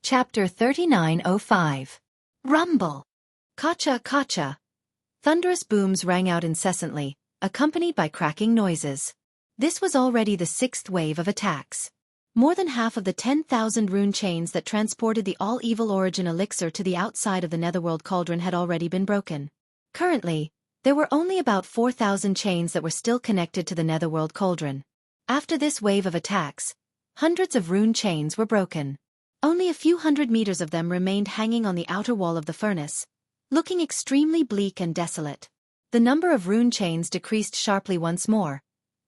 Chapter 3905. Rumble. Kacha kacha. Thunderous booms rang out incessantly, accompanied by cracking noises. This was already the sixth wave of attacks. More than half of the 10,000 rune chains that transported the all-evil origin elixir to the outside of the netherworld cauldron had already been broken. Currently, there were only about 4,000 chains that were still connected to the netherworld cauldron. After this wave of attacks, hundreds of rune chains were broken. Only a few hundred meters of them remained hanging on the outer wall of the furnace, looking extremely bleak and desolate. The number of rune chains decreased sharply once more,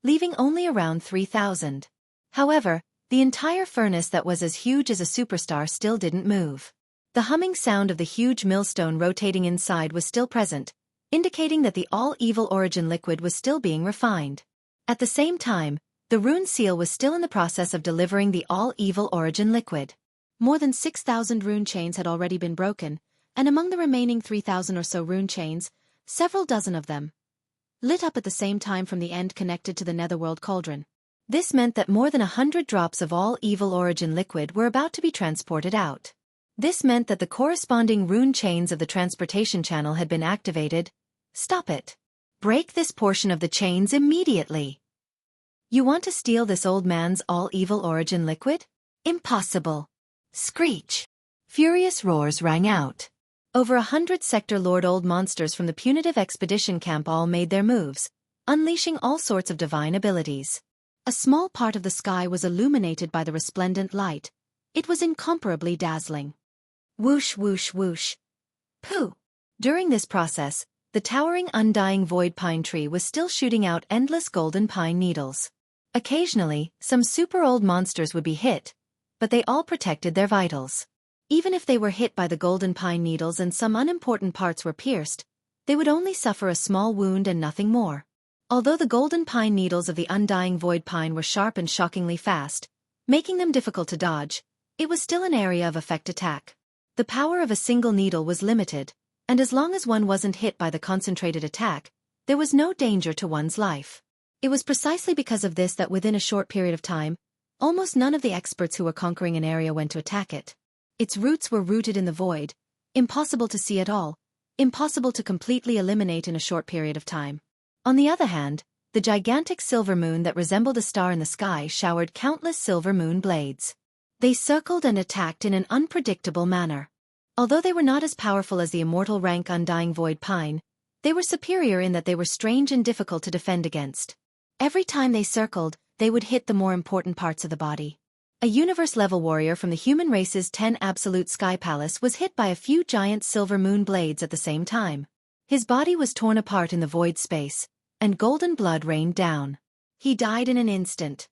leaving only around 3,000. However, the entire furnace that was as huge as a superstar still didn't move. The humming sound of the huge millstone rotating inside was still present, indicating that the all-evil origin liquid was still being refined. At the same time, the rune seal was still in the process of delivering the all-evil origin liquid. More than 6,000 rune chains had already been broken, and among the remaining 3,000 or so rune chains, several dozen of them lit up at the same time from the end connected to the netherworld cauldron. This meant that more than 100 drops of all-evil origin liquid were about to be transported out. This meant that the corresponding rune chains of the transportation channel had been activated. Stop it. Break this portion of the chains immediately. You want to steal this old man's all-evil origin liquid? Impossible. Screech. Furious roars rang out. Over 100 Sector Lord old monsters from the punitive expedition camp all made their moves, unleashing all sorts of divine abilities. A small part of the sky was illuminated by the resplendent light. It was incomparably dazzling. Whoosh whoosh whoosh. Pooh! During this process, the towering undying void pine tree was still shooting out endless golden pine needles. Occasionally, some super old monsters would be hit, but they all protected their vitals. Even if they were hit by the golden pine needles and some unimportant parts were pierced, they would only suffer a small wound and nothing more. Although the golden pine needles of the undying void pine were sharp and shockingly fast, making them difficult to dodge, it was still an area of effect attack. The power of a single needle was limited, and as long as one wasn't hit by the concentrated attack, there was no danger to one's life. It was precisely because of this that within a short period of time, almost none of the experts who were conquering an area went to attack it. Its roots were rooted in the void, impossible to see at all, impossible to completely eliminate in a short period of time. On the other hand, the gigantic silver moon that resembled a star in the sky showered countless silver moon blades. They circled and attacked in an unpredictable manner. Although they were not as powerful as the immortal rank undying void pine, they were superior in that they were strange and difficult to defend against. Every time they circled, they would hit the more important parts of the body. A universe-level warrior from the human race's 10 absolute sky palace was hit by a few giant silver moon blades at the same time. His body was torn apart in the void space, and golden blood rained down. He died in an instant.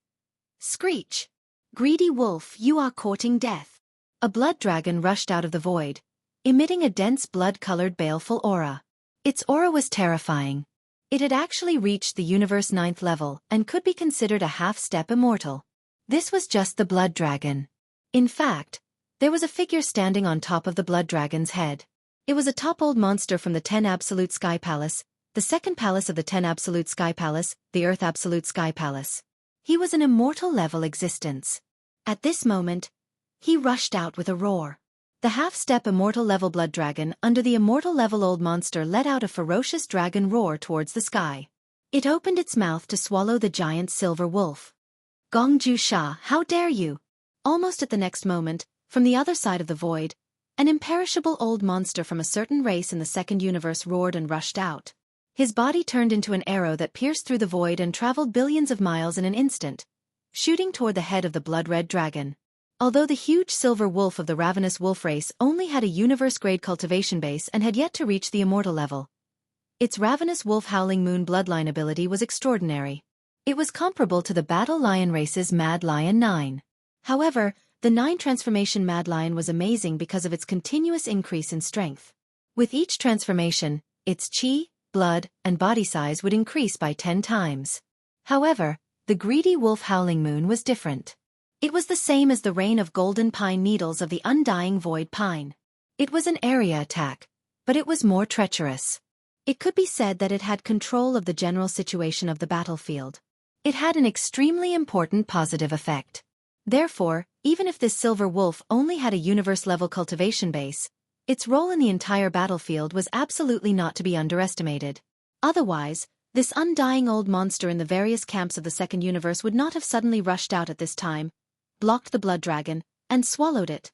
Screech! Greedy wolf, you are courting death. A blood dragon rushed out of the void, emitting a dense blood-colored baleful aura. Its aura was terrifying. It had actually reached the universe 9th level and could be considered a half-step immortal. This was just the blood dragon. In fact, there was a figure standing on top of the blood dragon's head. It was a top-old monster from the 10 Absolute Sky Palace, the second palace of the 10 Absolute Sky Palace, the Earth Absolute Sky Palace. He was an immortal-level existence. At this moment, he rushed out with a roar. The half-step immortal-level blood dragon under the immortal-level old monster let out a ferocious dragon roar towards the sky. It opened its mouth to swallow the giant silver wolf. Gongju Sha, how dare you! Almost at the next moment, from the other side of the void, an imperishable old monster from a certain race in the second universe roared and rushed out. His body turned into an arrow that pierced through the void and traveled billions of miles in an instant, shooting toward the head of the blood-red dragon. Although the huge silver wolf of the ravenous wolf race only had a universe-grade cultivation base and had yet to reach the immortal level, its ravenous wolf howling moon bloodline ability was extraordinary. It was comparable to the battle lion race's Mad Lion 9. However, the 9 transformation Mad Lion was amazing because of its continuous increase in strength. With each transformation, its chi, blood, and body size would increase by 10 times. However, the greedy wolf howling moon was different. It was the same as the rain of golden pine needles of the undying void pine. It was an area attack, but it was more treacherous. It could be said that it had control of the general situation of the battlefield. It had an extremely important positive effect. Therefore, Even if this silver wolf only had a universe-level cultivation base, its role in the entire battlefield was absolutely not to be underestimated. Otherwise, this undying old monster in the various camps of the second universe would not have suddenly rushed out at this time, blocked the blood dragon, and swallowed it.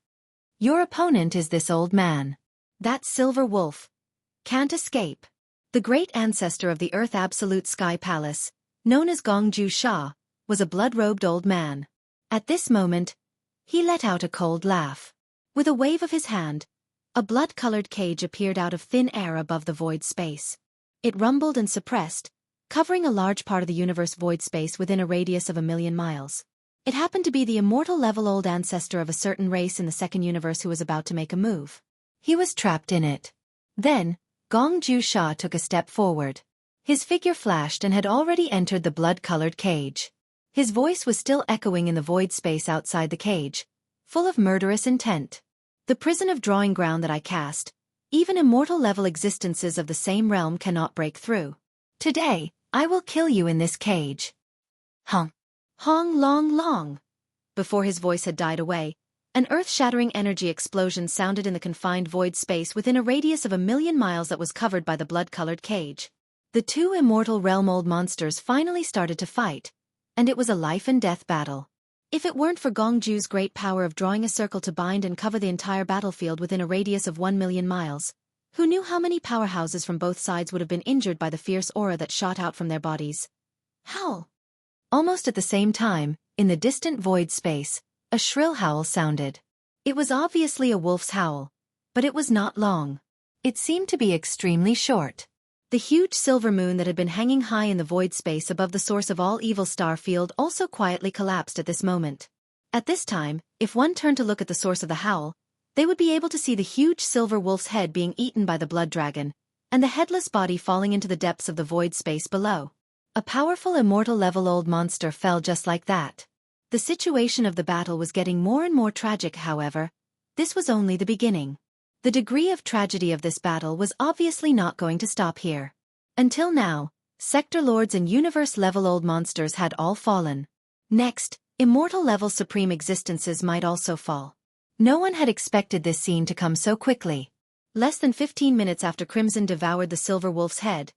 Your opponent is this old man. That silver wolf. Can't escape. The great ancestor of the Earth Absolute Sky Palace, known as Gongju Sha, was a blood-robed old man. At this moment, he let out a cold laugh. With a wave of his hand, a blood-colored cage appeared out of thin air above the void space. It rumbled and suppressed, covering a large part of the universe void space within a radius of 1,000,000 miles. It happened to be the immortal-level old ancestor of a certain race in the second universe who was about to make a move. He was trapped in it. Then, Gongju Sha took a step forward. His figure flashed and had already entered the blood-colored cage. His voice was still echoing in the void space outside the cage, full of murderous intent. The prison of drawing ground that I cast, even immortal-level existences of the same realm cannot break through. Today, I will kill you in this cage. Hong. Hong long long. Before his voice had died away, an earth-shattering energy explosion sounded in the confined void space within a radius of 1,000,000 miles that was covered by the blood-colored cage. The two immortal realm-old monsters finally started to fight, and it was a life-and-death battle. If it weren't for Gongju's great power of drawing a circle to bind and cover the entire battlefield within a radius of 1,000,000 miles, who knew how many powerhouses from both sides would have been injured by the fierce aura that shot out from their bodies? Howl! Almost at the same time, in the distant void space, a shrill howl sounded. It was obviously a wolf's howl, but it was not long. It seemed to be extremely short. The huge silver moon that had been hanging high in the void space above the source of all evil star field also quietly collapsed at this moment. At this time, if one turned to look at the source of the howl, they would be able to see the huge silver wolf's head being eaten by the blood dragon, and the headless body falling into the depths of the void space below. A powerful immortal-level old monster fell just like that. The situation of the battle was getting more and more tragic, however. This was only the beginning. The degree of tragedy of this battle was obviously not going to stop here. Until now, Sector Lords and Universe-level old monsters had all fallen. Next, immortal-level supreme existences might also fall. No one had expected this scene to come so quickly. Less than 15 minutes after Crimson devoured the silver wolf's head,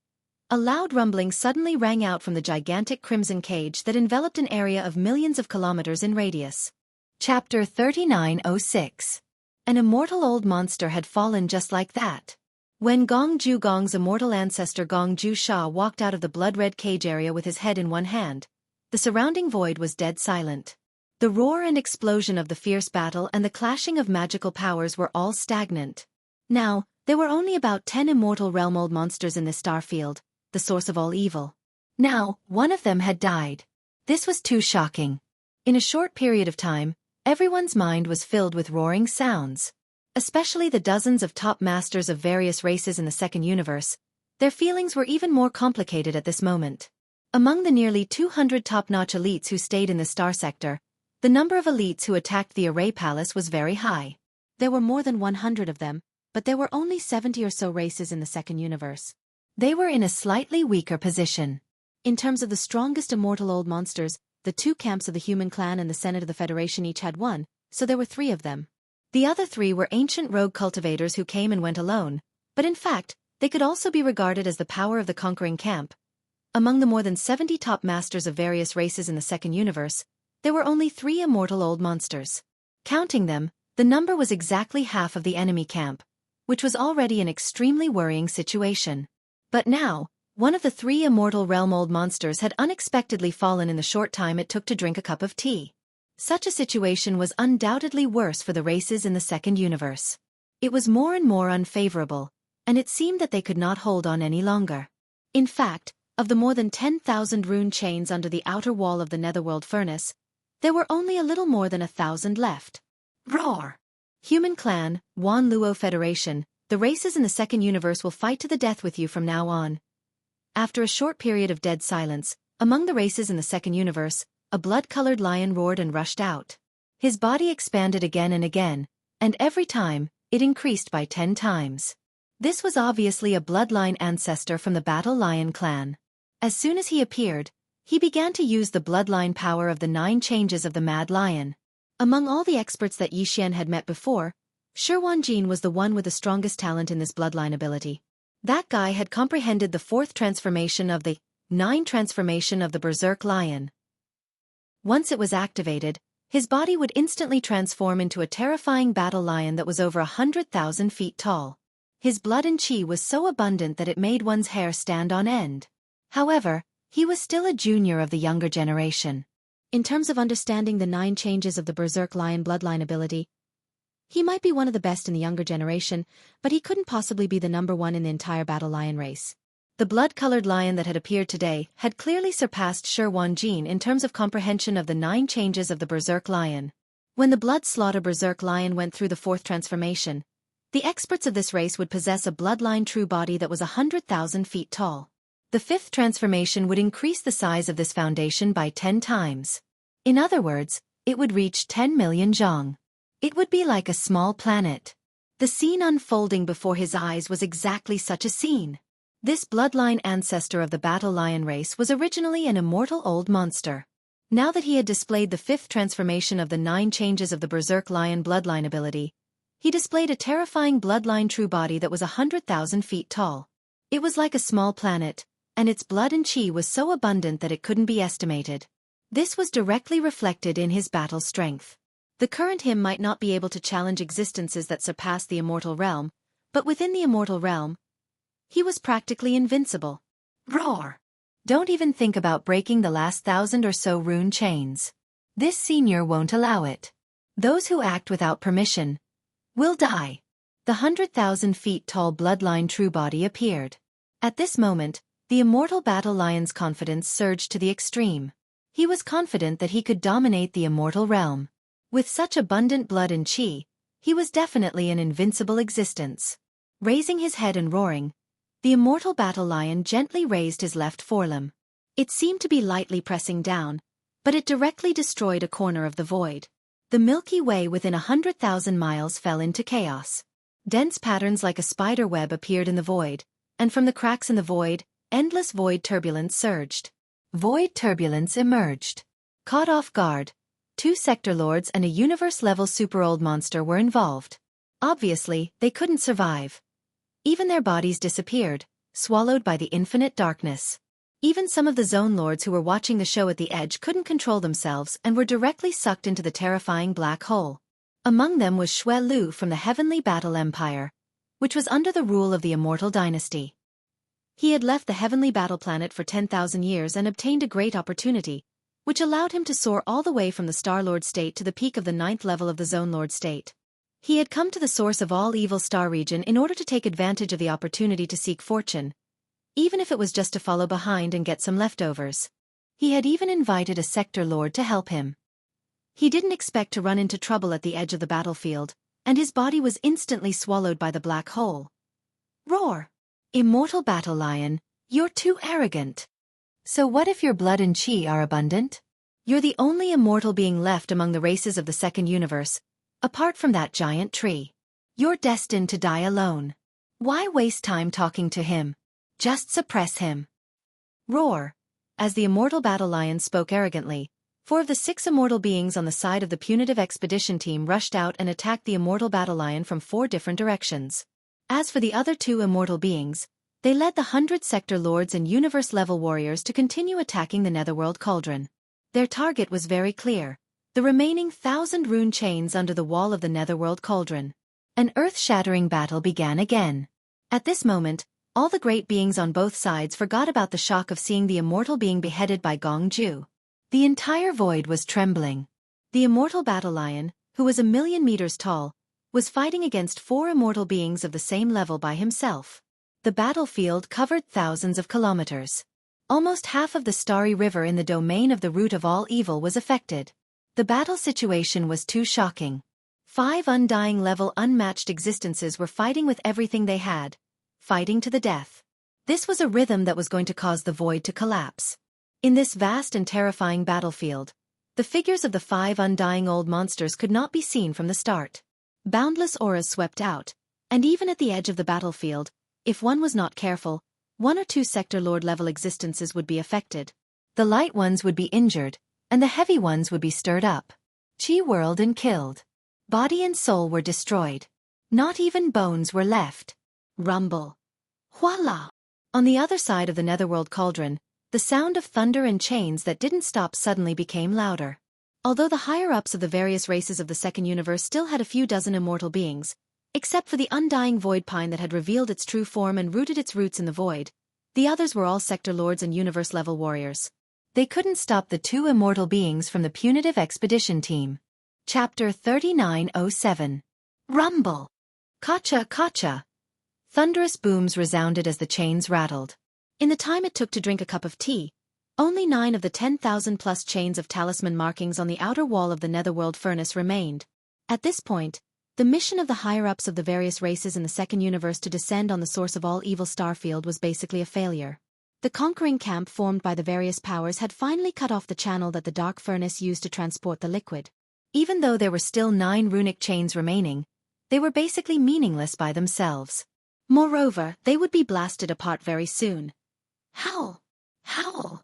a loud rumbling suddenly rang out from the gigantic crimson cage that enveloped an area of millions of kilometers in radius. Chapter 3906. An immortal old monster had fallen just like that. When Gongju Gong's immortal ancestor Gongju Sha walked out of the blood-red cage area with his head in one hand, the surrounding void was dead silent. The roar and explosion of the fierce battle and the clashing of magical powers were all stagnant. Now, there were only about 10 immortal realm-old monsters in this star field, the source of all evil. Now, one of them had died. This was too shocking. In a short period of time, everyone's mind was filled with roaring sounds. Especially the dozens of top masters of various races in the second universe, their feelings were even more complicated at this moment. Among the nearly 200 top-notch elites who stayed in the star sector, the number of elites who attacked the Array Palace was very high. There were more than 100 of them, but there were only 70 or so races in the second universe. They were in a slightly weaker position. In terms of the strongest immortal old monsters, the two camps of the human clan and the Senate of the Federation each had one, so there were 3 of them. The other 3 were ancient rogue cultivators who came and went alone, but in fact, they could also be regarded as the power of the conquering camp. Among the more than 70 top masters of various races in the second universe, there were only 3 immortal old monsters. Counting them, the number was exactly half of the enemy camp, which was already an extremely worrying situation. But now, one of the 3 immortal realm-old monsters had unexpectedly fallen in the short time it took to drink a cup of tea. Such a situation was undoubtedly worse for the races in the second universe. It was more and more unfavorable, and it seemed that they could not hold on any longer. In fact, of the more than 10,000 rune chains under the outer wall of the Netherworld furnace, there were only a little more than 1,000 left. Roar! Human clan, Wan Luo Federation, the races in the second universe will fight to the death with you from now on. After a short period of dead silence, among the races in the second universe, a blood-colored lion roared and rushed out. His body expanded again and again, and every time, it increased by 10 times. This was obviously a bloodline ancestor from the Battle Lion clan. As soon as he appeared, he began to use the bloodline power of the 9 changes of the Mad Lion. Among all the experts that Yixian had met before, Shi was the one with the strongest talent in this bloodline ability. That guy had comprehended the 4th transformation of the 9 transformation of the Berserk Lion. Once it was activated, his body would instantly transform into a terrifying battle lion that was over 100,000 feet tall. His blood and chi was so abundant that it made one's hair stand on end. However, he was still a junior of the younger generation. In terms of understanding the 9 changes of the Berserk Lion bloodline ability, he might be one of the best in the younger generation, but he couldn't possibly be the number 1 in the entire battle lion race. The blood-colored lion that had appeared today had clearly surpassed Shi in terms of comprehension of the 9 changes of the Berserk Lion. When the blood-slaughter Berserk Lion went through the 4th transformation, the experts of this race would possess a bloodline true body that was 100,000 feet tall. The 5th transformation would increase the size of this foundation by 10 times. In other words, it would reach 10 million zhang. It would be like a small planet. The scene unfolding before his eyes was exactly such a scene. This bloodline ancestor of the battle lion race was originally an immortal old monster. Now that he had displayed the 5th transformation of the 9 changes of the Berserk Lion bloodline ability, he displayed a terrifying bloodline true body that was 100,000 feet tall. It was like a small planet, and its blood and chi was so abundant that it couldn't be estimated. This was directly reflected in his battle strength. The current him might not be able to challenge existences that surpass the immortal realm, but within the immortal realm, he was practically invincible. Roar! Don't even think about breaking the last 1,000 or so rune chains. This senior won't allow it. Those who act without permission will die. The 100,000 feet tall bloodline true body appeared. At this moment, the immortal battle lion's confidence surged to the extreme. He was confident that he could dominate the immortal realm. With such abundant blood and chi, he was definitely an invincible existence. Raising his head and roaring, the immortal battle lion gently raised his left forelimb. It seemed to be lightly pressing down, but it directly destroyed a corner of the void. The Milky Way within 100,000 miles fell into chaos. Dense patterns like a spider web appeared in the void, and from the cracks in the void, endless void turbulence surged. Void turbulence emerged. Caught off guard, 2 sector lords and a universe-level super-old monster were involved. Obviously, they couldn't survive. Even their bodies disappeared, swallowed by the infinite darkness. Even some of the zone lords who were watching the show at the edge couldn't control themselves and were directly sucked into the terrifying black hole. Among them was Xue Lu from the Heavenly Battle Empire, which was under the rule of the Immortal Dynasty. He had left the Heavenly Battle Planet for 10,000 years and obtained a great opportunity, which allowed him to soar all the way from the Star-Lord state to the peak of the 9th level of the Zone Lord state. He had come to the source of all evil star region in order to take advantage of the opportunity to seek fortune, even if it was just to follow behind and get some leftovers. He had even invited a sector lord to help him. He didn't expect to run into trouble at the edge of the battlefield, and his body was instantly swallowed by the black hole. Roar! Immortal Battle Lion, you're too arrogant. So what if your blood and chi are abundant? You're the only immortal being left among the races of the second universe, apart from that giant tree. You're destined to die alone. Why waste time talking to him? Just suppress him. Roar! As the immortal battle lion spoke arrogantly, 4 of the 6 immortal beings on the side of the punitive expedition team rushed out and attacked the immortal battle lion from 4 different directions. As for the other 2 immortal beings, they led the 100 sector lords and universe-level warriors to continue attacking the Netherworld Cauldron. Their target was very clear: the remaining 1,000 rune chains under the wall of the Netherworld Cauldron. An earth-shattering battle began again. At this moment, all the great beings on both sides forgot about the shock of seeing the immortal being beheaded by Gong Ju. The entire void was trembling. The immortal battle lion, who was 1,000,000 meters tall, was fighting against 4 immortal beings of the same level by himself. The battlefield covered thousands of kilometers. Almost half of the starry river in the domain of the root of all evil was affected. The battle situation was too shocking. 5 undying-level unmatched existences were fighting with everything they had, fighting to the death. This was a rhythm that was going to cause the void to collapse. In this vast and terrifying battlefield, the figures of the 5 undying old monsters could not be seen from the start. Boundless auras swept out, and even at the edge of the battlefield, if one was not careful, 1 or 2 sector lord-level existences would be affected. The light ones would be injured, and the heavy ones would be stirred up. Qi whirled and killed. Body and soul were destroyed. Not even bones were left. Rumble. Voila! On the other side of the netherworld cauldron, the sound of thunder and chains that didn't stop suddenly became louder. Although the higher-ups of the various races of the second universe still had a few dozen immortal beings, except for the undying void pine that had revealed its true form and rooted its roots in the void, the others were all sector lords and universe-level warriors. They couldn't stop the two immortal beings from the punitive expedition team. Chapter 3907. Rumble. Kacha kacha. Thunderous booms resounded as the chains rattled. In the time it took to drink a cup of tea, only 9 of the 10,000-plus chains of talisman markings on the outer wall of the netherworld furnace remained. At this point, the mission of the higher-ups of the various races in the second universe to descend on the source of all evil starfield was basically a failure. The conquering camp formed by the various powers had finally cut off the channel that the dark furnace used to transport the liquid. Even though there were still 9 runic chains remaining, they were basically meaningless by themselves. Moreover, they would be blasted apart very soon. Howl! Howl!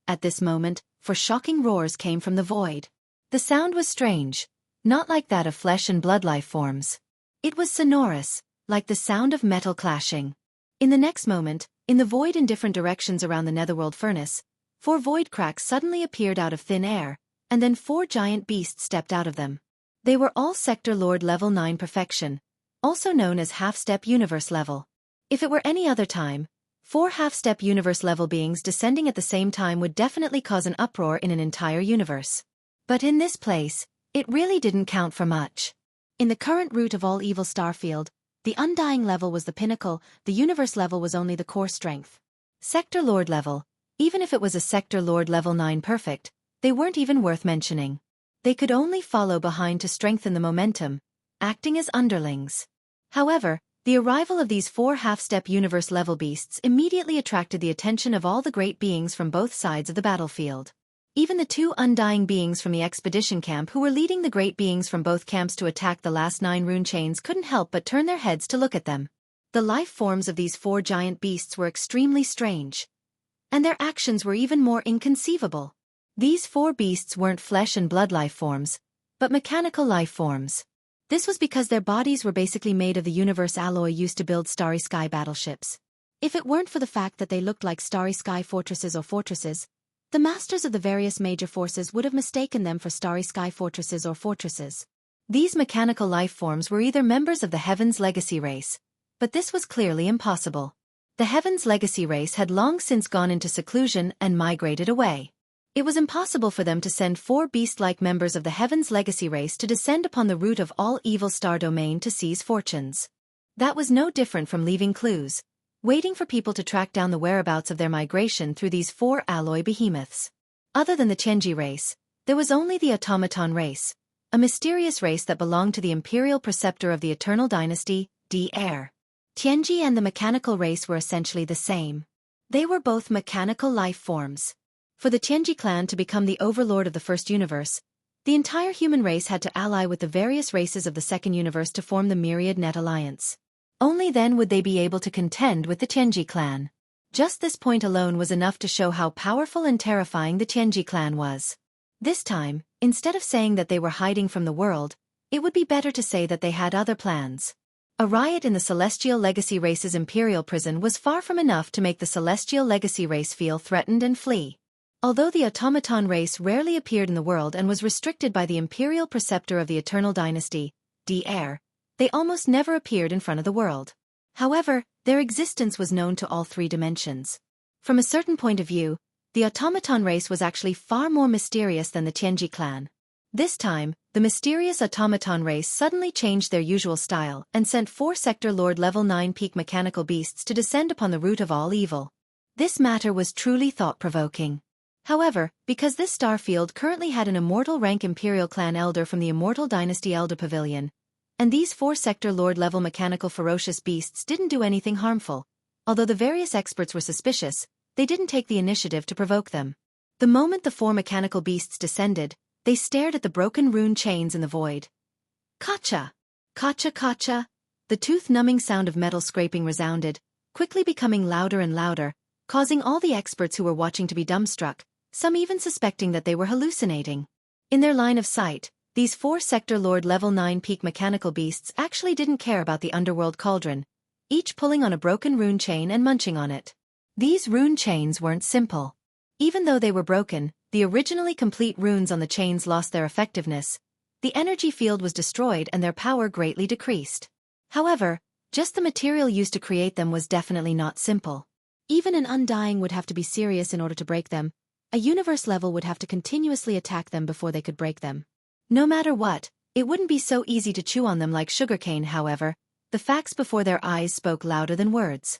At this moment, for shocking roars came from the void. The sound was strange, not like that of flesh and blood life forms. It was sonorous, like the sound of metal clashing. In the next moment, in the void in different directions around the netherworld furnace, 4 void cracks suddenly appeared out of thin air, and then 4 giant beasts stepped out of them. They were all Sector Lord level 9 perfection, also known as half-step universe level. If it were any other time, 4 half-step universe-level beings descending at the same time would definitely cause an uproar in an entire universe. But in this place, it really didn't count for much. In the current root of all evil starfield, the undying level was the pinnacle, the universe level was only the core strength. Sector Lord level, even if it was a Sector Lord level 9 perfect, they weren't even worth mentioning. They could only follow behind to strengthen the momentum, acting as underlings. However, the arrival of these 4 half-step universe-level beasts immediately attracted the attention of all the great beings from both sides of the battlefield. Even the 2 undying beings from the expedition camp who were leading the great beings from both camps to attack the last 9 rune chains couldn't help but turn their heads to look at them. The life forms of these 4 giant beasts were extremely strange. And their actions were even more inconceivable. These 4 beasts weren't flesh and blood life forms, but mechanical life forms. This was because their bodies were basically made of the universe alloy used to build Starry Sky battleships. If it weren't for the fact that they looked like Starry Sky fortresses, the masters of the various major forces would have mistaken them for Starry Sky fortresses. These mechanical life forms were either members of the Heaven's Legacy race, but this was clearly impossible. The Heaven's Legacy race had long since gone into seclusion and migrated away. It was impossible for them to send 4 beast-like members of the Heaven's Legacy race to descend upon the root of all evil star domain to seize fortunes. That was no different from leaving clues, waiting for people to track down the whereabouts of their migration through these 4 alloy behemoths. Other than the Tianji race, there was only the automaton race, a mysterious race that belonged to the imperial preceptor of the Eternal Dynasty, Dr. Tianji and the mechanical race were essentially the same. They were both mechanical life forms. For the Tianji clan to become the overlord of the first universe, the entire human race had to ally with the various races of the second universe to form the Myriad Net Alliance. Only then would they be able to contend with the Tianji clan. Just this point alone was enough to show how powerful and terrifying the Tianji clan was. This time, instead of saying that they were hiding from the world, it would be better to say that they had other plans. A riot in the Celestial Legacy race's imperial prison was far from enough to make the Celestial Legacy race feel threatened and flee. Although the automaton race rarely appeared in the world and was restricted by the imperial preceptor of the Eternal Dynasty, Dr. They almost never appeared in front of the world. However, their existence was known to all 3 dimensions. From a certain point of view, the automaton race was actually far more mysterious than the Tianji clan. This time, the mysterious automaton race suddenly changed their usual style and sent 4 Sector Lord level 9 peak mechanical beasts to descend upon the root of all evil. This matter was truly thought-provoking. However, because this starfield currently had an immortal rank Imperial Clan Elder from the Immortal Dynasty Elder Pavilion, and these 4 Sector Lord level mechanical ferocious beasts didn't do anything harmful, although the various experts were suspicious, they didn't take the initiative to provoke them. The moment the 4 mechanical beasts descended, they stared at the broken rune chains in the void. Kacha! Kacha kacha! The tooth-numbing sound of metal scraping resounded, quickly becoming louder and louder, causing all the experts who were watching to be dumbstruck, some even suspecting that they were hallucinating. In their line of sight, These 4-sector Lord level 9 peak mechanical beasts actually didn't care about the underworld cauldron, each pulling on a broken rune chain and munching on it. These rune chains weren't simple. Even though they were broken, the originally complete runes on the chains lost their effectiveness. The energy field was destroyed and their power greatly decreased. However, just the material used to create them was definitely not simple. Even an undying would have to be serious in order to break them. A universe level would have to continuously attack them before they could break them. No matter what, it wouldn't be so easy to chew on them like sugarcane. However, the facts before their eyes spoke louder than words.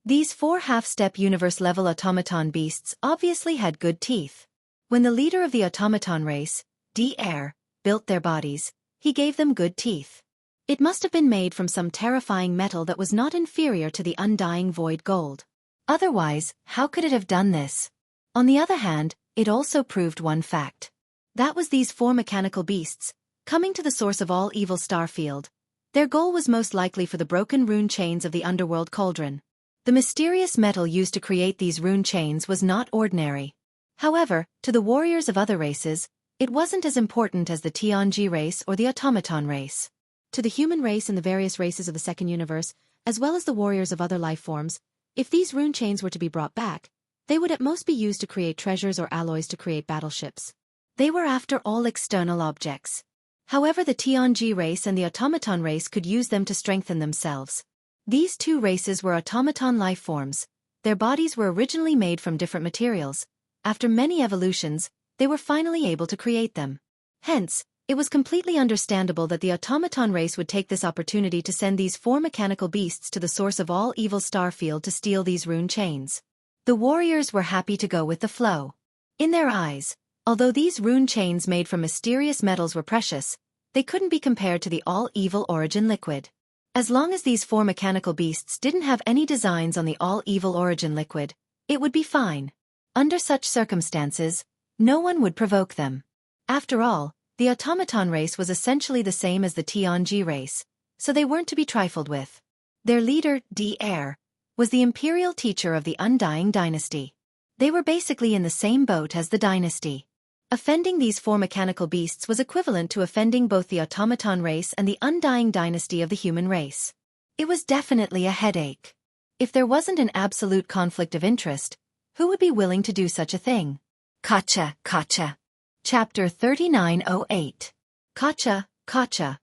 These 4 half-step universe-level automaton beasts obviously had good teeth. When the leader of the automaton race, Dr. built their bodies, he gave them good teeth. It must have been made from some terrifying metal that was not inferior to the undying void gold. Otherwise, how could it have done this? On the other hand, it also proved one fact. That was these 4 mechanical beasts, coming to the source of all evil starfield. Their goal was most likely for the broken rune chains of the underworld cauldron. The mysterious metal used to create these rune chains was not ordinary. However, to the warriors of other races, it wasn't as important as the Tianji race or the automaton race. To the human race and the various races of the second universe, as well as the warriors of other life forms, if these rune chains were to be brought back, they would at most be used to create treasures or alloys to create battleships. They were after all external objects. However, the Tianji race and the automaton race could use them to strengthen themselves. These 2 races were automaton life forms. Their bodies were originally made from different materials. After many evolutions, they were finally able to create them. Hence, it was completely understandable that the automaton race would take this opportunity to send these 4 mechanical beasts to the source of all evil starfield to steal these rune chains. The warriors were happy to go with the flow. In their eyes, although these rune chains made from mysterious metals were precious, they couldn't be compared to the all-evil origin liquid. As long as these 4 mechanical beasts didn't have any designs on the all-evil origin liquid, it would be fine. Under such circumstances, no one would provoke them. After all, the automaton race was essentially the same as the Tianji race, so they weren't to be trifled with. Their leader, Dr. was the imperial teacher of the Undying dynasty. They were basically in the same boat as the dynasty. Offending these 4 mechanical beasts was equivalent to offending both the automaton race and the Undying dynasty of the human race. It was definitely a headache. If there wasn't an absolute conflict of interest, who would be willing to do such a thing? Gotcha, gotcha. Chapter 3908. Gotcha, gotcha.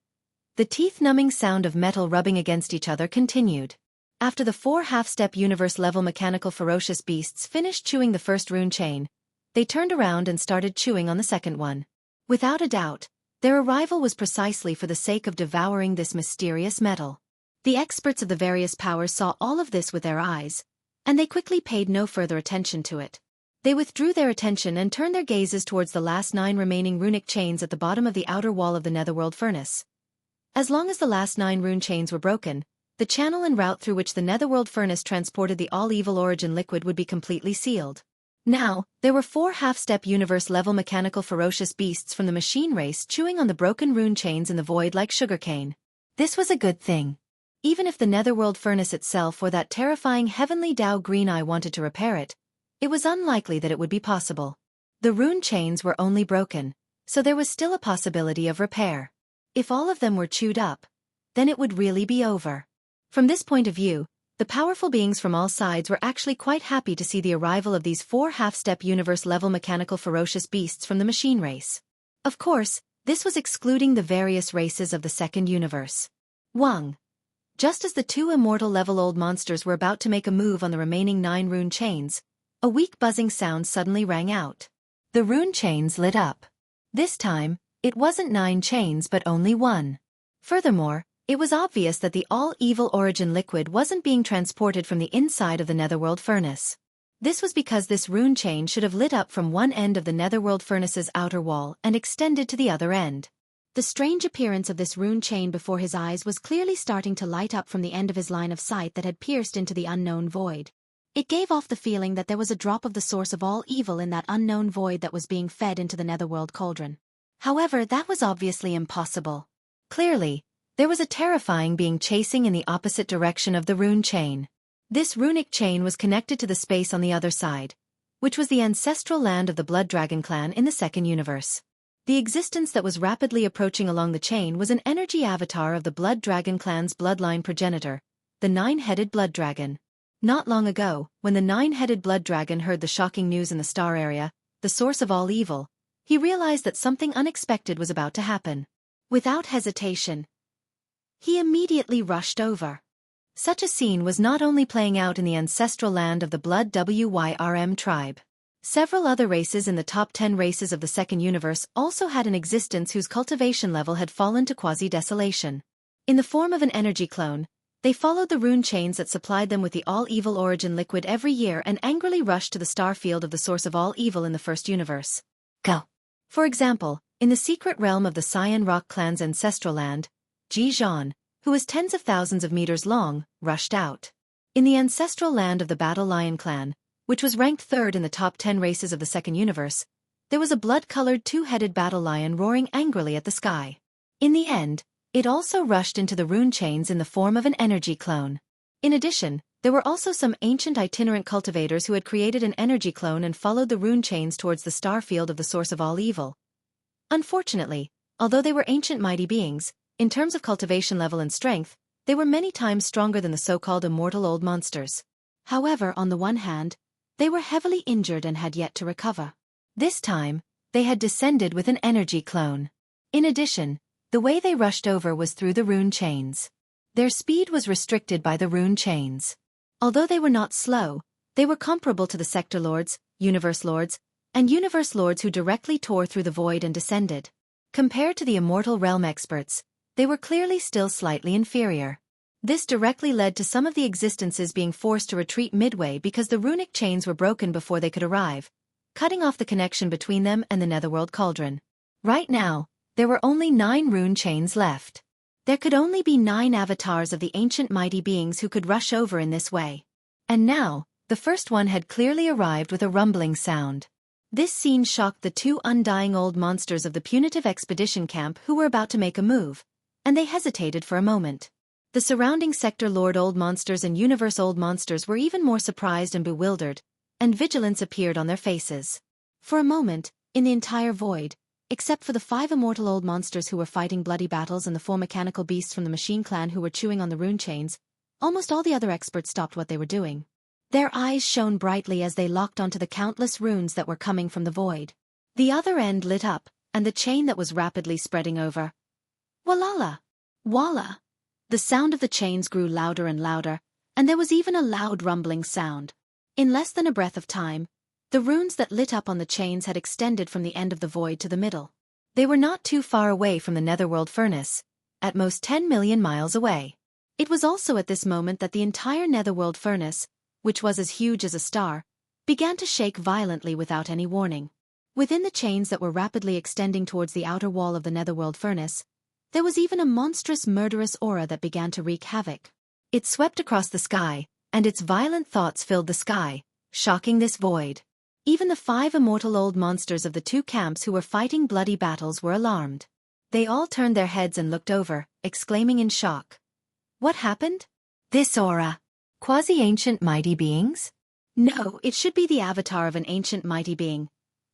The teeth-numbing sound of metal rubbing against each other continued. After the 4 half-step universe-level mechanical ferocious beasts finished chewing the first rune chain, they turned around and started chewing on the second one. Without a doubt, their arrival was precisely for the sake of devouring this mysterious metal. The experts of the various powers saw all of this with their eyes, and they quickly paid no further attention to it. They withdrew their attention and turned their gazes towards the last 9 remaining runic chains at the bottom of the outer wall of the netherworld furnace. As long as the last 9 rune chains were broken, the channel and route through which the netherworld furnace transported the all-evil origin liquid would be completely sealed. Now, there were 4 half-step universe-level mechanical ferocious beasts from the machine race chewing on the broken rune chains in the void like sugarcane. This was a good thing. Even if the netherworld furnace itself or that terrifying heavenly Dao Green Eye wanted to repair it, it was unlikely that it would be possible. The rune chains were only broken, so there was still a possibility of repair. If all of them were chewed up, then it would really be over. From this point of view, the powerful beings from all sides were actually quite happy to see the arrival of these 4 half-step universe-level mechanical ferocious beasts from the machine race. Of course, this was excluding the various races of the second universe. Wang. Just as the 2 immortal-level old monsters were about to make a move on the remaining 9 rune chains, a weak buzzing sound suddenly rang out. The rune chains lit up. This time, it wasn't 9 chains but only 1. Furthermore, it was obvious that the all-evil origin liquid wasn't being transported from the inside of the netherworld furnace. This was because this rune chain should have lit up from one end of the netherworld furnace's outer wall and extended to the other end. The strange appearance of this rune chain before his eyes was clearly starting to light up from the end of his line of sight that had pierced into the unknown void. It gave off the feeling that there was a drop of the source of all evil in that unknown void that was being fed into the netherworld cauldron. However, that was obviously impossible. Clearly, there was a terrifying being chasing in the opposite direction of the rune chain. This runic chain was connected to the space on the other side, which was the ancestral land of the Blood Dragon clan in the second universe. The existence that was rapidly approaching along the chain was an energy avatar of the Blood Dragon clan's bloodline progenitor, the nine-headed Blood Dragon. Not long ago, when the nine-headed Blood Dragon heard the shocking news in the star area, the source of all evil, he realized that something unexpected was about to happen. Without hesitation, he immediately rushed over. Such a scene was not only playing out in the ancestral land of the Blood Wyrm tribe. Several other races in the top 10 races of the Second Universe also had an existence whose cultivation level had fallen to quasi-desolation. In the form of an energy clone, they followed the rune chains that supplied them with the all-evil origin liquid every year and angrily rushed to the star field of the source of all evil in the first universe. Go. For example, in the secret realm of the Cyan Rock clan's ancestral land, Jianghu, who was tens of thousands of meters long, rushed out. In the ancestral land of the Battle Lion clan, which was ranked third in the top 10 races of the Second Universe, there was a blood-colored two-headed battle lion roaring angrily at the sky. In the end, it also rushed into the rune chains in the form of an energy clone. In addition, there were also some ancient itinerant cultivators who had created an energy clone and followed the rune chains towards the star field of the source of all evil. Unfortunately, although they were ancient mighty beings, in terms of cultivation level and strength, they were many times stronger than the so-called immortal old monsters. However, on the one hand, they were heavily injured and had yet to recover. This time, they had descended with an energy clone. In addition, the way they rushed over was through the rune chains. Their speed was restricted by the rune chains. Although they were not slow, they were comparable to the Sector Lords, Universe Lords, and Universe Lords who directly tore through the void and descended. Compared to the Immortal Realm experts, they were clearly still slightly inferior. This directly led to some of the existences being forced to retreat midway because the runic chains were broken before they could arrive, cutting off the connection between them and the Netherworld Cauldron. Right now, there were only 9 rune chains left. There could only be 9 avatars of the ancient mighty beings who could rush over in this way. And now, the first one had clearly arrived with a rumbling sound. This scene shocked the 2 undying old monsters of the punitive expedition camp who were about to make a move, and they hesitated for a moment. The surrounding Sector Lord old monsters and Universe old monsters were even more surprised and bewildered, and vigilance appeared on their faces. For a moment, in the entire void, except for the 5 immortal old monsters who were fighting bloody battles and the 4 mechanical beasts from the Machine Clan who were chewing on the rune chains, almost all the other experts stopped what they were doing. Their eyes shone brightly as they locked onto the countless runes that were coming from the void. The other end lit up, and the chain that was rapidly spreading over. Walala! Walla! The sound of the chains grew louder and louder, and there was even a loud rumbling sound. In less than a breath of time, the runes that lit up on the chains had extended from the end of the void to the middle. They were not too far away from the Netherworld furnace, at most 10 million miles away. It was also at this moment that the entire Netherworld furnace, which was as huge as a star, began to shake violently without any warning. Within the chains that were rapidly extending towards the outer wall of the Netherworld furnace, there was even a monstrous murderous aura that began to wreak havoc. It swept across the sky, and its violent thoughts filled the sky, shocking this void. Even the 5 immortal old monsters of the 2 camps who were fighting bloody battles were alarmed. They all turned their heads and looked over, exclaiming in shock. What happened? This aura. Quasi-ancient mighty beings? No, it should be the avatar of an ancient mighty being.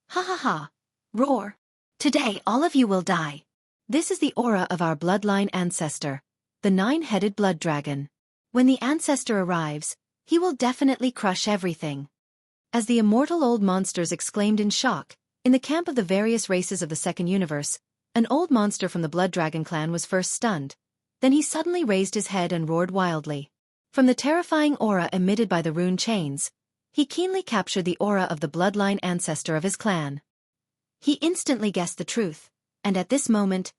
Ha ha ha. Roar. Today all of you will die. This is the aura of our bloodline ancestor, the 9-headed blood dragon. When the ancestor arrives, he will definitely crush everything. As the immortal old monsters exclaimed in shock, in the camp of the various races of the Second Universe, an old monster from the Blood Dragon clan was first stunned. Then he suddenly raised his head and roared wildly. From the terrifying aura emitted by the rune chains, he keenly captured the aura of the bloodline ancestor of his clan. He instantly guessed the truth, and at this moment,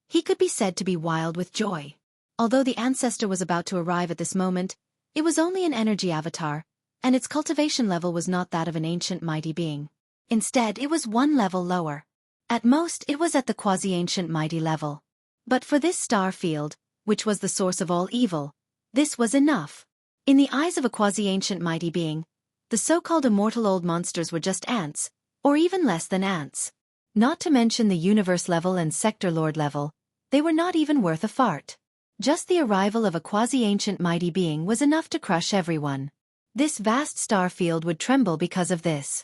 he could be said to be wild with joy. Although the ancestor was about to arrive at this moment, it was only an energy avatar, and its cultivation level was not that of an ancient mighty being. Instead, it was 1 level lower. At most, it was at the quasi-ancient mighty level. But for this star field, which was the source of all evil, this was enough. In the eyes of a quasi-ancient mighty being, the so-called immortal old monsters were just ants, or even less than ants. Not to mention the universe level and sector lord level, they were not even worth a fart. Just the arrival of a quasi-ancient mighty being was enough to crush everyone. This vast star field would tremble because of this.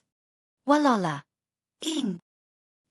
Walala. Ing.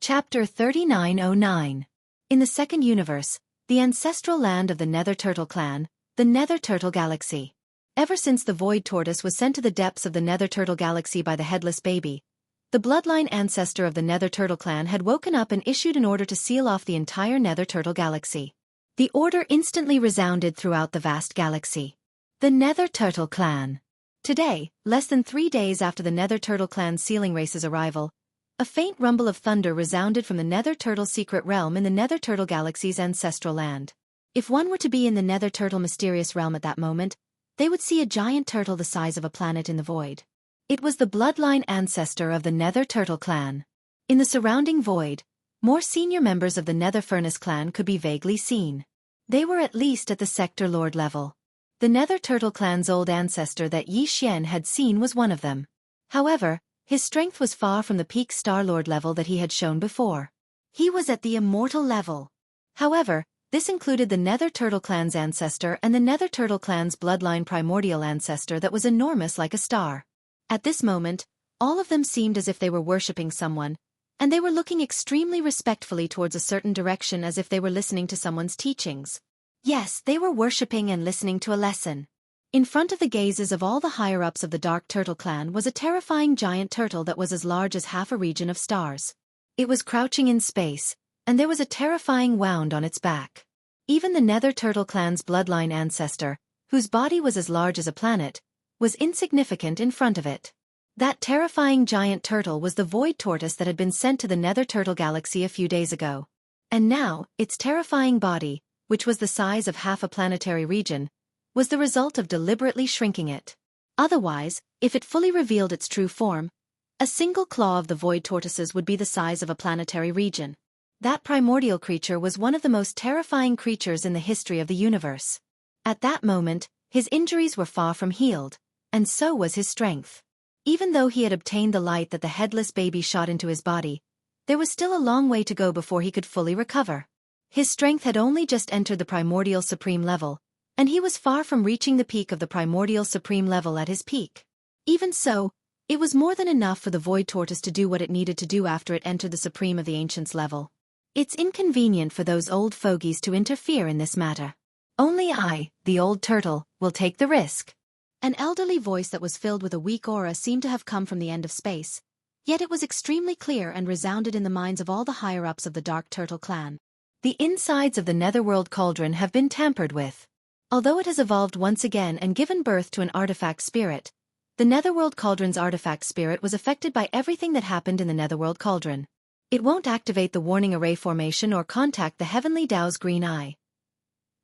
Chapter 3909. In the second universe, the ancestral land of the Nether Turtle clan, the Nether Turtle Galaxy. Ever since the Void Tortoise was sent to the depths of the Nether Turtle Galaxy by the Headless Baby, the bloodline ancestor of the Nether Turtle clan had woken up and issued an order to seal off the entire Nether Turtle Galaxy. The order instantly resounded throughout the vast galaxy. The Nether Turtle clan. Today, less than 3 days after the Nether Turtle clan's sealing race's arrival, a faint rumble of thunder resounded from the Nether Turtle secret realm in the Nether Turtle Galaxy's ancestral land. If one were to be in the Nether Turtle mysterious realm at that moment, they would see a giant turtle the size of a planet in the void. It was the bloodline ancestor of the Nether Turtle clan. In the surrounding void, more senior members of the Nether Furnace clan could be vaguely seen. They were at least at the Sector Lord level. The Nether Turtle clan's old ancestor that Xianxia had seen was one of them. However, his strength was far from the peak Star Lord level that he had shown before. He was at the immortal level. However, this included the Nether Turtle clan's ancestor and the Nether Turtle clan's bloodline primordial ancestor that was enormous like a star. At this moment, all of them seemed as if they were worshipping someone, and they were looking extremely respectfully towards a certain direction as if they were listening to someone's teachings. Yes, they were worshipping and listening to a lesson. In front of the gazes of all the higher-ups of the Dark Turtle clan was a terrifying giant turtle that was as large as half a region of stars. It was crouching in space, and there was a terrifying wound on its back. Even the Nether Turtle clan's bloodline ancestor, whose body was as large as a planet, was insignificant in front of it. That terrifying giant turtle was the Void Tortoise that had been sent to the Nether Turtle Galaxy a few days ago. And now, its terrifying body, which was the size of half a planetary region, was the result of deliberately shrinking it. Otherwise, if it fully revealed its true form, a single claw of the Void Tortoise's would be the size of a planetary region. That primordial creature was one of the most terrifying creatures in the history of the universe. At that moment, his injuries were far from healed, and so was his strength. Even though he had obtained the light that the Headless Baby shot into his body, there was still a long way to go before he could fully recover. His strength had only just entered the primordial supreme level, and he was far from reaching the peak of the primordial supreme level at his peak. Even so, it was more than enough for the Void Tortoise to do what it needed to do after it entered the supreme of the ancients level. It's inconvenient for those old fogies to interfere in this matter. Only I, the old turtle, will take the risk. An elderly voice that was filled with a weak aura seemed to have come from the end of space, yet it was extremely clear and resounded in the minds of all the higher-ups of the Dark Turtle clan. The insides of the Netherworld Cauldron have been tampered with. Although it has evolved once again and given birth to an artifact spirit, the Netherworld Cauldron's artifact spirit was affected by everything that happened in the Netherworld Cauldron. It won't activate the warning array formation or contact the Heavenly Tao's green eye.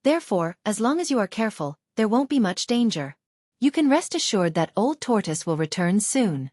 Therefore, as long as you are careful, there won't be much danger. You can rest assured that Old Tortoise will return soon.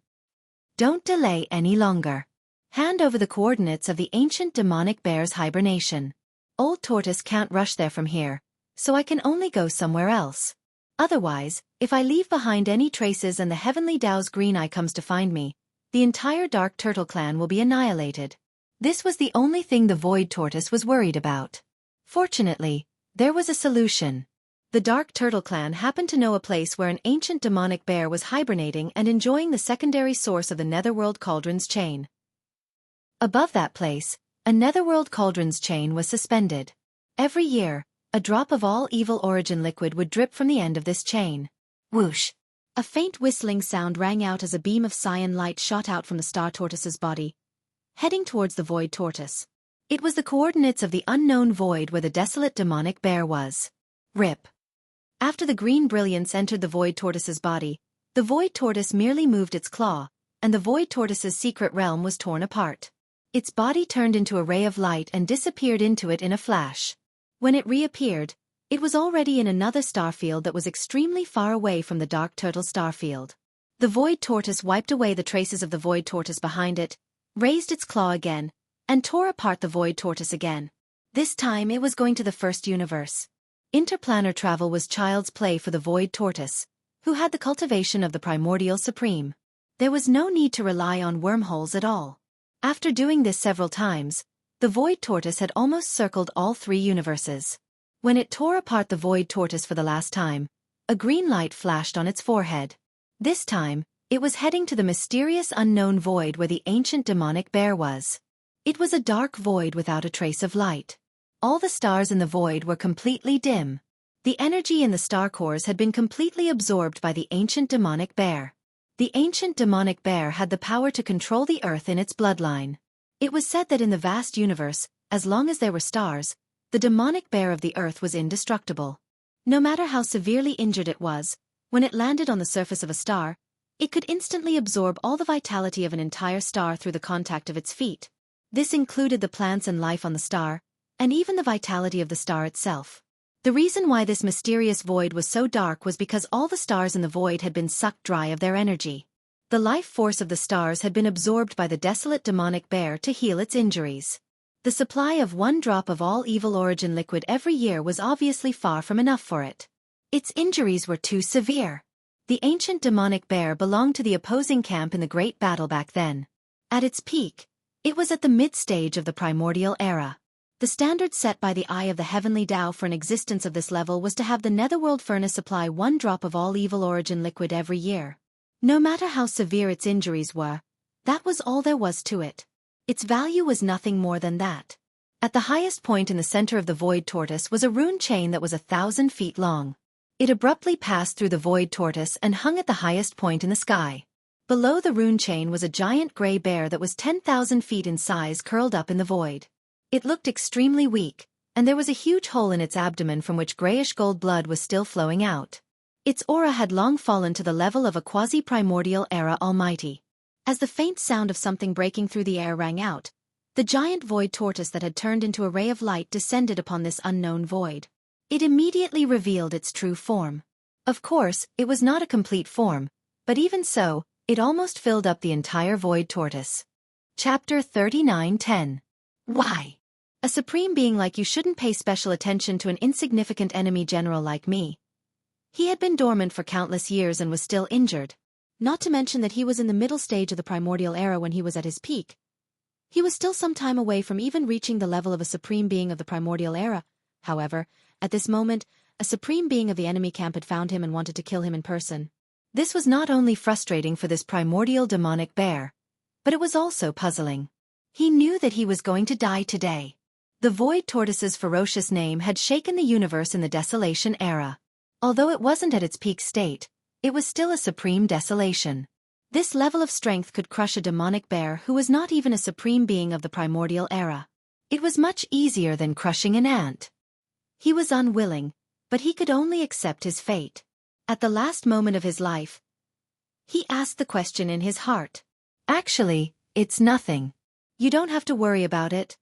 Don't delay any longer. Hand over the coordinates of the ancient demonic bear's hibernation. Old Tortoise can't rush there from here, so I can only go somewhere else. Otherwise, if I leave behind any traces and the Heavenly Tao's green eye comes to find me, the entire Dark Turtle clan will be annihilated. This was the only thing the Void Tortoise was worried about. Fortunately, there was a solution. The Dark Turtle clan happened to know a place where an ancient demonic bear was hibernating and enjoying the secondary source of the Netherworld Cauldron's chain. Above that place, a Netherworld Cauldron's chain was suspended. Every year, a drop of all evil origin liquid would drip from the end of this chain. Whoosh! A faint whistling sound rang out as a beam of cyan light shot out from the Star Tortoise's body, heading towards the Void Tortoise. It was the coordinates of the unknown void where the desolate demonic bear was. Rip. After the green brilliance entered the Void Tortoise's body, the Void Tortoise merely moved its claw, and the Void Tortoise's secret realm was torn apart. Its body turned into a ray of light and disappeared into it in a flash. When it reappeared, it was already in another starfield that was extremely far away from the Dark Turtle starfield. The Void Tortoise wiped away the traces of the Void Tortoise behind it, raised its claw again, and tore apart the Void Tortoise again. This time it was going to the first universe. Interplanar travel was child's play for the Void Tortoise, who had the cultivation of the Primordial Supreme. There was no need to rely on wormholes at all. After doing this several times, the Void Tortoise had almost circled all 3 universes. When it tore apart the Void Tortoise for the last time, a green light flashed on its forehead. This time, it was heading to the mysterious unknown void where the ancient demonic bear was. It was a dark void without a trace of light. All the stars in the void were completely dim. The energy in the star cores had been completely absorbed by the ancient demonic bear. The ancient demonic bear had the power to control the earth in its bloodline. It was said that in the vast universe, as long as there were stars, the demonic bear of the earth was indestructible. No matter how severely injured it was, when it landed on the surface of a star, it could instantly absorb all the vitality of an entire star through the contact of its feet. This included the plants and life on the star, and even the vitality of the star itself. The reason why this mysterious void was so dark was because all the stars in the void had been sucked dry of their energy. The life force of the stars had been absorbed by the desolate demonic bear to heal its injuries. The supply of 1 drop of all evil origin liquid every year was obviously far from enough for it. Its injuries were too severe. The ancient demonic bear belonged to the opposing camp in the Great Battle back then. At its peak, it was at the mid-stage of the primordial era. The standard set by the Eye of the Heavenly Tao for an existence of this level was to have the netherworld furnace supply 1 drop of all evil origin liquid every year. No matter how severe its injuries were, that was all there was to it. Its value was nothing more than that. At the highest point in the center of the void tortoise was a rune chain that was 1,000 feet long. It abruptly passed through the void tortoise and hung at the highest point in the sky. Below the rune chain was a giant gray bear that was 10,000 feet in size curled up in the void. It looked extremely weak, and there was a huge hole in its abdomen from which grayish-gold blood was still flowing out. Its aura had long fallen to the level of a quasi-primordial era almighty. As the faint sound of something breaking through the air rang out, the giant void tortoise that had turned into a ray of light descended upon this unknown void. It immediately revealed its true form. Of course, it was not a complete form, but even so, it almost filled up the entire void tortoise. Chapter 39:10. Why? A supreme being like you shouldn't pay special attention to an insignificant enemy general like me. He had been dormant for countless years and was still injured. Not to mention that he was in the middle stage of the primordial era when he was at his peak. He was still some time away from even reaching the level of a supreme being of the primordial era. However, at this moment, a supreme being of the enemy camp had found him and wanted to kill him in person. This was not only frustrating for this primordial demonic bear, but it was also puzzling. He knew that he was going to die today. The void tortoise's ferocious name had shaken the universe in the desolation era. Although it wasn't at its peak state, it was still a supreme desolation. This level of strength could crush a demonic bear who was not even a supreme being of the primordial era. It was much easier than crushing an ant. He was unwilling, but he could only accept his fate. At the last moment of his life, he asked the question in his heart. Actually, it's nothing. You don't have to worry about it.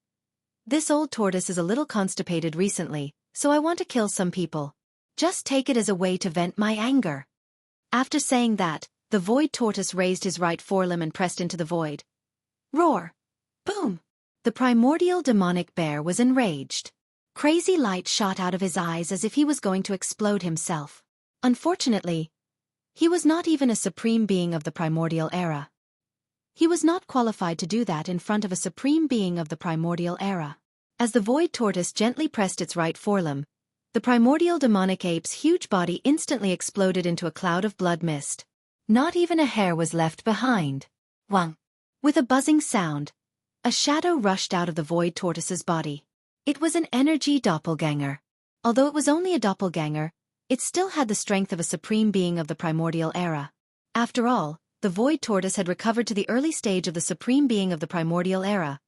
This old tortoise is a little constipated recently, so I want to kill some people. Just take it as a way to vent my anger. After saying that, the void tortoise raised his right forelimb and pressed into the void. Roar! Boom! The primordial demonic bear was enraged. Crazy light shot out of his eyes as if he was going to explode himself. Unfortunately, he was not even a supreme being of the primordial era. He was not qualified to do that in front of a supreme being of the primordial era. As the void tortoise gently pressed its right forelimb, the primordial demonic ape's huge body instantly exploded into a cloud of blood mist. Not even a hair was left behind. Wang! With a buzzing sound, a shadow rushed out of the void tortoise's body. It was an energy doppelganger. Although it was only a doppelganger, it still had the strength of a supreme being of the primordial era. After all, the void tortoise had recovered to the early stage of the supreme being of the primordial era.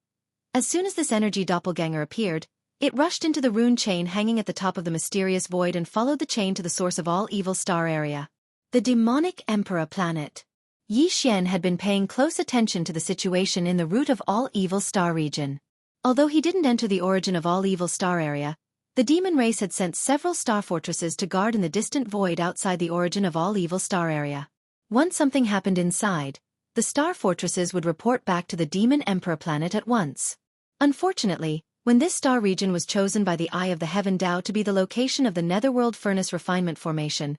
As soon as this energy doppelganger appeared, it rushed into the rune chain hanging at the top of the mysterious void and followed the chain to the source of all evil star area. The demonic emperor planet. Yi Xian had been paying close attention to the situation in the root of all evil star region. Although he didn't enter the origin of all evil star area, the demon race had sent several star fortresses to guard in the distant void outside the origin of all evil star area. Once something happened inside, the star fortresses would report back to the demon emperor planet at once. Unfortunately, when this star region was chosen by the Eye of the Heaven Tao to be the location of the netherworld furnace refinement formation,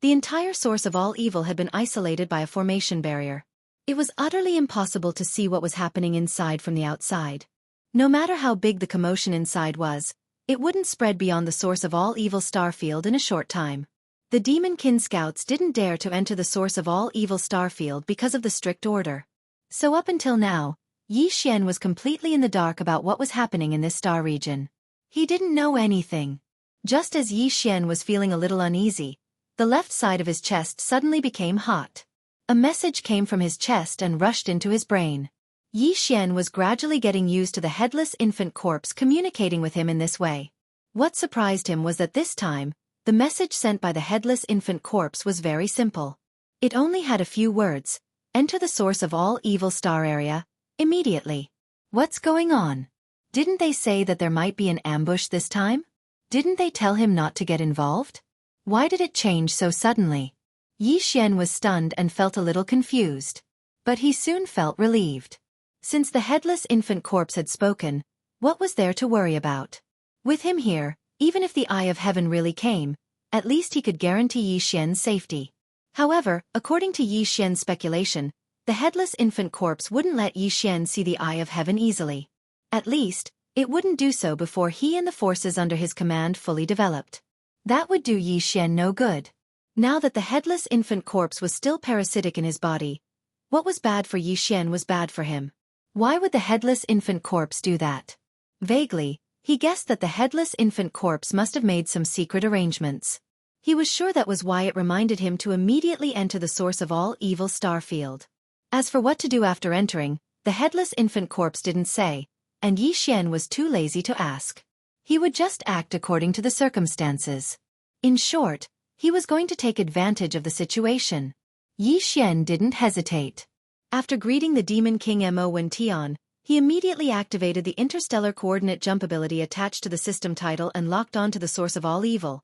the entire source of all evil had been isolated by a formation barrier. It was utterly impossible to see what was happening inside from the outside. No matter how big the commotion inside was, it wouldn't spread beyond the source of all evil star field in a short time. The demon-kin scouts didn't dare to enter the source of all evil star field because of the strict order. So up until now, Yi Xian was completely in the dark about what was happening in this star region. He didn't know anything. Just as Yi Xian was feeling a little uneasy, the left side of his chest suddenly became hot. A message came from his chest and rushed into his brain. Yi Xian was gradually getting used to the headless infant corpse communicating with him in this way. What surprised him was that this time, the message sent by the headless infant corpse was very simple. It only had a few words: enter the source of all evil star area, immediately. What's going on? Didn't they say that there might be an ambush this time? Didn't they tell him not to get involved? Why did it change so suddenly? Yi Xian was stunned and felt a little confused. But he soon felt relieved. Since the headless infant corpse had spoken, what was there to worry about? With him here, even if the Eye of Heaven really came, at least he could guarantee Yi Xian's safety. However, according to Yi Xian's speculation, the headless infant corpse wouldn't let Yi Xian see the Eye of Heaven easily. At least, it wouldn't do so before he and the forces under his command fully developed. That would do Yi Xian no good. Now that the headless infant corpse was still parasitic in his body, what was bad for Yi Xian was bad for him. Why would the headless infant corpse do that? Vaguely, he guessed that the headless infant corpse must have made some secret arrangements. He was sure that was why it reminded him to immediately enter the source of all evil star field. As for what to do after entering, the headless infant corpse didn't say, and Yi Xian was too lazy to ask. He would just act according to the circumstances. In short, he was going to take advantage of the situation. Yi Xian didn't hesitate. After greeting the Demon King Mo Wen-Tian, he immediately activated the interstellar coordinate jump ability attached to the system title and locked on to the source of all evil.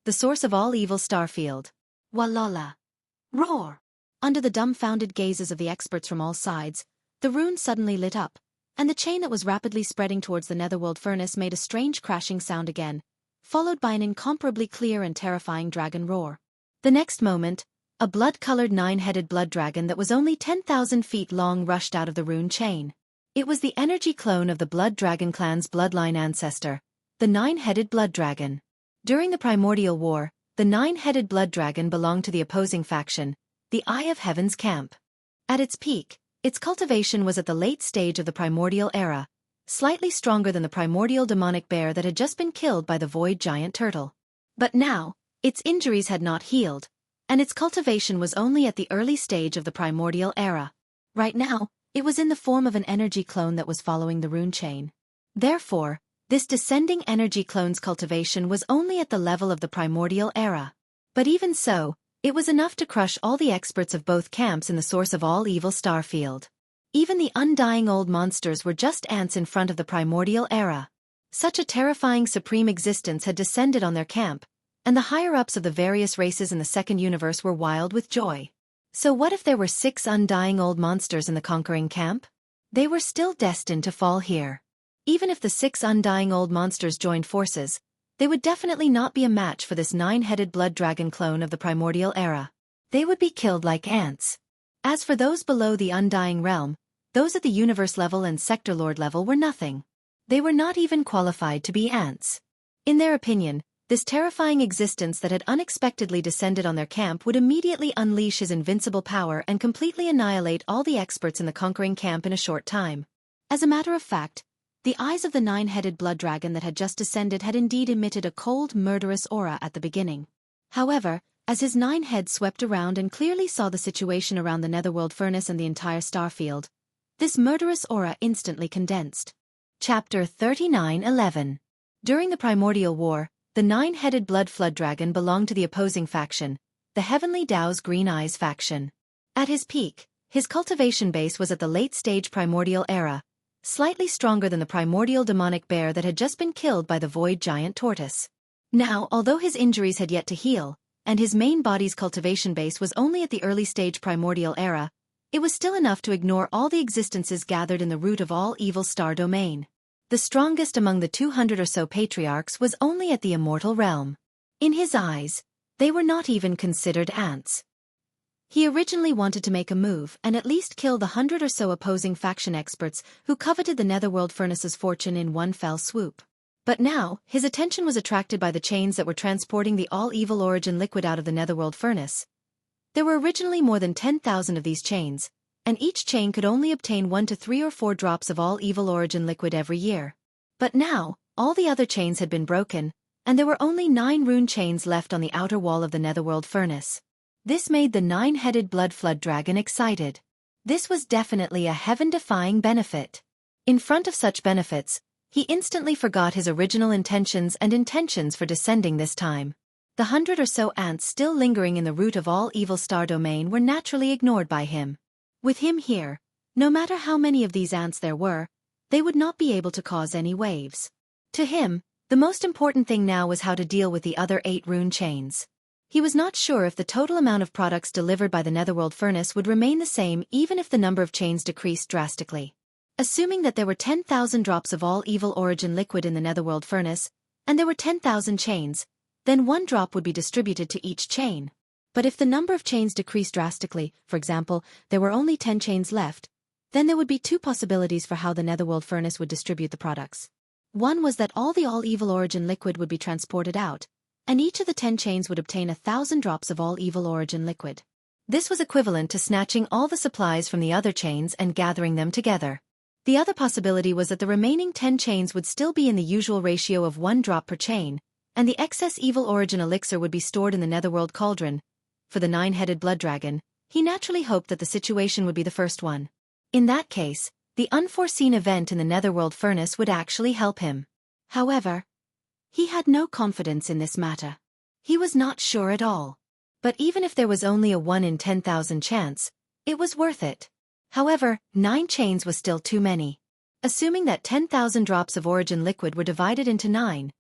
The source of all evil starfield. Walala. Roar! Under the dumbfounded gazes of the experts from all sides, the rune suddenly lit up, and the chain that was rapidly spreading towards the netherworld furnace made a strange crashing sound again, followed by an incomparably clear and terrifying dragon roar. The next moment, a blood-colored nine-headed blood dragon that was only 10,000 feet long rushed out of the rune chain. It was the energy clone of the Blood Dragon clan's bloodline ancestor, the nine-headed blood dragon. During the Primordial War, the nine-headed blood dragon belonged to the opposing faction, the Eye of Heaven's camp. At its peak, its cultivation was at the late stage of the Primordial era, slightly stronger than the primordial demonic bear that had just been killed by the void giant turtle. But now, its injuries had not healed, and its cultivation was only at the early stage of the primordial era. Right now, it was in the form of an energy clone that was following the rune chain. Therefore, this descending energy clone's cultivation was only at the level of the primordial era. But even so, it was enough to crush all the experts of both camps in the source of all evil starfield. Even the undying old monsters were just ants in front of the primordial era. Such a terrifying supreme existence had descended on their camp, and the higher-ups of the various races in the second universe were wild with joy. So what if there were 6 undying old monsters in the conquering camp? They were still destined to fall here. Even if the 6 undying old monsters joined forces, they would definitely not be a match for this 9-headed blood dragon clone of the primordial era. They would be killed like ants. As for those below the undying realm, those at the universe level and sector lord level were nothing. They were not even qualified to be ants. In their opinion, this terrifying existence that had unexpectedly descended on their camp would immediately unleash his invincible power and completely annihilate all the experts in the conquering camp in a short time. As a matter of fact, the eyes of the 9-headed blood dragon that had just descended had indeed emitted a cold, murderous aura at the beginning. However, as his 9 heads swept around and clearly saw the situation around the netherworld furnace and the entire starfield, this murderous aura instantly condensed. Chapter 39:11. During the Primordial War, the 9-headed blood flood dragon belonged to the opposing faction, the Heavenly Dao's Green Eyes faction. At his peak, his cultivation base was at the late-stage primordial era, slightly stronger than the primordial demonic bear that had just been killed by the void giant tortoise. Now, although his injuries had yet to heal, and his main body's cultivation base was only at the early-stage primordial era, it was still enough to ignore all the existences gathered in the root of all evil star domain. The strongest among the 200 or so patriarchs was only at the immortal realm. In his eyes, they were not even considered ants. He originally wanted to make a move and at least kill the 100 or so opposing faction experts who coveted the netherworld furnace's fortune in one fell swoop. But now, his attention was attracted by the chains that were transporting the all-evil origin liquid out of the netherworld furnace. There were originally more than 10,000 of these chains, and each chain could only obtain 1 to 3 or 4 drops of all evil origin liquid every year. But now, all the other chains had been broken, and there were only 9 rune chains left on the outer wall of the netherworld furnace. This made the 9-headed blood flood dragon excited. This was definitely a heaven-defying benefit. In front of such benefits, he instantly forgot his original intentions for descending this time. The 100 or so ants still lingering in the root of all evil star domain were naturally ignored by him. With him here, no matter how many of these ants there were, they would not be able to cause any waves. To him, the most important thing now was how to deal with the other 8 rune chains. He was not sure if the total amount of products delivered by the netherworld furnace would remain the same even if the number of chains decreased drastically. Assuming that there were 10,000 drops of all evil origin liquid in the netherworld furnace, and there were 10,000 chains, then 1 drop would be distributed to each chain. But if the number of chains decreased drastically, for example, there were only 10 chains left, then there would be 2 possibilities for how the netherworld furnace would distribute the products. One was that all the all-evil origin liquid would be transported out, and each of the 10 chains would obtain 1,000 drops of all-evil origin liquid. This was equivalent to snatching all the supplies from the other chains and gathering them together. The other possibility was that the remaining 10 chains would still be in the usual ratio of 1 drop per chain, and the excess evil origin elixir would be stored in the netherworld cauldron. For the 9-headed blood dragon, he naturally hoped that the situation would be the first one. In that case, the unforeseen event in the netherworld furnace would actually help him. However, he had no confidence in this matter. He was not sure at all. But even if there was only a 1 in 10,000 chance, it was worth it. However, 9 chains was still too many. Assuming that 10,000 drops of origin liquid were divided into 9,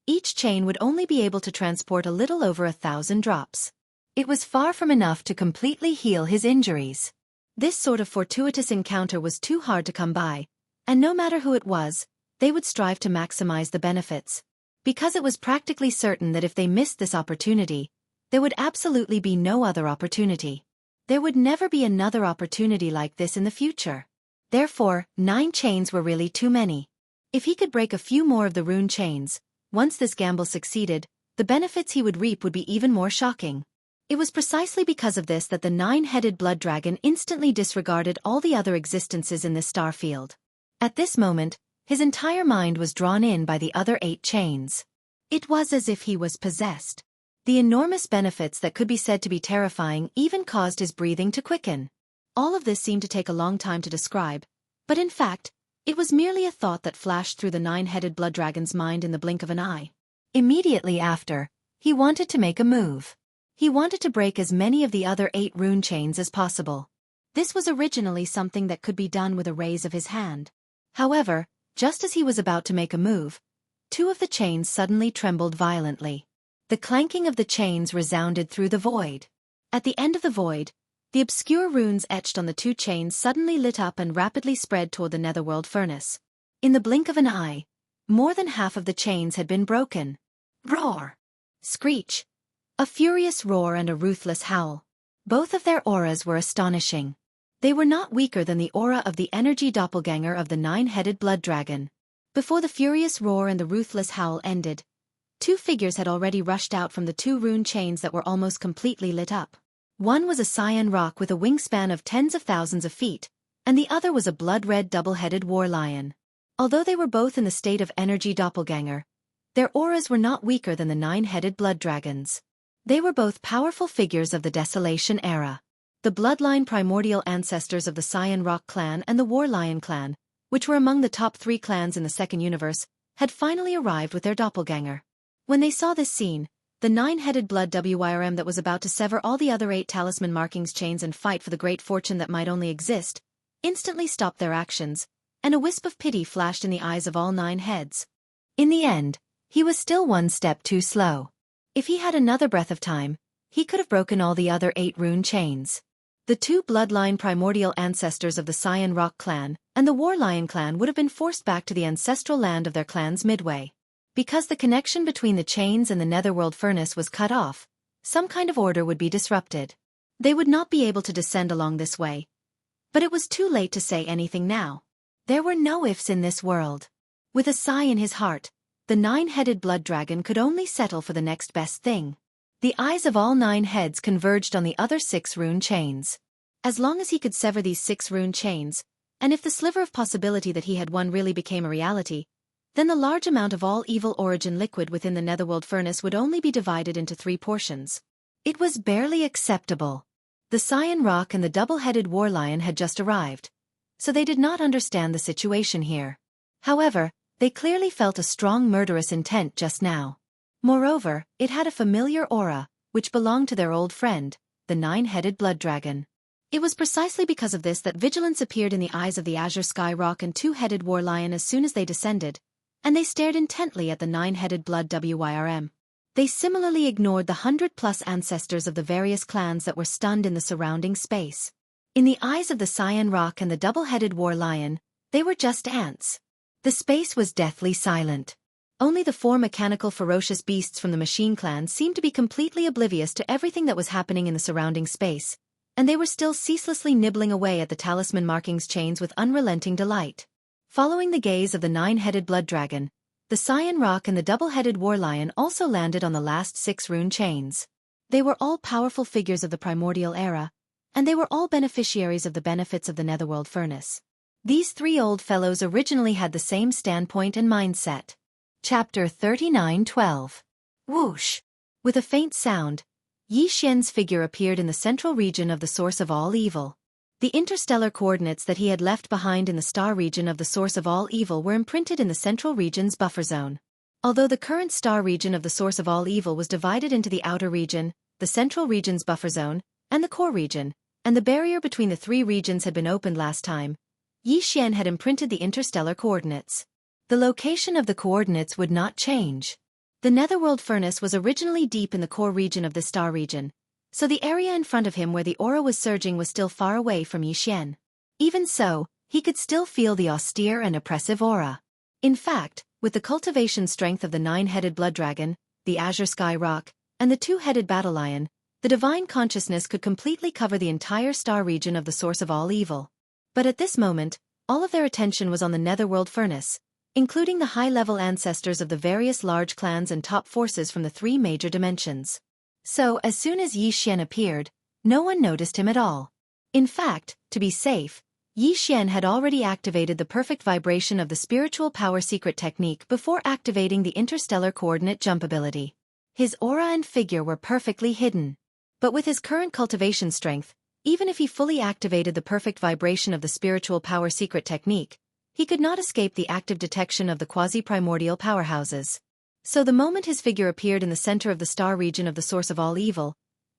each chain would only be able to transport a little over 1,000 drops. It was far from enough to completely heal his injuries. This sort of fortuitous encounter was too hard to come by, and no matter who it was, they would strive to maximize the benefits. Because it was practically certain that if they missed this opportunity, there would absolutely be no other opportunity. There would never be another opportunity like this in the future. Therefore, 9 chains were really too many. If he could break a few more of the rune chains, once this gamble succeeded, the benefits he would reap would be even more shocking. It was precisely because of this that the 9-headed blood dragon instantly disregarded all the other existences in this star field. At this moment, his entire mind was drawn in by the other 8 chains. It was as if he was possessed. The enormous benefits that could be said to be terrifying even caused his breathing to quicken. All of this seemed to take a long time to describe, but in fact, it was merely a thought that flashed through the 9-headed blood dragon's mind in the blink of an eye. Immediately after, he wanted to make a move. He wanted to break as many of the other 8 rune chains as possible. This was originally something that could be done with a raise of his hand. However, just as he was about to make a move, 2 of the chains suddenly trembled violently. The clanking of the chains resounded through the void. At the end of the void, the obscure runes etched on the 2 chains suddenly lit up and rapidly spread toward the netherworld furnace. In the blink of an eye, more than half of the chains had been broken. Roar! Screech! A furious roar and a ruthless howl. Both of their auras were astonishing. They were not weaker than the aura of the energy doppelganger of the 9-headed blood dragon. Before the furious roar and the ruthless howl ended, 2 figures had already rushed out from the 2 rune chains that were almost completely lit up. One was a cyan rock with a wingspan of tens of thousands of feet, and the other was a blood-red double-headed war lion. Although they were both in the state of energy doppelganger, their auras were not weaker than the 9-headed blood dragon's. They were both powerful figures of the Desolation era. The bloodline primordial ancestors of the Cyan Rock clan and the War Lion clan, which were among the top 3 clans in the second universe, had finally arrived with their doppelganger. When they saw this scene, the 9-headed blood WYRM that was about to sever all the other 8 talisman markings chains and fight for the great fortune that might only exist, instantly stopped their actions, and a wisp of pity flashed in the eyes of all 9 heads. In the end, he was still 1 step too slow. If he had another breath of time, he could have broken all the other 8 rune chains. The 2 bloodline primordial ancestors of the Cyan Rock clan and the War Lion clan would have been forced back to the ancestral land of their clans midway. Because the connection between the chains and the netherworld furnace was cut off, some kind of order would be disrupted. They would not be able to descend along this way. But it was too late to say anything now. There were no ifs in this world. With a sigh in his heart, the 9-headed blood dragon could only settle for the next best thing. The eyes of all 9 heads converged on the other 6 rune chains. As long as he could sever these 6 rune chains, and if the sliver of possibility that he had won really became a reality, then the large amount of all evil origin liquid within the netherworld furnace would only be divided into 3 portions. It was barely acceptable. The Cyan Rock and the double-headed war lion had just arrived, so they did not understand the situation here. However, they clearly felt a strong murderous intent just now. Moreover, it had a familiar aura, which belonged to their old friend, the 9-headed blood dragon. It was precisely because of this that vigilance appeared in the eyes of the Azure Sky Rock and 2-headed war lion as soon as they descended, and they stared intently at the 9-headed blood wyrm. They similarly ignored the 100-plus ancestors of the various clans that were stunned in the surrounding space. In the eyes of the Cyan Rock and the double-headed war lion, they were just ants. The space was deathly silent. Only the 4 mechanical ferocious beasts from the machine clan seemed to be completely oblivious to everything that was happening in the surrounding space, and they were still ceaselessly nibbling away at the talisman markings chains with unrelenting delight. Following the gaze of the 9-headed blood dragon, the Cyan Rock and the double-headed war lion also landed on the last 6 rune chains. They were all powerful figures of the primordial era, and they were all beneficiaries of the benefits of the netherworld furnace. These 3 old fellows originally had the same standpoint and mindset. Chapter 39:12. Whoosh! With a faint sound, Xianxia's figure appeared in the central region of the source of all evil. The interstellar coordinates that he had left behind in the star region of the source of all evil were imprinted in the central region's buffer zone. Although the current star region of the source of all evil was divided into the outer region, the central region's buffer zone, and the core region, and the barrier between the 3 regions had been opened last time, Xian had imprinted the interstellar coordinates. The location of the coordinates would not change. The netherworld furnace was originally deep in the core region of the star region, so the area in front of him where the aura was surging was still far away from Xian. Even so, he could still feel the austere and oppressive aura. In fact, with the cultivation strength of the 9-headed blood dragon, the Azure Sky Rock, and the 2-headed battle lion, the divine consciousness could completely cover the entire star region of the source of all evil. But at this moment, all of their attention was on the netherworld furnace, including the high-level ancestors of the various large clans and top forces from the 3 major dimensions. So, as soon as Xian appeared, no one noticed him at all. In fact, to be safe, Xian had already activated the perfect vibration of the spiritual power secret technique before activating the interstellar coordinate jump ability. His aura and figure were perfectly hidden. But with his current cultivation strength, even if he fully activated the perfect vibration of the spiritual power secret technique, he could not escape the active detection of the quasi-primordial powerhouses. So the moment his figure appeared in the center of the star region of the source of all evil,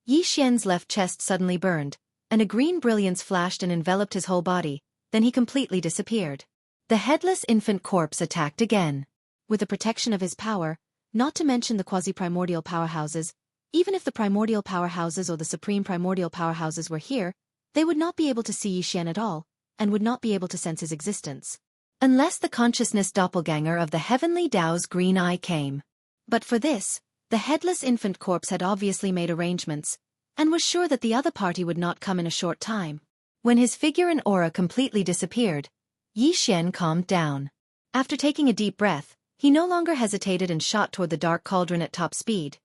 Xian's left chest suddenly burned, and a green brilliance flashed and enveloped his whole body, then he completely disappeared. The headless infant corpse attacked again. With the protection of his power, not to mention the quasi-primordial powerhouses, even if the primordial powerhouses or the supreme primordial powerhouses were here, they would not be able to see Xian at all, and would not be able to sense his existence. Unless the consciousness doppelganger of the heavenly Tao's green eye came. But for this, the headless infant corpse had obviously made arrangements, and was sure that the other party would not come in a short time. When his figure and aura completely disappeared, Xian calmed down. After taking a deep breath, he no longer hesitated and shot toward the dark cauldron at top speed.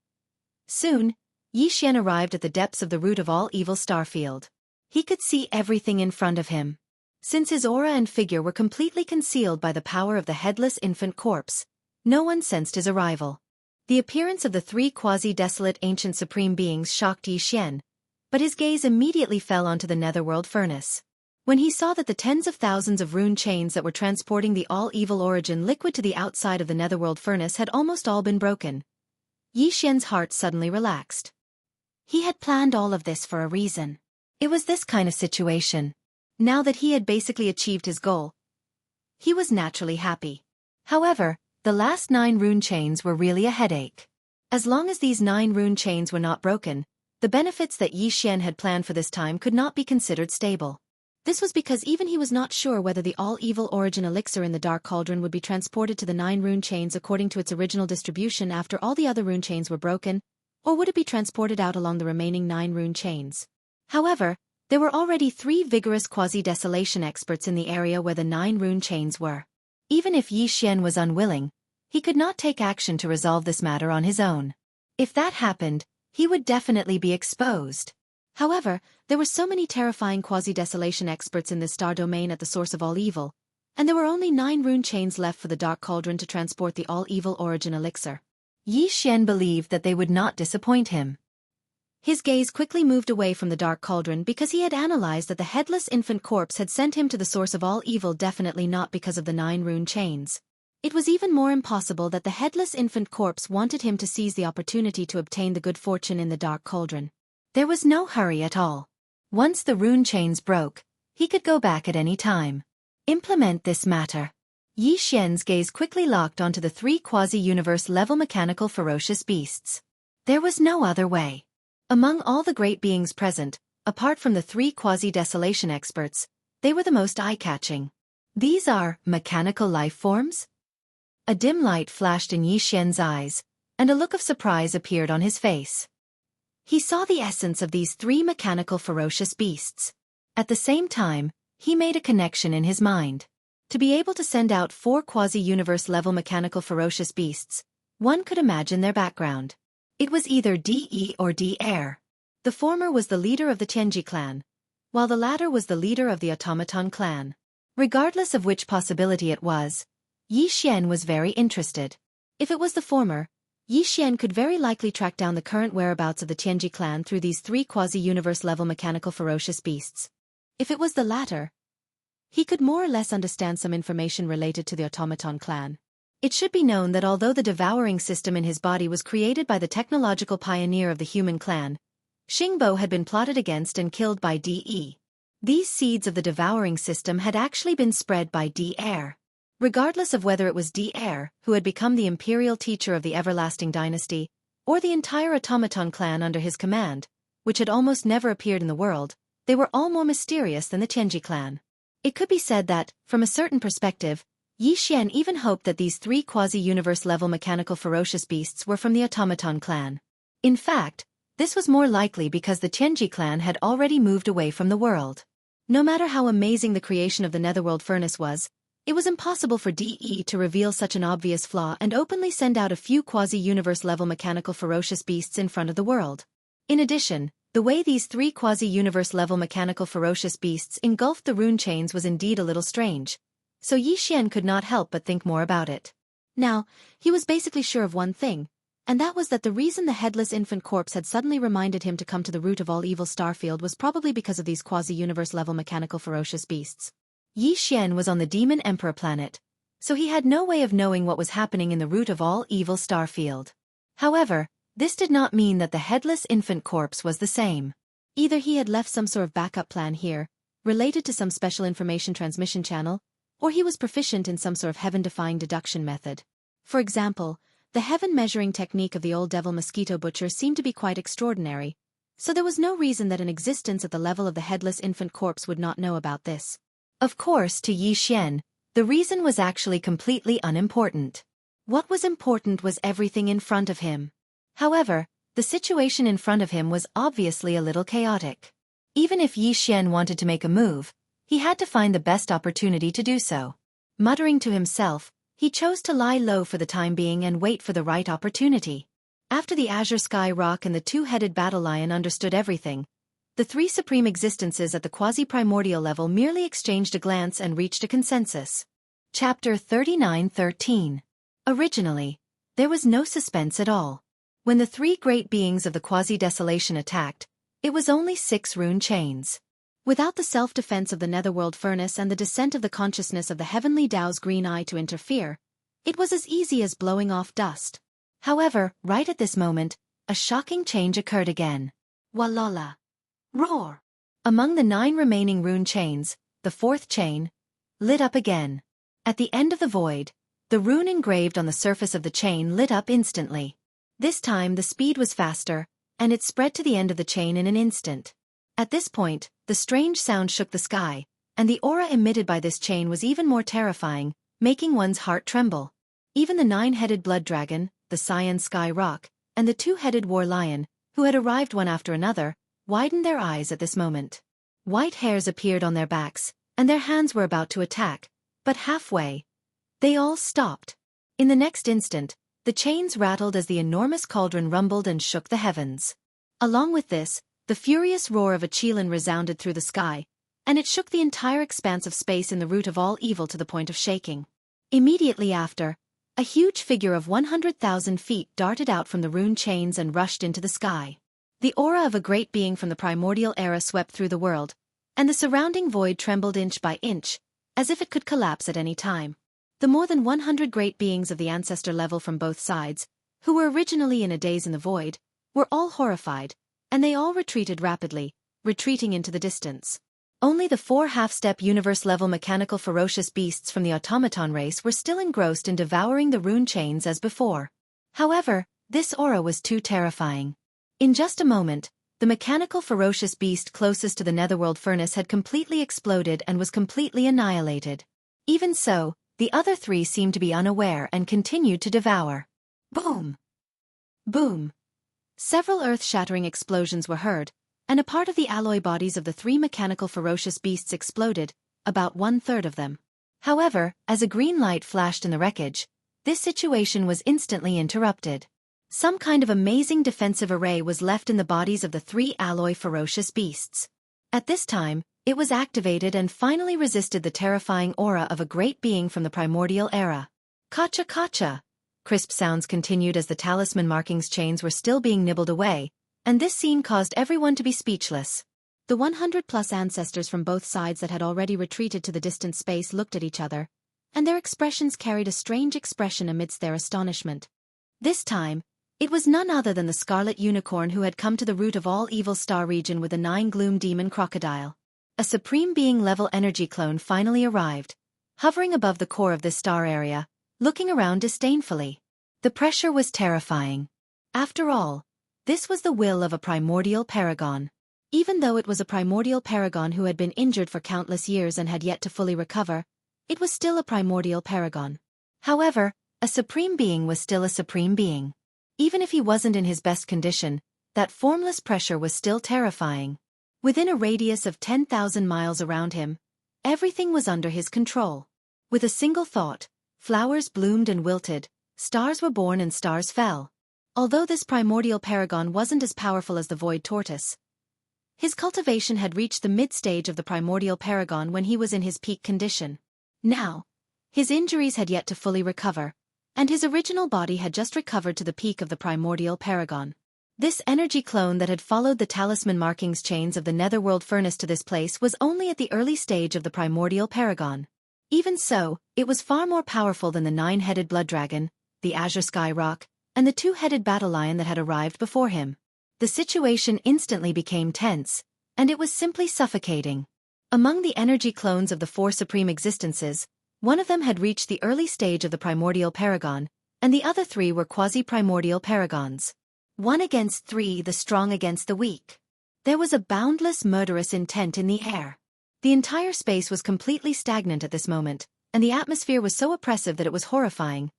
Soon, Xian arrived at the depths of the root of all evil starfield. He could see everything in front of him. Since his aura and figure were completely concealed by the power of the headless infant corpse, no one sensed his arrival. The appearance of the 3 quasi-desolate ancient supreme beings shocked Xian, but his gaze immediately fell onto the netherworld furnace. When he saw that the tens of thousands of rune chains that were transporting the all-evil origin liquid to the outside of the netherworld furnace had almost all been broken, Xian's heart suddenly relaxed. He had planned all of this for a reason. It was this kind of situation. Now that he had basically achieved his goal, he was naturally happy. However, the last 9 rune chains were really a headache. As long as these 9 rune chains were not broken, the benefits that Xian had planned for this time could not be considered stable. This was because even he was not sure whether the all-evil origin elixir in the Dark Cauldron would be transported to the 9 rune chains according to its original distribution after all the other rune chains were broken, or would it be transported out along the remaining 9 rune chains. However, there were already 3 vigorous quasi-desolation experts in the area where the 9 rune chains were. Even if Xian was unwilling, he could not take action to resolve this matter on his own. If that happened, he would definitely be exposed. However, there were so many terrifying quasi-desolation experts in this star domain at the source of all evil, and there were only 9 rune chains left for the Dark Cauldron to transport the all-evil origin elixir. Yi Xian believed that they would not disappoint him. His gaze quickly moved away from the Dark Cauldron because he had analyzed that the headless infant corpse had sent him to the source of all evil, definitely not because of the 9 rune chains. It was even more impossible that the headless infant corpse wanted him to seize the opportunity to obtain the good fortune in the Dark Cauldron. There was no hurry at all. Once the rune chains broke, he could go back at any time. Implement this matter. Yi Xian's gaze quickly locked onto the 3 quasi-universe level mechanical ferocious beasts. There was no other way. Among all the great beings present, apart from the 3 quasi-desolation experts, they were the most eye-catching. These are mechanical life forms? A dim light flashed in Yi Xian's eyes, and a look of surprise appeared on his face. He saw the essence of these 3 mechanical ferocious beasts. At the same time, he made a connection in his mind. To be able to send out 4 quasi-universe level mechanical ferocious beasts, one could imagine their background. It was either De or De. The former was the leader of the Tianji clan, while the latter was the leader of the automaton clan. Regardless of which possibility it was, Yi Xian was very interested. If it was the former, Yi Xian could very likely track down the current whereabouts of the Tianji clan through these 3 quasi-universe level mechanical ferocious beasts. If it was the latter, he could more or less understand some information related to the automaton clan. It should be known that although the devouring system in his body was created by the technological pioneer of the human clan, Xingbo had been plotted against and killed by De. These seeds of the devouring system had actually been spread by De. Regardless of whether it was De, who had become the imperial teacher of the everlasting dynasty, or the entire automaton clan under his command, which had almost never appeared in the world, they were all more mysterious than the Tianji clan. It could be said that, from a certain perspective, Yi Xian even hoped that these 3 quasi-universe level mechanical ferocious beasts were from the automaton clan. In fact, this was more likely because the Tianji clan had already moved away from the world. No matter how amazing the creation of the netherworld furnace was, it was impossible for De to reveal such an obvious flaw and openly send out a few quasi-universe level mechanical ferocious beasts in front of the world. In addition, the way these 3 quasi-universe level mechanical ferocious beasts engulfed the rune chains was indeed a little strange, so Yi Xian could not help but think more about it. Now, he was basically sure of one thing, and that was that the reason the headless infant corpse had suddenly reminded him to come to the root of all evil starfield was probably because of these quasi-universe level mechanical ferocious beasts. Yi Xian was on the Demon Emperor planet, so he had no way of knowing what was happening in the root of all evil starfield. However, this did not mean that the headless infant corpse was the same. Either he had left some sort of backup plan here, related to some special information transmission channel, or he was proficient in some sort of heaven-defying deduction method. For example, the heaven-measuring technique of the old devil mosquito butcher seemed to be quite extraordinary, so there was no reason that an existence at the level of the headless infant corpse would not know about this. Of course, to Yi Xian, the reason was actually completely unimportant. What was important was everything in front of him. However, the situation in front of him was obviously a little chaotic. Even if Yi Xian wanted to make a move, he had to find the best opportunity to do so. Muttering to himself, he chose to lie low for the time being and wait for the right opportunity. After the Azure Sky Rock and the 2-headed battle lion understood everything, the 3 supreme existences at the quasi-primordial level merely exchanged a glance and reached a consensus. Chapter 39:13. Originally, there was no suspense at all. When the 3 great beings of the quasi-desolation attacked, it was only 6 rune chains. Without the self-defense of the netherworld furnace and the descent of the consciousness of the heavenly Tao's green eye to interfere, it was as easy as blowing off dust. However, right at this moment, a shocking change occurred again. Walala! Roar! Among the 9 remaining rune chains, the 4th chain lit up again. At the end of the void, the rune engraved on the surface of the chain lit up instantly. This time the speed was faster, and it spread to the end of the chain in an instant. At this point, the strange sound shook the sky, and the aura emitted by this chain was even more terrifying, making one's heart tremble. Even the 9-headed blood dragon, the Cyan Sky Rock, and the 2-headed war lion, who had arrived one after another, widened their eyes at this moment. White hairs appeared on their backs, and their hands were about to attack, but halfway, they all stopped. In the next instant, the chains rattled as the enormous cauldron rumbled and shook the heavens. Along with this, the The furious roar of a Qilin resounded through the sky, and it shook the entire expanse of space in the root of all evil to the point of shaking. Immediately after, a huge figure of 100,000 feet darted out from the rune chains and rushed into the sky. The aura of a great being from the primordial era swept through the world, and the surrounding void trembled inch by inch, as if it could collapse at any time. The more than 100 great beings of the ancestor level from both sides, who were originally in a daze in the void, were all horrified, and they all retreated rapidly, retreating into the distance. Only the 4 half-step universe-level mechanical ferocious beasts from the automaton race were still engrossed in devouring the rune chains as before. However, this aura was too terrifying. In just a moment, the mechanical ferocious beast closest to the netherworld furnace had completely exploded and was completely annihilated. Even so, the other 3 seemed to be unaware and continued to devour. Boom! Boom! Several earth-shattering explosions were heard, and a part of the alloy bodies of the 3 mechanical ferocious beasts exploded, about 1/3 of them. However, as a green light flashed in the wreckage, this situation was instantly interrupted. Some kind of amazing defensive array was left in the bodies of the 3 alloy ferocious beasts. At this time, it was activated and finally resisted the terrifying aura of a great being from the primordial era. Kacha kacha! Crisp sounds continued as the talisman markings chains were still being nibbled away, and this scene caused everyone to be speechless. The 100+ ancestors from both sides that had already retreated to the distant space looked at each other, and their expressions carried a strange expression amidst their astonishment. This time, it was none other than the Scarlet Unicorn who had come to the root of all evil star region with the 9 gloom demon crocodile. A supreme being-level energy clone finally arrived, hovering above the core of this star area, looking around disdainfully. The pressure was terrifying. After all, this was the will of a primordial paragon. Even though it was a primordial paragon who had been injured for countless years and had yet to fully recover, it was still a primordial paragon. However, a supreme being was still a supreme being. Even if he wasn't in his best condition, that formless pressure was still terrifying. Within a radius of 10,000 miles around him, everything was under his control. With a single thought, flowers bloomed and wilted, stars were born and stars fell. Although this primordial paragon wasn't as powerful as the void tortoise, his cultivation had reached the mid-stage of the primordial paragon when he was in his peak condition. Now, his injuries had yet to fully recover, and his original body had just recovered to the peak of the primordial paragon. This energy clone that had followed the talisman markings chains of the netherworld furnace to this place was only at the early stage of the primordial paragon. Even so, it was far more powerful than the 9-headed blood dragon, the azure sky rock, and the 2-headed battle lion that had arrived before him. The situation instantly became tense, and it was simply suffocating. Among the energy clones of the 4 supreme existences, one of them had reached the early stage of the primordial paragon, and the other 3 were quasi-primordial paragons. 1 against 3, the strong against the weak. There was a boundless murderous intent in the air. The entire space was completely stagnant at this moment, and the atmosphere was so oppressive that it was horrifying.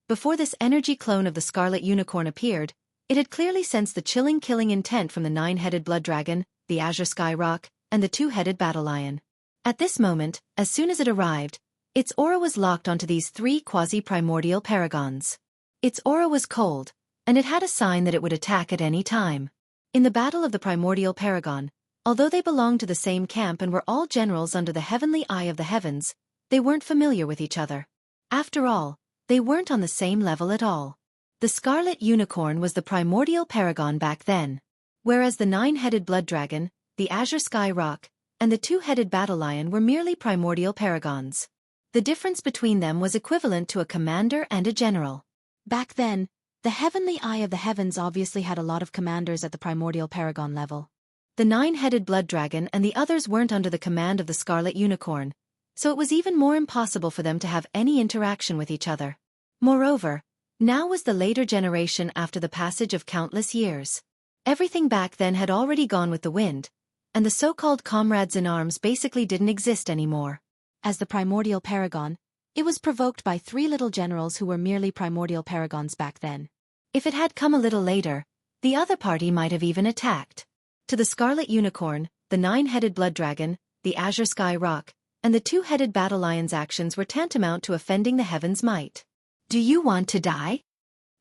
Before this energy clone of the Scarlet Unicorn appeared, it had clearly sensed the chilling killing intent from the 9-headed blood dragon, the azure sky rock, and the 2-headed battle lion. At this moment, as soon as it arrived, its aura was locked onto these 3 quasi-primordial paragons. Its aura was cold, and it had a sign that it would attack at any time. In the battle of the primordial paragon, although they belonged to the same camp and were all generals under the heavenly eye of the heavens, they weren't familiar with each other. After all, they weren't on the same level at all. The Scarlet Unicorn was the primordial paragon back then, whereas the 9-headed blood dragon, the azure sky rock, and the 2-headed battle lion were merely primordial paragons. The difference between them was equivalent to a commander and a general. Back then, the heavenly eye of the heavens obviously had a lot of commanders at the primordial paragon level. The 9-headed blood dragon and the others weren't under the command of the Scarlet Unicorn, so it was even more impossible for them to have any interaction with each other. Moreover, now was the later generation after the passage of countless years. Everything back then had already gone with the wind, and the so-called comrades in arms basically didn't exist anymore. As the primordial paragon, it was provoked by 3 little generals who were merely primordial paragons back then. If it had come a little later, the other party might have even attacked. To the Scarlet Unicorn, the 9-headed blood dragon, the azure sky rock, and the 2-headed battle lion's actions were tantamount to offending the heavens' might. Do you want to die?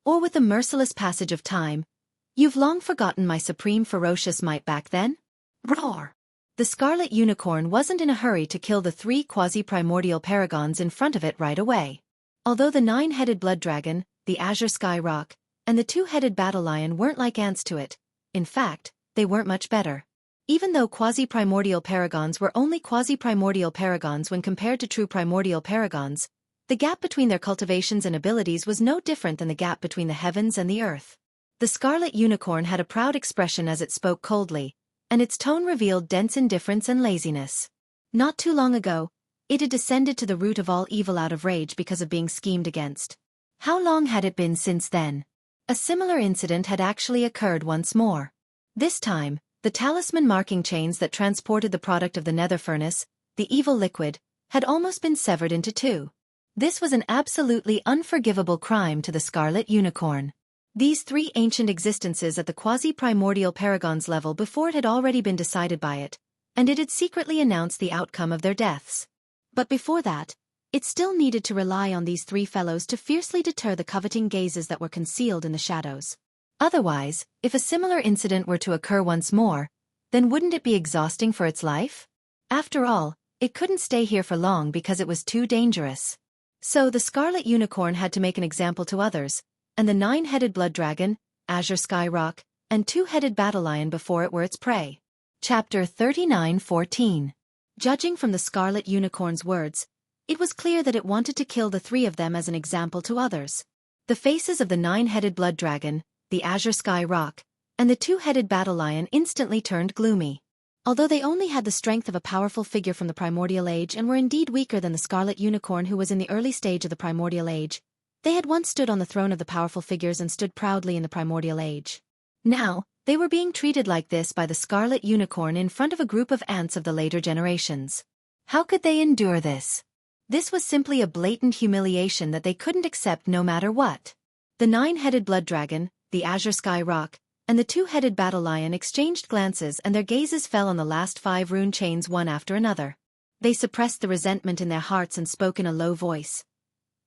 Or with the merciless passage of time, You've long forgotten my supreme ferocious might back then? Roar! The Scarlet Unicorn wasn't in a hurry to kill the 3 quasi-primordial paragons in front of it right away. Although the 9-headed blood dragon, the azure sky rock, and the 2-headed battle lion weren't like ants to it, in fact, they weren't much better. Even though quasi-primordial paragons were only quasi-primordial paragons when compared to true primordial paragons, the gap between their cultivations and abilities was no different than the gap between the heavens and the earth. The Scarlet Unicorn had a proud expression as it spoke coldly, and its tone revealed dense indifference and laziness. Not too long ago, it had descended to the root of all evil out of rage because of being schemed against. How long had it been since then? A similar incident had actually occurred once more. This time, the talisman marking chains that transported the product of the nether furnace, the evil liquid, had almost been severed into 2. This was an absolutely unforgivable crime to the Scarlet Unicorn. These 3 ancient existences at the quasi-primordial paragons level before it had already been decided by it, and it had secretly announced the outcome of their deaths. But before that, it still needed to rely on these 3 fellows to fiercely deter the coveting gazes that were concealed in the shadows. Otherwise, if a similar incident were to occur once more, then wouldn't it be exhausting for its life? After all, it couldn't stay here for long because it was too dangerous. So the Scarlet Unicorn had to make an example to others, and the 9-headed blood dragon, azure sky rock, and 2-headed battle lion before it were its prey. Chapter 39:14. Judging from the Scarlet Unicorn's words, it was clear that it wanted to kill the 3 of them as an example to others. The faces of the 9-headed blood dragon, the azure sky rock, and the 2-headed battle lion instantly turned gloomy. Although they only had the strength of a powerful figure from the primordial age and were indeed weaker than the Scarlet Unicorn who was in the early stage of the primordial age, they had once stood on the throne of the powerful figures and stood proudly in the primordial age. Now, they were being treated like this by the Scarlet Unicorn in front of a group of ants of the later generations. How could they endure this? This was simply a blatant humiliation that they couldn't accept no matter what. The 9-headed blood dragon, the azure sky rock, and the 2-headed battle lion exchanged glances and their gazes fell on the last 5 rune chains one after another. They suppressed the resentment in their hearts and spoke in a low voice.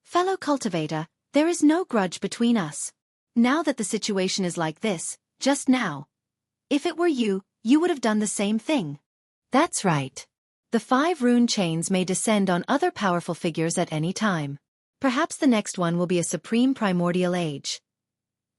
Fellow cultivator, there is no grudge between us. Now that the situation is like this, just now. If it were you, you would have done the same thing. That's right. The 5 rune chains may descend on other powerful figures at any time. Perhaps the next one will be a supreme primordial age.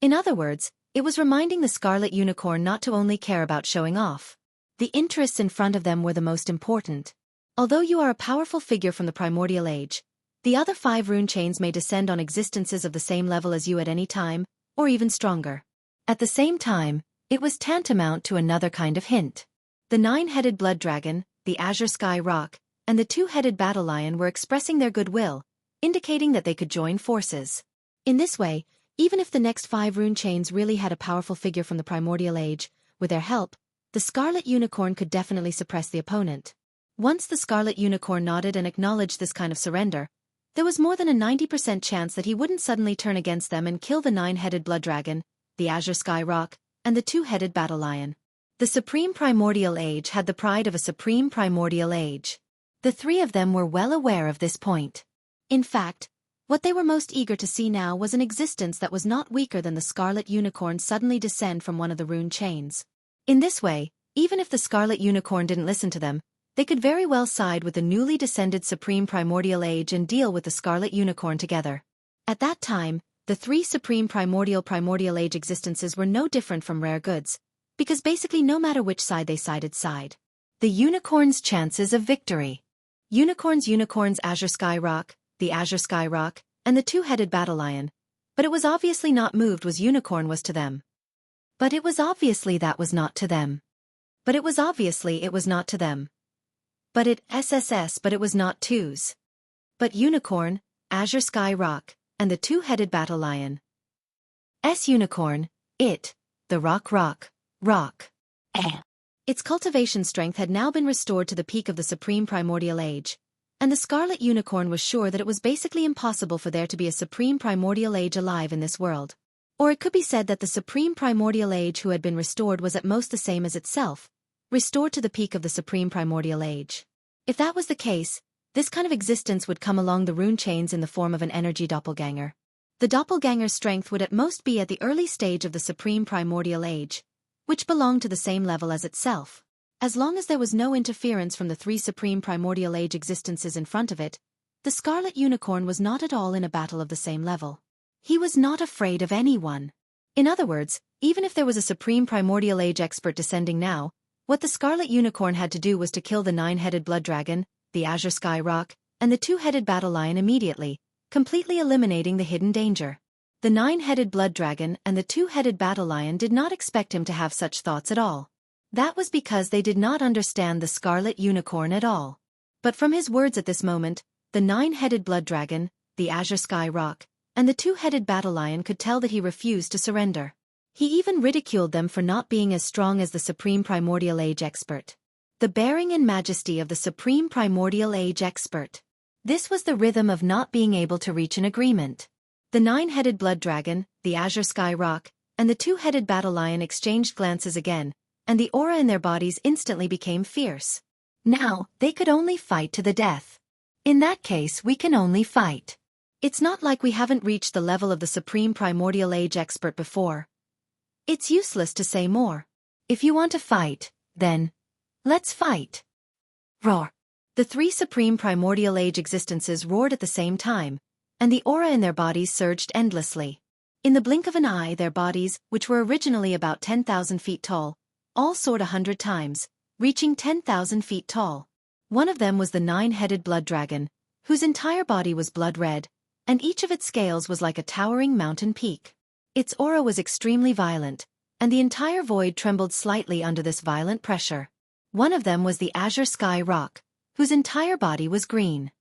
In other words, it was reminding the Scarlet Unicorn not to only care about showing off. The interests in front of them were the most important. Although you are a powerful figure from the primordial age, the other 5 rune chains may descend on existences of the same level as you at any time, or even stronger. At the same time, it was tantamount to another kind of hint. The 9-headed blood dragon, the azure sky rock, and the 2-headed battle lion were expressing their goodwill, indicating that they could join forces. In this way, even if the next 5 rune chains really had a powerful figure from the primordial age, with their help, the Scarlet Unicorn could definitely suppress the opponent. Once the Scarlet Unicorn nodded and acknowledged this kind of surrender, there was more than a 90% chance that he wouldn't suddenly turn against them and kill the 9-headed blood dragon, the azure sky rock, and the 2-headed battle lion. The Supreme Primordial Age had the pride of a Supreme Primordial Age. The 3 of them were well aware of this point. In fact, what they were most eager to see now was an existence that was not weaker than the Scarlet Unicorn suddenly descend from one of the rune chains. In this way, even if the Scarlet Unicorn didn't listen to them, they could very well side with the newly descended Supreme Primordial Age and deal with the Scarlet Unicorn together. At that time, the 3 Supreme Primordial Age existences were no different from rare goods, because basically no matter which side they sided. The Unicorn's chances of victory. Unicorns Azure Sky Rock, the Azure Sky Rock, and the 2-headed battle lion. But it was obviously not moved was Unicorn was to them. But it was obviously that was not to them. But it was obviously it was not to them. But it SSS but it was not twos. But Unicorn, Azure Sky Rock, and the 2-headed battle lion. Unicorn, it, the rock. Its cultivation strength had now been restored to the peak of the Supreme Primordial Age, and the Scarlet Unicorn was sure that it was basically impossible for there to be a Supreme Primordial Age alive in this world. Or it could be said that the Supreme Primordial Age who had been restored was at most the same as itself, restored to the peak of the Supreme Primordial Age. If that was the case, this kind of existence would come along the rune chains in the form of an energy doppelganger. The doppelganger's strength would at most be at the early stage of the Supreme Primordial Age, which belonged to the same level as itself. As long as there was no interference from the three Supreme Primordial Age existences in front of it, the Scarlet Unicorn was not at all in a battle of the same level. He was not afraid of anyone. In other words, even if there was a Supreme Primordial Age expert descending now, what the Scarlet Unicorn had to do was to kill the nine-headed blood dragon, the Azure Sky Rock, and the two-headed battle lion immediately, completely eliminating the hidden danger. The nine-headed blood dragon and the two-headed battle lion did not expect him to have such thoughts at all. That was because they did not understand the Scarlet Unicorn at all. But from his words at this moment, the nine-headed blood dragon, the Azure Sky Rock, and the two-headed battle lion could tell that he refused to surrender. He even ridiculed them for not being as strong as the Supreme Primordial Age expert. The bearing and majesty of the Supreme Primordial Age expert. This was the rhythm of not being able to reach an agreement. The nine-headed blood dragon, the Azure Sky Rock, and the two-headed battle lion exchanged glances again, and the aura in their bodies instantly became fierce. Now, they could only fight to the death. In that case, we can only fight. It's not like we haven't reached the level of the Supreme Primordial Age expert before. It's useless to say more. If you want to fight, then, let's fight. Roar. The three Supreme Primordial Age existences roared at the same time, and the aura in their bodies surged endlessly. In the blink of an eye, their bodies, which were originally about 10,000 feet tall, all soared 100 times, reaching 10,000 feet tall. One of them was the nine-headed blood dragon, whose entire body was blood red, and each of its scales was like a towering mountain peak. Its aura was extremely violent, and the entire void trembled slightly under this violent pressure. One of them was the Azure Sky Rock, whose entire body was green.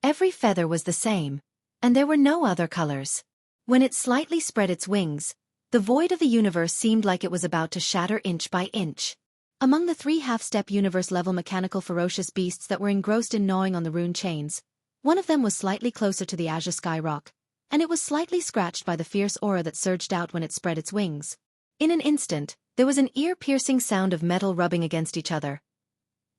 Every feather was the same, and there were no other colors. When it slightly spread its wings, the void of the universe seemed like it was about to shatter inch by inch. Among the three half-step universe-level mechanical ferocious beasts that were engrossed in gnawing on the rune chains, one of them was slightly closer to the Azure Sky Rock, and it was slightly scratched by the fierce aura that surged out when it spread its wings. In an instant, there was an ear-piercing sound of metal rubbing against each other.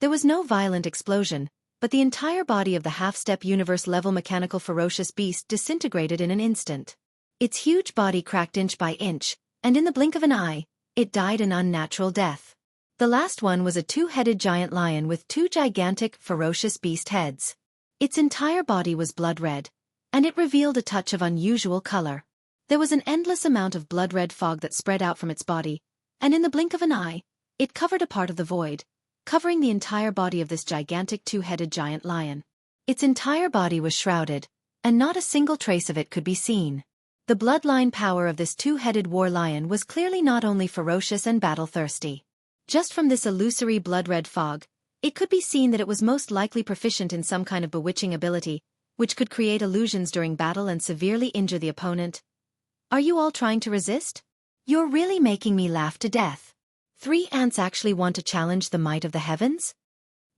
There was no violent explosion, but the entire body of the half-step universe-level mechanical ferocious beast disintegrated in an instant. Its huge body cracked inch by inch, and in the blink of an eye, it died an unnatural death. The last one was a two-headed giant lion with two gigantic, ferocious beast heads. Its entire body was blood red, and it revealed a touch of unusual color. There was an endless amount of blood-red fog that spread out from its body, and in the blink of an eye, it covered a part of the void, covering the entire body of this gigantic two-headed giant lion. Its entire body was shrouded, and not a single trace of it could be seen. The bloodline power of this two-headed war lion was clearly not only ferocious and battle-thirsty. Just from this illusory blood-red fog, it could be seen that it was most likely proficient in some kind of bewitching ability, which could create illusions during battle and severely injure the opponent. Are you all trying to resist? You're really making me laugh to death. 3 ants actually want to challenge the might of the heavens?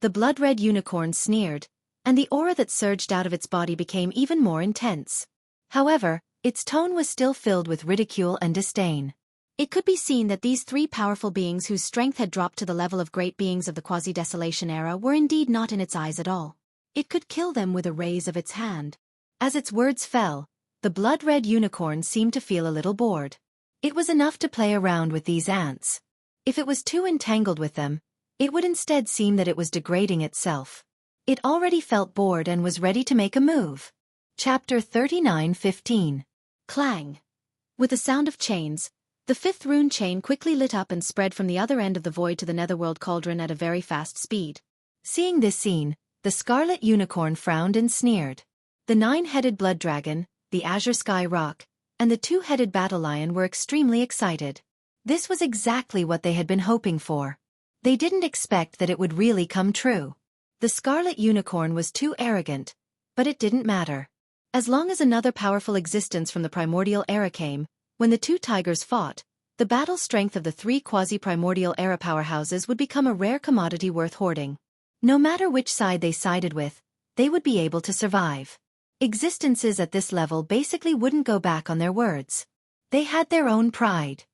The blood-red unicorn sneered, and the aura that surged out of its body became even more intense. However, its tone was still filled with ridicule and disdain. It could be seen that these 3 powerful beings whose strength had dropped to the level of great beings of the quasi-desolation era were indeed not in its eyes at all. It could kill them with a raise of its hand. As its words fell, the blood-red unicorn seemed to feel a little bored. It was enough to play around with these ants. If it was too entangled with them, it would instead seem that it was degrading itself. It already felt bored and was ready to make a move. Chapter 39:15. Clang. With the sound of chains, the 5th rune chain quickly lit up and spread from the other end of the void to the netherworld cauldron at a very fast speed. Seeing this scene, the scarlet unicorn frowned and sneered. The 9-headed blood dragon, the Azure Sky Rock, and the 2-headed battle lion were extremely excited. This was exactly what they had been hoping for. They didn't expect that it would really come true. The scarlet unicorn was too arrogant, but it didn't matter. As long as another powerful existence from the primordial era came, when the 2 tigers fought, the battle strength of the 3 quasi-primordial era powerhouses would become a rare commodity worth hoarding. No matter which side they sided with, they would be able to survive. Existences at this level basically wouldn't go back on their words. They had their own pride.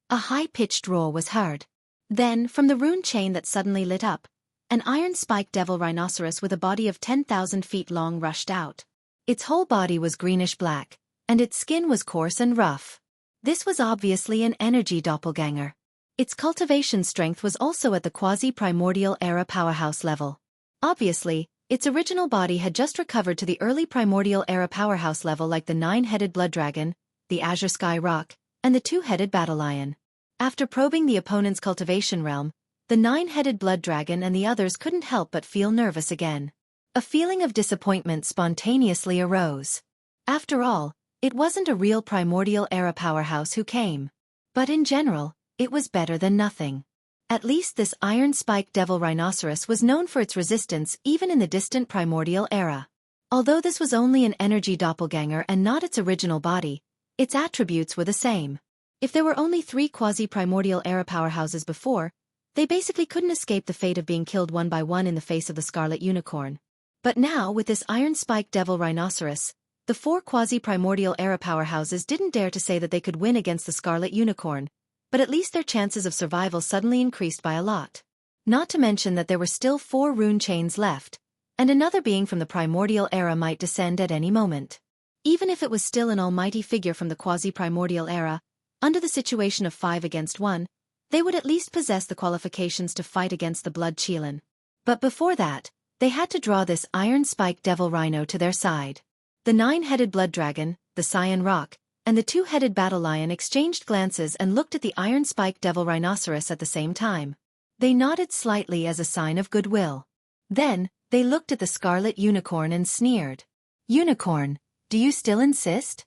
A high-pitched roar was heard. Then, from the rune chain that suddenly lit up, an iron-spiked devil rhinoceros with a body of 10,000 feet long rushed out. Its whole body was greenish-black, and its skin was coarse and rough. This was obviously an energy doppelganger. Its cultivation strength was also at the quasi-primordial era powerhouse level. Obviously, its original body had just recovered to the early primordial era powerhouse level, like the 9-headed blood dragon, the azure sky rock, and the 2-headed battle lion. After probing the opponent's cultivation realm, the 9-headed blood dragon and the others couldn't help but feel nervous again. A feeling of disappointment spontaneously arose. After all, it wasn't a real primordial era powerhouse who came. But in general, it was better than nothing. At least this iron-spiked devil rhinoceros was known for its resistance even in the distant primordial era. Although this was only an energy doppelganger and not its original body, its attributes were the same. If there were only 3 quasi-primordial era powerhouses before, they basically couldn't escape the fate of being killed one by one in the face of the scarlet unicorn. But now, with this iron-spiked devil rhinoceros, the 4 quasi-primordial era powerhouses didn't dare to say that they could win against the scarlet unicorn, but at least their chances of survival suddenly increased by a lot. Not to mention that there were still 4 rune chains left, and another being from the primordial era might descend at any moment. Even if it was still an almighty figure from the quasi-primordial era, under the situation of 5 against 1, they would at least possess the qualifications to fight against the blood Qilin. But before that, they had to draw this iron-spiked devil rhino to their side. The 9-headed blood dragon, the cyan rock, and the 2-headed battle lion exchanged glances and looked at the iron-spiked devil rhinoceros at the same time. They nodded slightly as a sign of goodwill. Then, they looked at the scarlet unicorn and sneered. "Unicorn, do you still insist?"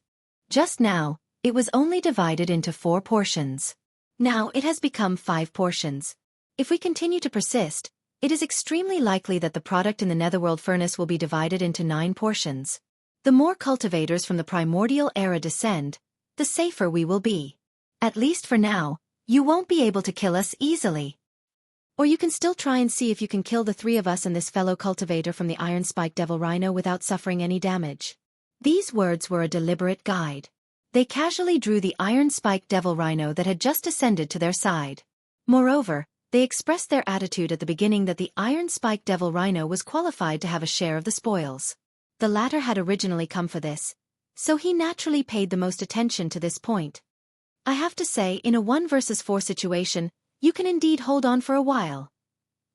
Just now, it was only divided into 4 portions. Now it has become 5 portions. If we continue to persist, it is extremely likely that the product in the netherworld furnace will be divided into 9 portions. The more cultivators from the primordial era descend, the safer we will be. At least for now, you won't be able to kill us easily. Or you can still try and see if you can kill the 3 of us and this fellow cultivator from the iron-spiked devil rhino without suffering any damage. These words were a deliberate guide. They casually drew the iron-spiked devil rhino that had just ascended to their side. Moreover, they expressed their attitude at the beginning that the iron-spiked devil rhino was qualified to have a share of the spoils. The latter had originally come for this, so he naturally paid the most attention to this point. I have to say, in a 1 versus 4 situation, you can indeed hold on for a while.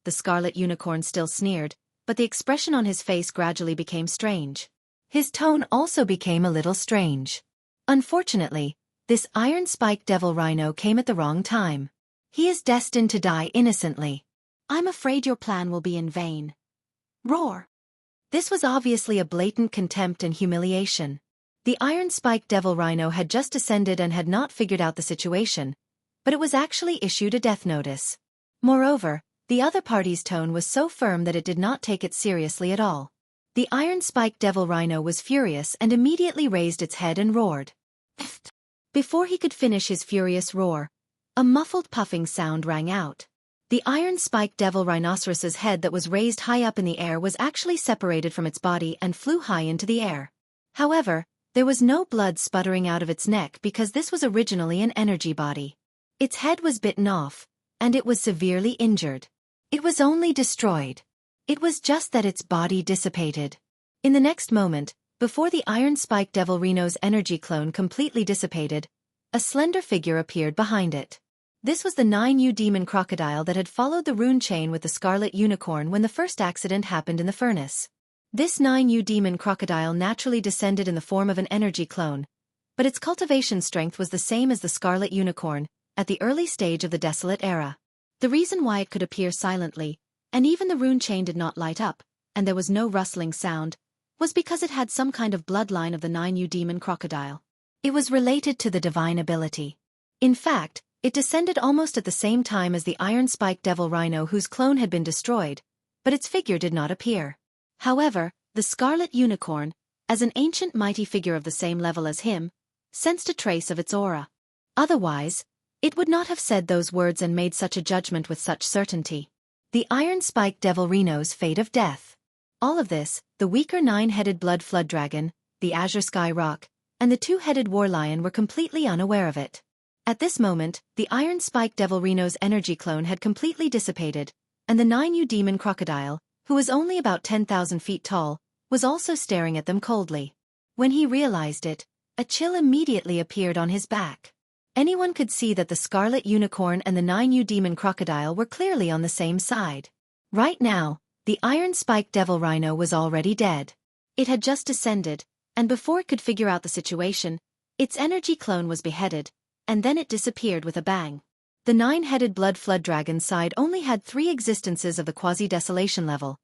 The scarlet unicorn still sneered, but the expression on his face gradually became strange. His tone also became a little strange. Unfortunately, this iron-spiked devil rhino came at the wrong time. He is destined to die innocently. I'm afraid your plan will be in vain. Roar! This was obviously a blatant contempt and humiliation. The iron-spiked devil rhino had just descended and had not figured out the situation, but it was actually issued a death notice. Moreover, the other party's tone was so firm that it did not take it seriously at all. The iron-spiked devil rhino was furious and immediately raised its head and roared. Before he could finish his furious roar, a muffled puffing sound rang out. The iron-spiked devil rhinoceros's head that was raised high up in the air was actually separated from its body and flew high into the air. However, there was no blood sputtering out of its neck because this was originally an energy body. Its head was bitten off, and it was severely injured. It was only destroyed. It was just that its body dissipated. In the next moment, before the iron-spiked devil rhino's energy clone completely dissipated, a slender figure appeared behind it. This was the 9U demon crocodile that had followed the rune chain with the scarlet unicorn when the first accident happened in the furnace. This 9U demon crocodile naturally descended in the form of an energy clone, but its cultivation strength was the same as the scarlet unicorn, at the early stage of the desolate era. The reason why it could appear silently, and even the rune chain did not light up, and there was no rustling sound, was because it had some kind of bloodline of the 9U demon crocodile. It was related to the divine ability. In fact, it descended almost at the same time as the iron-spiked devil rhino whose clone had been destroyed, but its figure did not appear. However, the scarlet unicorn, as an ancient mighty figure of the same level as him, sensed a trace of its aura. Otherwise, it would not have said those words and made such a judgment with such certainty. The iron-spiked devil rhino's fate of death. All of this, the weaker 9-headed blood flood dragon, the azure sky rock, and the 2-headed war lion were completely unaware of it. At this moment, the iron-spiked devil rhino's energy clone had completely dissipated, and the 9U demon crocodile, who was only about 10,000 feet tall, was also staring at them coldly. When he realized it, A chill immediately appeared on his back. Anyone could see that the Scarlet Unicorn and the 9U Demon Crocodile were clearly on the same side. Right now, the Iron Spike Devil Rhino was already dead. It had just descended, and before it could figure out the situation, its energy clone was beheaded, and then it disappeared with a bang. The 9-headed Blood Flood Dragon's side only had 3 existences of the quasi-desolation level,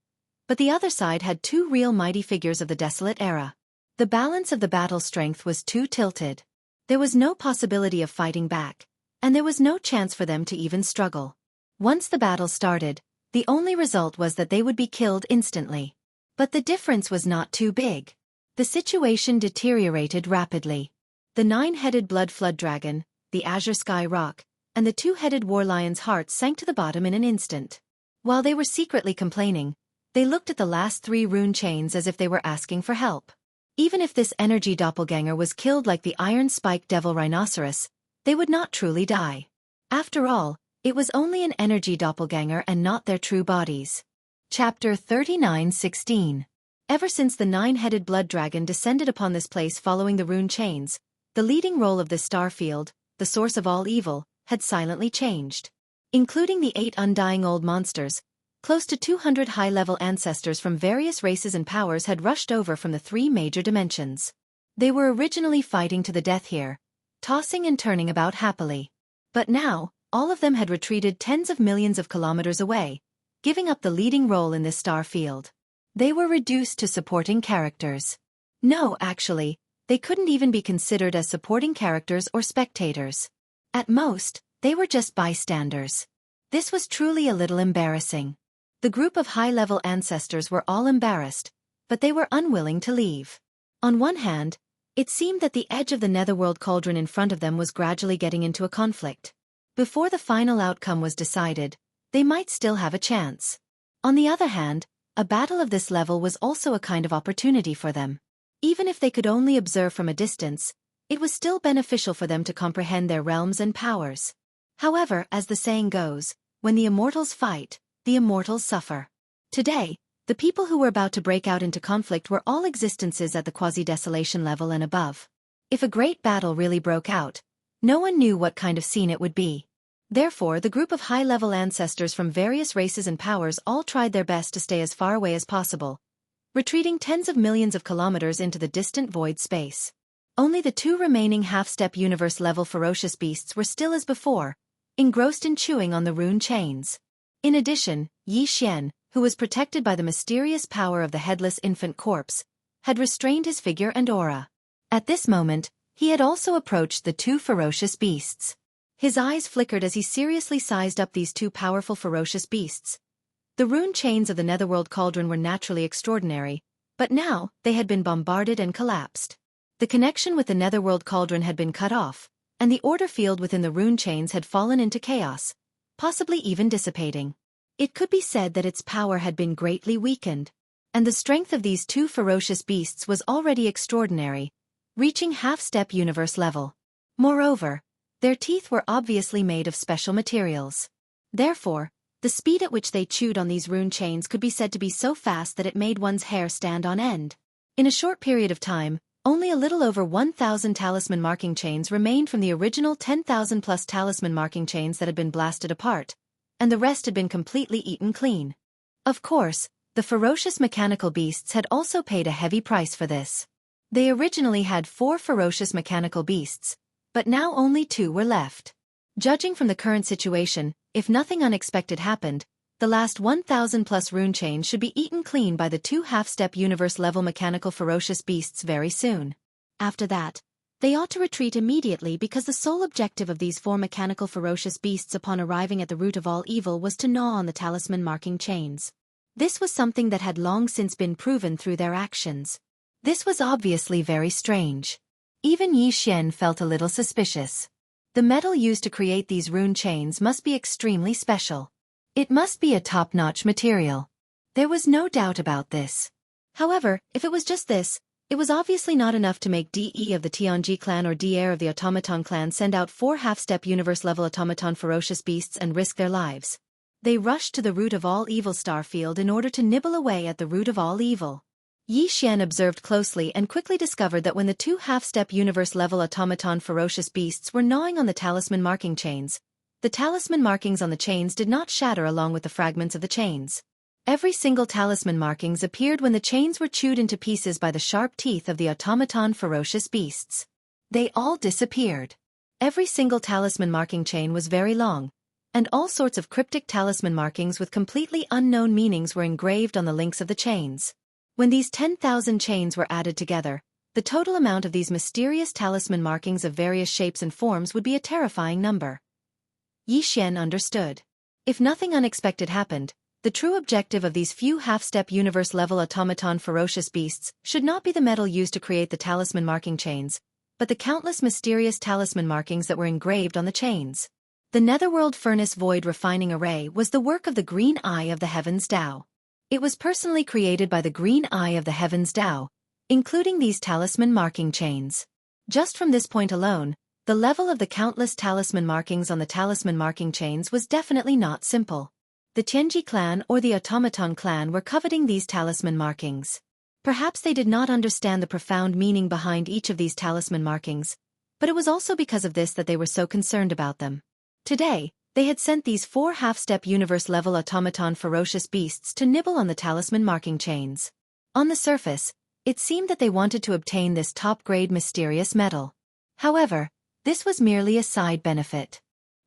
but the other side had 2 real mighty figures of the desolate era. The balance of the battle strength was too tilted. There was no possibility of fighting back, and there was no chance for them to even struggle. Once the battle started, the only result was that they would be killed instantly. But the difference was not too big. The situation deteriorated rapidly. The 9-headed Blood Flood Dragon, the Azure Sky Rock, and the 2-headed War Lion's hearts sank to the bottom in an instant. While they were secretly complaining, they looked at the last 3 rune chains as if they were asking for help. Even if this energy doppelganger was killed like the Iron Spike Devil Rhinoceros, they would not truly die. After all, it was only an energy doppelganger and not their true bodies. Chapter 39:16. Ever since the 9-headed blood dragon descended upon this place following the rune chains, the leading role of this star field, the source of all evil, had silently changed. Including the 8 undying old monsters, close to 200 high-level ancestors from various races and powers had rushed over from the 3 major dimensions. They were originally fighting to the death here, tossing and turning about happily. But now, all of them had retreated tens of millions of kilometers away, giving up the leading role in this star field. They were reduced to supporting characters. No, actually, they couldn't even be considered as supporting characters or spectators. At most, they were just bystanders. This was truly a little embarrassing. The group of high-level ancestors were all embarrassed, but they were unwilling to leave. On one hand, it seemed that the edge of the Netherworld cauldron in front of them was gradually getting into a conflict. Before the final outcome was decided, they might still have a chance. On the other hand, a battle of this level was also a kind of opportunity for them. Even if they could only observe from a distance, it was still beneficial for them to comprehend their realms and powers. However, as the saying goes, when the immortals fight, the immortals suffer. Today, the people who were about to break out into conflict were all existences at the quasi-desolation level and above. If a great battle really broke out, no one knew what kind of scene it would be. Therefore, the group of high-level ancestors from various races and powers all tried their best to stay as far away as possible, retreating tens of millions of kilometers into the distant void space. Only the 2 remaining half-step universe-level ferocious beasts were still as before, engrossed in chewing on the rune chains. In addition, Yi Xian, who was protected by the mysterious power of the headless infant corpse, had restrained his figure and aura. At this moment, he had also approached the 2 ferocious beasts. His eyes flickered as he seriously sized up these 2 powerful ferocious beasts. The rune chains of the Netherworld cauldron were naturally extraordinary, but now they had been bombarded and collapsed. The connection with the Netherworld cauldron had been cut off, and the order field within the rune chains had fallen into chaos, possibly even dissipating. It could be said that its power had been greatly weakened, and the strength of these 2 ferocious beasts was already extraordinary, reaching half-step universe level. Moreover, their teeth were obviously made of special materials. Therefore, the speed at which they chewed on these rune chains could be said to be so fast that it made one's hair stand on end. In a short period of time, only a little over 1,000 talisman marking chains remained from the original 10,000 plus talisman marking chains that had been blasted apart, and the rest had been completely eaten clean. Of course, the ferocious mechanical beasts had also paid a heavy price for this. They originally had 4 ferocious mechanical beasts, but now only 2 were left. Judging from the current situation, if nothing unexpected happened, the last 1,000 plus rune chains should be eaten clean by the 2 half-step universe-level mechanical ferocious beasts very soon. After that, they ought to retreat immediately because the sole objective of these 4 mechanical ferocious beasts upon arriving at the root of all evil was to gnaw on the talisman marking chains. This was something that had long since been proven through their actions. This was obviously very strange. Even Yi Xian felt a little suspicious. The metal used to create these rune chains must be extremely special. It must be a top-notch material. There was no doubt about this. However, if it was just this, it was obviously not enough to make DE of the Tianji clan or DE of the Automaton clan send out 4 half-step universe-level automaton ferocious beasts and risk their lives. They rushed to the root of all evil star field in order to nibble away at the root of all evil. Yi Xian observed closely and quickly discovered that when the two half-step universe-level automaton ferocious beasts were gnawing on the talisman marking chains, the talisman markings on the chains did not shatter along with the fragments of the chains. Every single talisman markings appeared when the chains were chewed into pieces by the sharp teeth of the automaton ferocious beasts. They all disappeared. Every single talisman marking chain was very long, and all sorts of cryptic talisman markings with completely unknown meanings were engraved on the links of the chains. When these 10,000 chains were added together, the total amount of these mysterious talisman markings of various shapes and forms would be a terrifying number. Yi Xian understood. If nothing unexpected happened, the true objective of these few half-step universe-level automaton ferocious beasts should not be the metal used to create the talisman marking chains, but the countless mysterious talisman markings that were engraved on the chains. The Netherworld Furnace Void Refining Array was the work of the Green Eye of the Heavens Tao. It was personally created by the Green Eye of the Heavens Tao, including these talisman marking chains. Just from this point alone, the level of the countless talisman markings on the talisman marking chains was definitely not simple. The Tianji clan or the Automaton clan were coveting these talisman markings. Perhaps they did not understand the profound meaning behind each of these talisman markings, but it was also because of this that they were so concerned about them. Today, they had sent these 4 half-step universe-level automaton ferocious beasts to nibble on the talisman marking chains. On the surface, it seemed that they wanted to obtain this top-grade mysterious metal. However, this was merely a side benefit.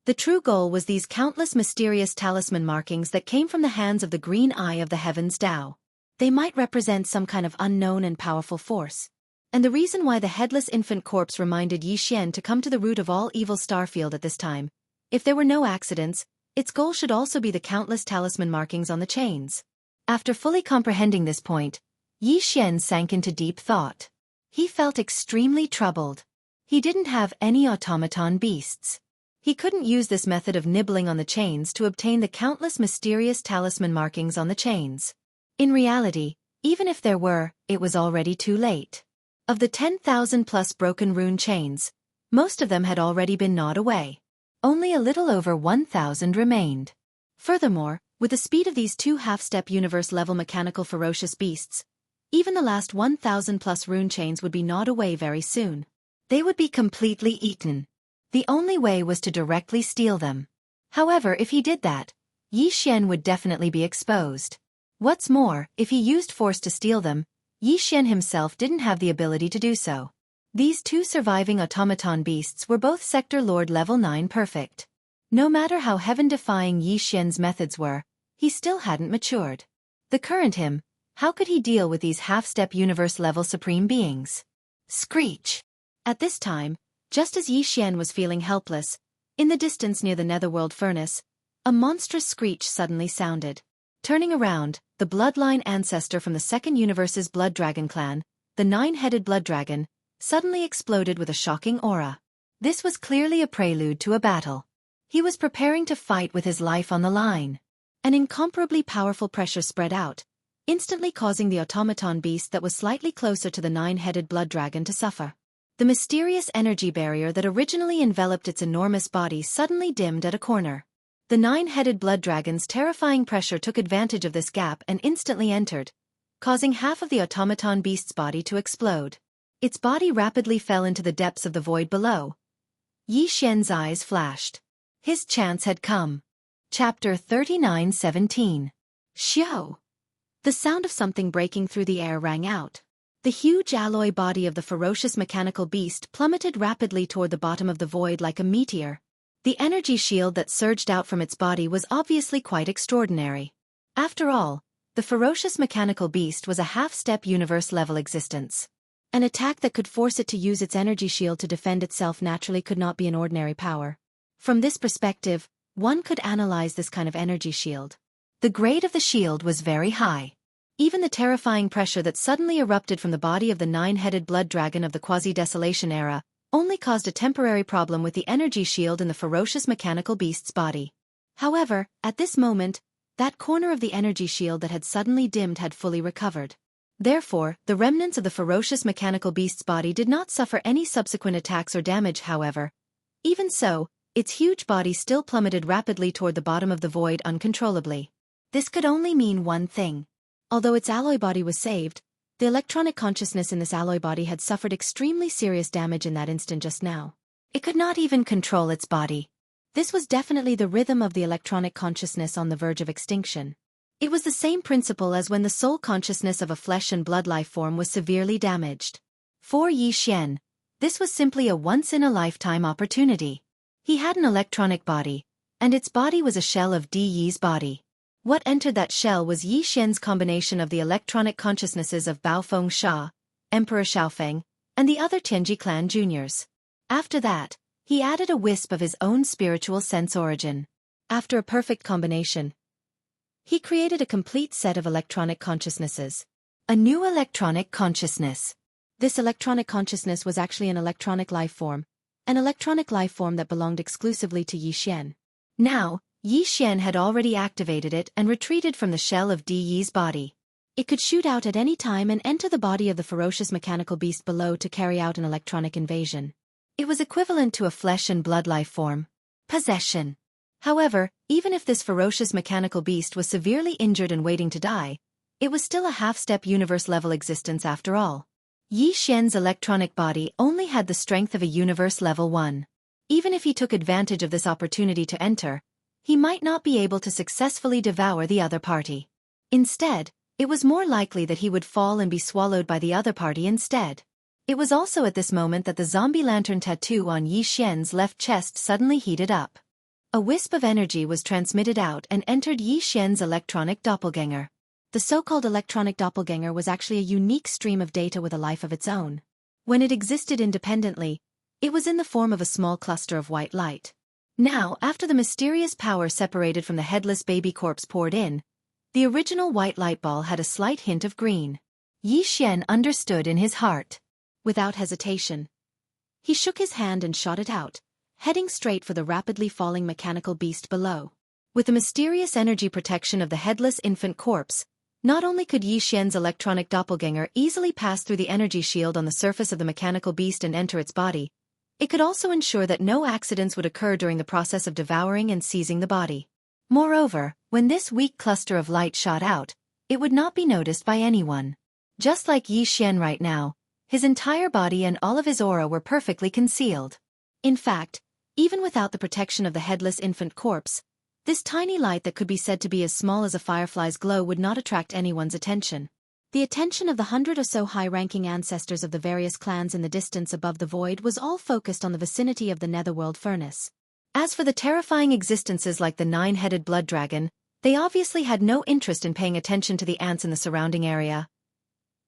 The true goal was these countless mysterious talisman markings that came from the hands of the Green Eye of the Heavens Tao. They might represent some kind of unknown and powerful force. And the reason why the headless infant corpse reminded Yi Xian to come to the root of all evil Starfield at this time, if there were no accidents, its goal should also be the countless talisman markings on the chains. After fully comprehending this point, Yi Xian sank into deep thought. He felt extremely troubled. He didn't have any automaton beasts. He couldn't use this method of nibbling on the chains to obtain the countless mysterious talisman markings on the chains. In reality, even if there were, it was already too late. Of the 10,000 plus broken rune chains, most of them had already been gnawed away. Only a little over 1,000 remained. Furthermore, with the speed of these 2 half-step universe-level mechanical ferocious beasts, even the last 1,000 plus rune chains would be gnawed away very soon. They would be completely eaten. The only way was to directly steal them. However, if he did that, Yi Xian would definitely be exposed. What's more, if he used force to steal them, Yi Xian himself didn't have the ability to do so. These 2 surviving automaton beasts were both Sector Lord level 9 perfect. No matter how heaven-defying Yi Xian's methods were, he still hadn't matured. The current him, how could he deal with these half-step universe-level supreme beings? Screech! At this time, just as Yi Xian was feeling helpless, in the distance near the Netherworld furnace, a monstrous screech suddenly sounded. Turning around, the bloodline ancestor from the second universe's Blood Dragon clan, the 9-headed Blood Dragon, suddenly exploded with a shocking aura. This was clearly a prelude to a battle. He was preparing to fight with his life on the line. An incomparably powerful pressure spread out, instantly causing the automaton beast that was slightly closer to the 9-headed Blood Dragon to suffer. The mysterious energy barrier that originally enveloped its enormous body suddenly dimmed at a corner. The 9-headed Blood Dragon's terrifying pressure took advantage of this gap and instantly entered, causing half of the automaton beast's body to explode. Its body rapidly fell into the depths of the void below. Yi Xian's eyes flashed. His chance had come. Chapter 39:17. Xiao! The sound of something breaking through the air rang out. The huge alloy body of the ferocious mechanical beast plummeted rapidly toward the bottom of the void like a meteor. The energy shield that surged out from its body was obviously quite extraordinary. After all, the ferocious mechanical beast was a half-step universe-level existence. An attack that could force it to use its energy shield to defend itself naturally could not be an ordinary power. From this perspective, one could analyze this kind of energy shield. The grade of the shield was very high. Even the terrifying pressure that suddenly erupted from the body of the 9-headed Blood Dragon of the Quasi-Desolation era only caused a temporary problem with the energy shield in the ferocious mechanical beast's body. However, at this moment, that corner of the energy shield that had suddenly dimmed had fully recovered. Therefore, the remnants of the ferocious mechanical beast's body did not suffer any subsequent attacks or damage. However, even so, its huge body still plummeted rapidly toward the bottom of the void uncontrollably. This could only mean one thing. Although its alloy body was saved, The electronic consciousness in this alloy body had suffered extremely serious damage in that instant just now. It could not even control its body. This was definitely the rhythm of the electronic consciousness on the verge of extinction. It was the same principle as when the soul consciousness of a flesh and blood life form was severely damaged. For Yi Xian, this was simply a once-in-a-lifetime opportunity. He had an electronic body, and its body was a shell of Di Yi's body. What entered that shell was Yi Xian's combination of the electronic consciousnesses of Baofeng Sha, Emperor Xiaofeng, and the other Tianji clan juniors. After that, he added a wisp of his own spiritual sense origin. After a perfect combination, he created a complete set of electronic consciousnesses. A new electronic consciousness. This electronic consciousness was actually an electronic life form that belonged exclusively to Yi Xian. Now, Yi Xian had already activated it and retreated from the shell of Di Yi's body. It could shoot out at any time and enter the body of the ferocious mechanical beast below to carry out an electronic invasion. It was equivalent to a flesh and blood life form. Possession. However, even if this ferocious mechanical beast was severely injured and waiting to die, it was still a half-step universe-level existence after all. Yi Xian's electronic body only had the strength of a universe level 1. Even if he took advantage of this opportunity to enter, he might not be able to successfully devour the other party. Instead, it was more likely that he would fall and be swallowed by the other party instead. It was also at this moment that the zombie lantern tattoo on Yi Xian's left chest suddenly heated up. A wisp of energy was transmitted out and entered Yi Xian's electronic doppelganger. The so-called electronic doppelganger was actually a unique stream of data with a life of its own. When it existed independently, it was in the form of a small cluster of white light. Now, after the mysterious power separated from the headless baby corpse poured in, the original white light ball had a slight hint of green. Yi Xian understood in his heart. Without hesitation, he shook his hand and shot it out, heading straight for the rapidly falling mechanical beast below. With the mysterious energy protection of the headless infant corpse, not only could Yi Xian's electronic doppelganger easily pass through the energy shield on the surface of the mechanical beast and enter its body, it could also ensure that no accidents would occur during the process of devouring and seizing the body. Moreover, when this weak cluster of light shot out, it would not be noticed by anyone. Just like Yi Xian right now, his entire body and all of his aura were perfectly concealed. In fact, even without the protection of the headless infant corpse, this tiny light that could be said to be as small as a firefly's glow would not attract anyone's attention. The attention of the 100 or so high-ranking ancestors of the various clans in the distance above the void was all focused on the vicinity of the netherworld furnace. As for the terrifying existences like the 9-headed blood dragon, they obviously had no interest in paying attention to the ants in the surrounding area.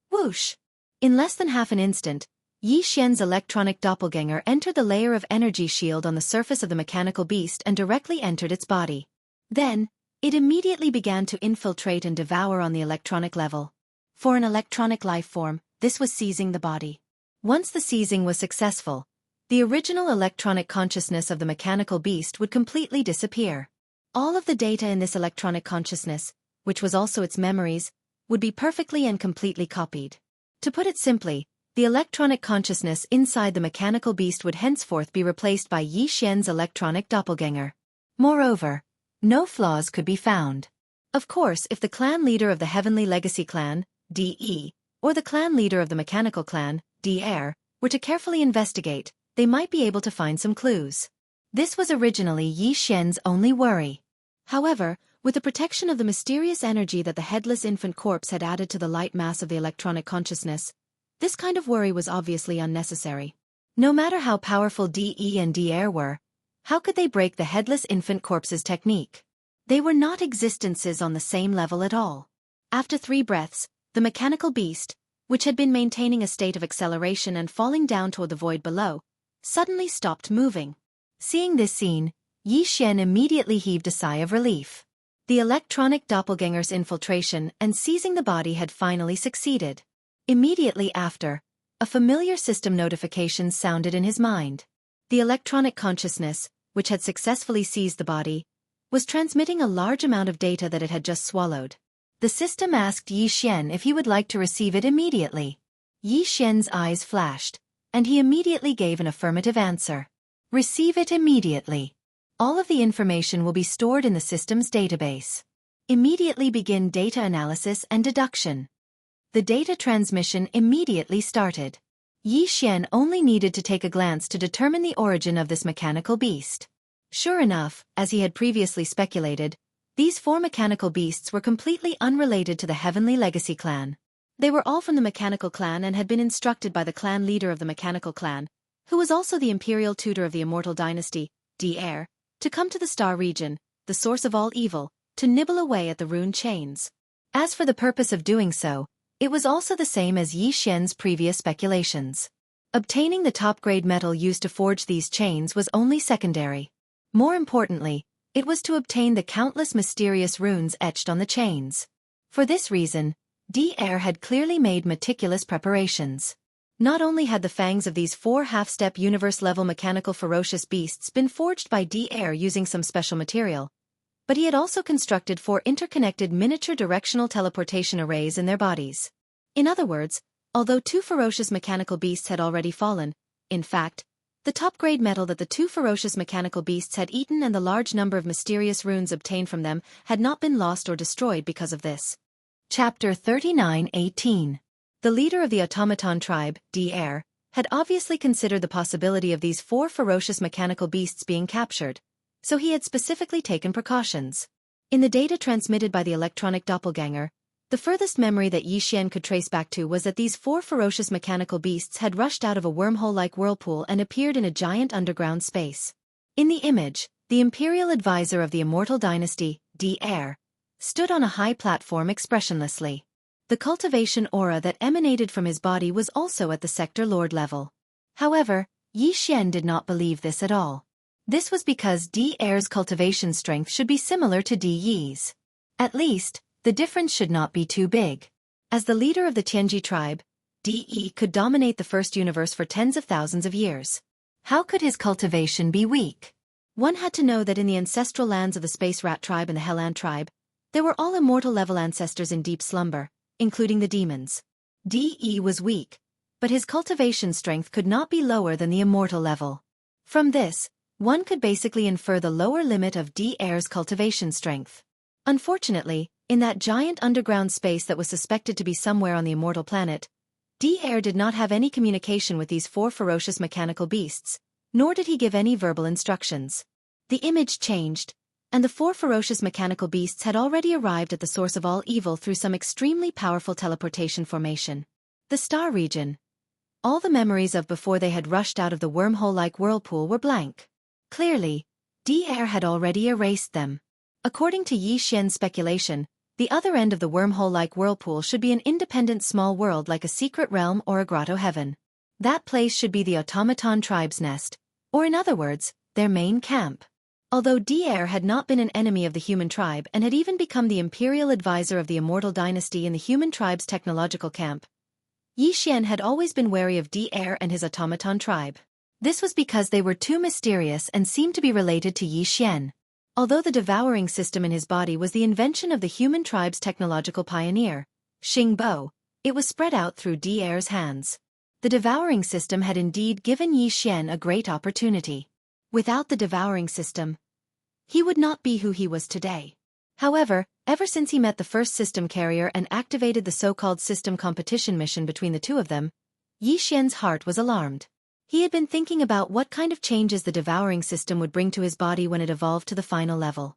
Whoosh! In less than half an instant, Yi Xian's electronic doppelganger entered the layer of energy shield on the surface of the mechanical beast and directly entered its body. Then, it immediately began to infiltrate and devour on the electronic level. For an electronic life form, this was seizing the body. Once the seizing was successful, the original electronic consciousness of the mechanical beast would completely disappear. All of the data in this electronic consciousness, which was also its memories, would be perfectly and completely copied. To put it simply, the electronic consciousness inside the mechanical beast would henceforth be replaced by Yi Xian's electronic doppelganger. Moreover, no flaws could be found. Of course, if the clan leader of the Heavenly Legacy clan, DE, or the clan leader of the mechanical clan, DR, were to carefully investigate, they might be able to find some clues. This was originally Yi Xian's only worry. However, with the protection of the mysterious energy that the headless infant corpse had added to the light mass of the electronic consciousness, this kind of worry was obviously unnecessary. No matter how powerful DE and DR were, how could they break the headless infant corpse's technique? They were not existences on the same level at all. After 3 breaths, the mechanical beast, which had been maintaining a state of acceleration and falling down toward the void below, suddenly stopped moving. Seeing this scene, Yi Xian immediately heaved a sigh of relief. The electronic doppelganger's infiltration and seizing the body had finally succeeded. Immediately after, a familiar system notification sounded in his mind. The electronic consciousness, which had successfully seized the body, was transmitting a large amount of data that it had just swallowed. The system asked Yi Xian if he would like to receive it immediately. Yi Xian's eyes flashed, and he immediately gave an affirmative answer. Receive it immediately. All of the information will be stored in the system's database. Immediately begin data analysis and deduction. The data transmission immediately started. Yi Xian only needed to take a glance to determine the origin of this mechanical beast. Sure enough, as he had previously speculated, these 4 mechanical beasts were completely unrelated to the Heavenly Legacy clan. They were all from the mechanical clan and had been instructed by the clan leader of the mechanical clan, who was also the imperial tutor of the immortal dynasty, At, to come to the star region, the source of all evil, to nibble away at the rune chains. As for the purpose of doing so, it was also the same as Yi Xian's previous speculations. Obtaining the top-grade metal used to forge these chains was only secondary. More importantly, it was to obtain the countless mysterious runes etched on the chains. For this reason, At had clearly made meticulous preparations. Not only had the fangs of these 4 half-step universe-level mechanical ferocious beasts been forged by At using some special material, but he had also constructed 4 interconnected miniature directional teleportation arrays in their bodies. In other words, although 2 ferocious mechanical beasts had already fallen, in fact, the top-grade metal that the 2 ferocious mechanical beasts had eaten and the large number of mysterious runes obtained from them had not been lost or destroyed because of this. Chapter 39:18. The leader of the automaton tribe, At, had obviously considered the possibility of these 4 ferocious mechanical beasts being captured, so he had specifically taken precautions. In the data transmitted by the electronic doppelganger, the furthest memory that Yi Xian could trace back to was that these 4 ferocious mechanical beasts had rushed out of a wormhole-like whirlpool and appeared in a giant underground space. In the image, the imperial advisor of the immortal dynasty, At, stood on a high platform expressionlessly. The cultivation aura that emanated from his body was also at the sector lord level. However, Yi Xian did not believe this at all. This was because At's cultivation strength should be similar to Yi's. At least, the difference should not be too big. As the leader of the Tianji tribe, could dominate the first universe for tens of thousands of years. How could his cultivation be weak? One had to know that in the ancestral lands of the Space Rat tribe and the Helland tribe, there were all immortal-level ancestors in deep slumber, including the demons. Was weak, but his cultivation strength could not be lower than the immortal level. From this, one could basically infer the lower limit of At's cultivation strength. Unfortunately, in that giant underground space that was suspected to be somewhere on the immortal planet, At did not have any communication with these 4 ferocious mechanical beasts, nor did he give any verbal instructions. The image changed, and the 4 ferocious mechanical beasts had already arrived at the source of all evil through some extremely powerful teleportation formation. The star region. All the memories of before they had rushed out of the wormhole-like whirlpool were blank. Clearly, At had already erased them. According to Yi Xian's speculation, the other end of the wormhole-like whirlpool should be an independent small world like a secret realm or a grotto heaven. That place should be the automaton tribe's nest, or in other words, their main camp. Although At had not been an enemy of the human tribe and had even become the imperial advisor of the immortal dynasty in the human tribe's technological camp, Yi Xian had always been wary of At and his automaton tribe. This was because they were too mysterious and seemed to be related to Yi Xian. Although the devouring system in his body was the invention of the human tribe's technological pioneer, Xing Bo, it was spread out through At's hands. The devouring system had indeed given Yi Xian a great opportunity. Without the devouring system, he would not be who he was today. However, ever since he met the first system carrier and activated the so-called system competition mission between the two of them, Yi Xian's heart was alarmed. He had been thinking about what kind of changes the devouring system would bring to his body when it evolved to the final level.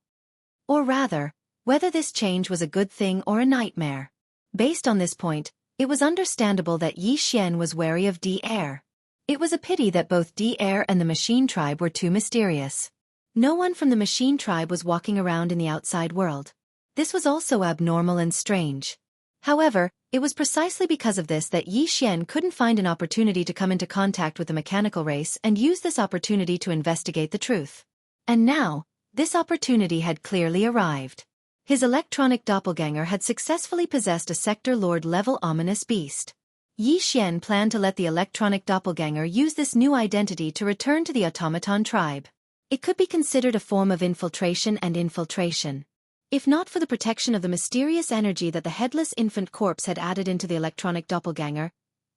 Or rather, whether this change was a good thing or a nightmare. Based on this point, it was understandable that Yi Xian was wary of At. It was a pity that both At and the machine tribe were too mysterious. No one from the machine tribe was walking around in the outside world. This was also abnormal and strange. However, it was precisely because of this that Yi Xian couldn't find an opportunity to come into contact with the mechanical race and use this opportunity to investigate the truth. And now, this opportunity had clearly arrived. His electronic doppelganger had successfully possessed a sector lord-level ominous beast. Yi Xian planned to let the electronic doppelganger use this new identity to return to the automaton tribe. It could be considered a form of infiltration and infiltration. If not for the protection of the mysterious energy that the headless infant corpse had added into the electronic doppelganger,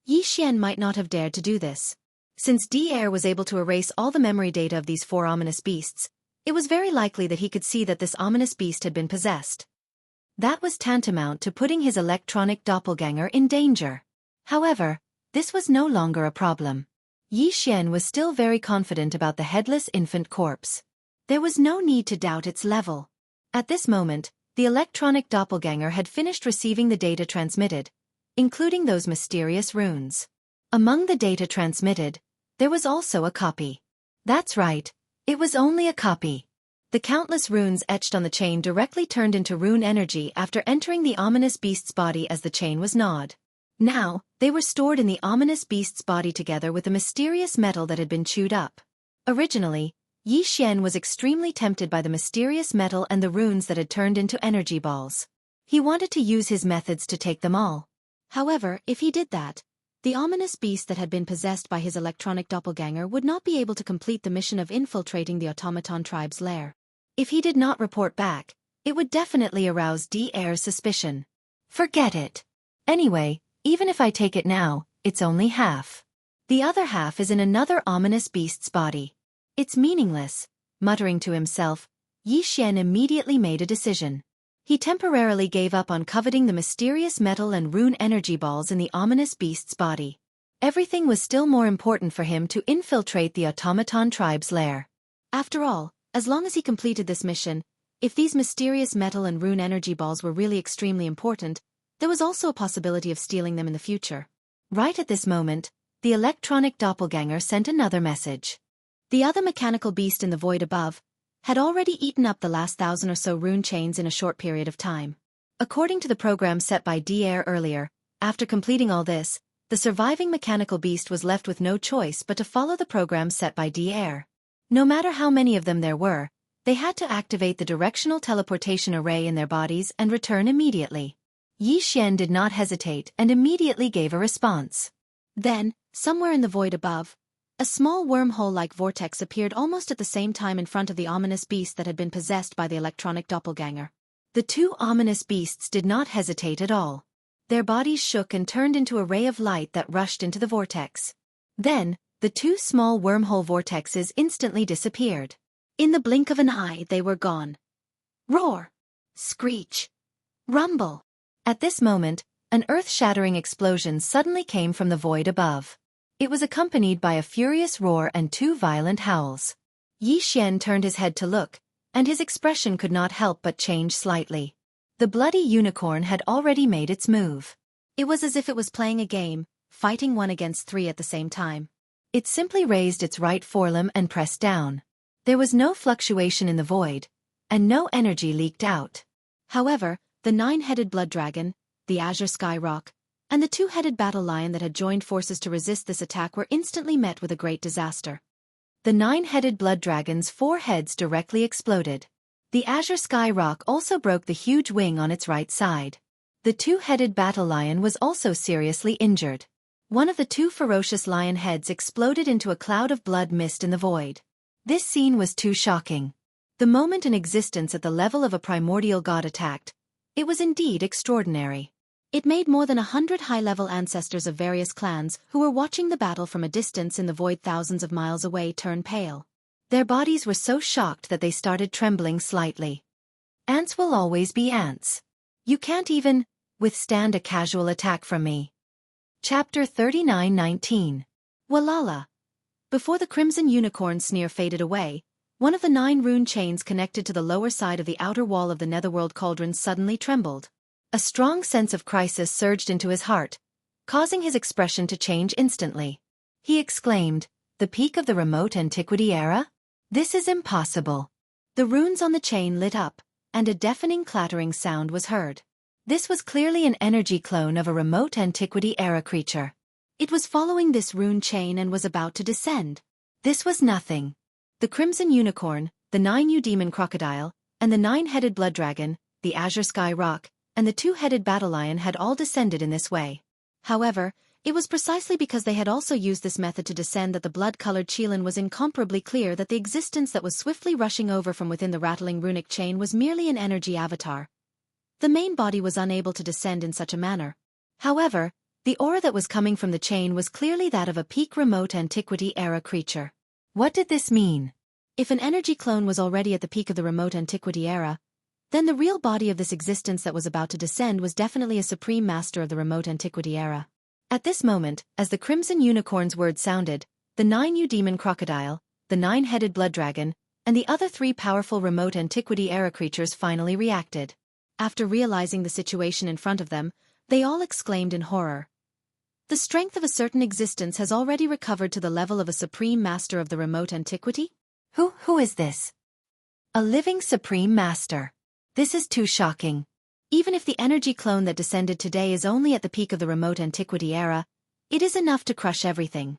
Yi Xian might not have dared to do this. Since At was able to erase all the memory data of these 4 ominous beasts, it was very likely that he could see that this ominous beast had been possessed. That was tantamount to putting his electronic doppelganger in danger. However, this was no longer a problem. Yi Xian was still very confident about the headless infant corpse. There was no need to doubt its level. At this moment, the electronic doppelganger had finished receiving the data transmitted, including those mysterious runes. Among the data transmitted, there was also a copy. That's right, it was only a copy. The countless runes etched on the chain directly turned into rune energy after entering the ominous beast's body as the chain was gnawed. Now, they were stored in the ominous beast's body together with the mysterious metal that had been chewed up. Originally, Yi Xian was extremely tempted by the mysterious metal and the runes that had turned into energy balls. He wanted to use his methods to take them all. However, if he did that, the ominous beast that had been possessed by his electronic doppelganger would not be able to complete the mission of infiltrating the automaton tribe's lair. If he did not report back, it would definitely arouse D'Air's suspicion. Forget it. Anyway, even if I take it now, it's only half. The other half is in another ominous beast's body. It's meaningless. Muttering to himself, Yi Xian immediately made a decision. He temporarily gave up on coveting the mysterious metal and rune energy balls in the ominous beast's body. Everything was still more important for him to infiltrate the automaton tribe's lair. After all, as long as he completed this mission, if these mysterious metal and rune energy balls were really extremely important, there was also a possibility of stealing them in the future. Right at this moment, the electronic doppelganger sent another message. The other mechanical beast in the void above had already eaten up the last 1,000 or so rune chains in a short period of time. According to the program set by D'Air earlier, after completing all this, the surviving mechanical beast was left with no choice but to follow the program set by D'Air. No matter how many of them there were, they had to activate the directional teleportation array in their bodies and return immediately. Yi Xian did not hesitate and immediately gave a response. Then, somewhere in the void above, a small wormhole-like vortex appeared almost at the same time in front of the ominous beast that had been possessed by the electronic doppelganger. The two ominous beasts did not hesitate at all. Their bodies shook and turned into a ray of light that rushed into the vortex. Then, the two small wormhole vortexes instantly disappeared. In the blink of an eye they were gone. Roar! Screech! Rumble! At this moment, an earth-shattering explosion suddenly came from the void above. It was accompanied by a furious roar and two violent howls. Yi Xian turned his head to look, and his expression could not help but change slightly. The bloody unicorn had already made its move. It was as if it was playing a game, fighting 1 against 3 at the same time. It simply raised its right forelimb and pressed down. There was no fluctuation in the void, and no energy leaked out. However, the 9-headed blood dragon, the azure sky rock, and the 2-headed battle lion that had joined forces to resist this attack were instantly met with a great disaster. The 9-headed blood dragon's 4 heads directly exploded. The azure sky rock also broke the huge wing on its right side. The 2-headed battle lion was also seriously injured. One of the 2 ferocious lion heads exploded into a cloud of blood mist in the void. This scene was too shocking. The moment an existence at the level of a primordial god attacked, it was indeed extraordinary. It made more than 100 high-level ancestors of various clans who were watching the battle from a distance in the void thousands of miles away turn pale. Their bodies were so shocked that they started trembling slightly. Ants will always be ants. You can't even withstand a casual attack from me. Chapter 39:19. Walala. Before the crimson unicorn sneer faded away, one of the 9 rune chains connected to the lower side of the outer wall of the netherworld cauldron suddenly trembled. A strong sense of crisis surged into his heart, causing his expression to change instantly. He exclaimed, "The peak of the remote antiquity era? This is impossible." The runes on the chain lit up, and a deafening clattering sound was heard. This was clearly an energy clone of a remote antiquity era creature. It was following this rune chain and was about to descend. This was nothing. The crimson unicorn, the 9 demon crocodile, and the 9-headed blood dragon, the azure sky rock, and the 2-headed battle lion had all descended in this way. However, it was precisely because they had also used this method to descend that the blood-colored Qilin was incomparably clear that the existence that was swiftly rushing over from within the rattling runic chain was merely an energy avatar. The main body was unable to descend in such a manner. However, the aura that was coming from the chain was clearly that of a peak remote antiquity era creature. What did this mean? If an energy clone was already at the peak of the remote antiquity era, Then the real body of this existence that was about to descend was definitely a supreme master of the remote antiquity era. At this moment, as the Crimson Unicorn's words sounded, the 9 Demon Crocodile, the 9-headed Blood Dragon, and the other 3 powerful remote antiquity era creatures finally reacted. After realizing the situation in front of them, they all exclaimed in horror. The strength of a certain existence has already recovered to the level of a supreme master of the remote antiquity? Who is this? A living supreme master. This is too shocking. Even if the energy clone that descended today is only at the peak of the remote antiquity era, it is enough to crush everything.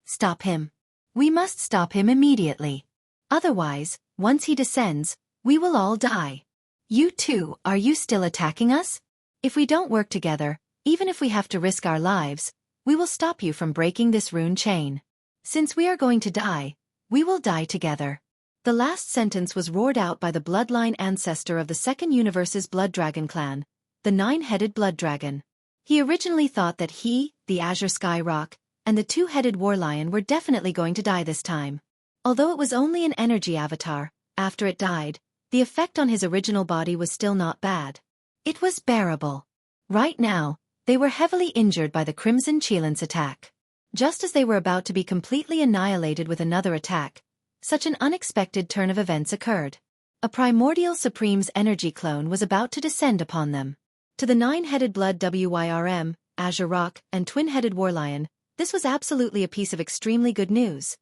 Stop him. We must stop him immediately. Otherwise, once he descends, we will all die. You too, are you still attacking us? If we don't work together, even if we have to risk our lives, we will stop you from breaking this rune chain. Since we are going to die, we will die together. The last sentence was roared out by the bloodline ancestor of the Second Universe's Blood Dragon clan, the 9-headed Blood Dragon. He originally thought that he, the Azure Sky Rock, and the 2-headed War Lion were definitely going to die this time. Although it was only an energy avatar, after it died, the effect on his original body was still not bad. It was bearable. Right now, they were heavily injured by the Crimson Cheelance attack. Just as they were about to be completely annihilated with another attack, such an unexpected turn of events occurred. A Primordial Supreme's energy clone was about to descend upon them. To the 9-headed Blood Wyrm, Azure Rock, and twin-headed Warlion, this was absolutely a piece of extremely good news.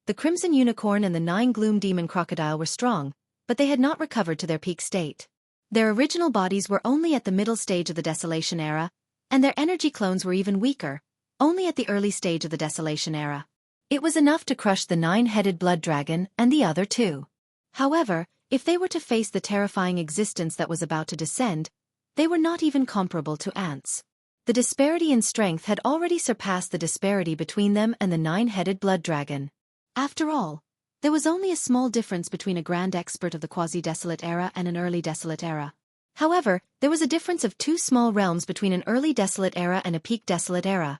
The Crimson Unicorn and the 9 Gloom Demon Crocodile were strong, but they had not recovered to their peak state. Their original bodies were only at the middle stage of the Desolation era, and their energy clones were even weaker, only at the early stage of the Desolation era. It was enough to crush the 9-headed Blood Dragon and the other 2. However, if they were to face the terrifying existence that was about to descend, they were not even comparable to ants. The disparity in strength had already surpassed the disparity between them and the 9-headed Blood Dragon. After all, there was only a small difference between a grand expert of the quasi-desolate era and an early desolate era. However, there was a difference of 2 small realms between an early desolate era and a peak desolate era.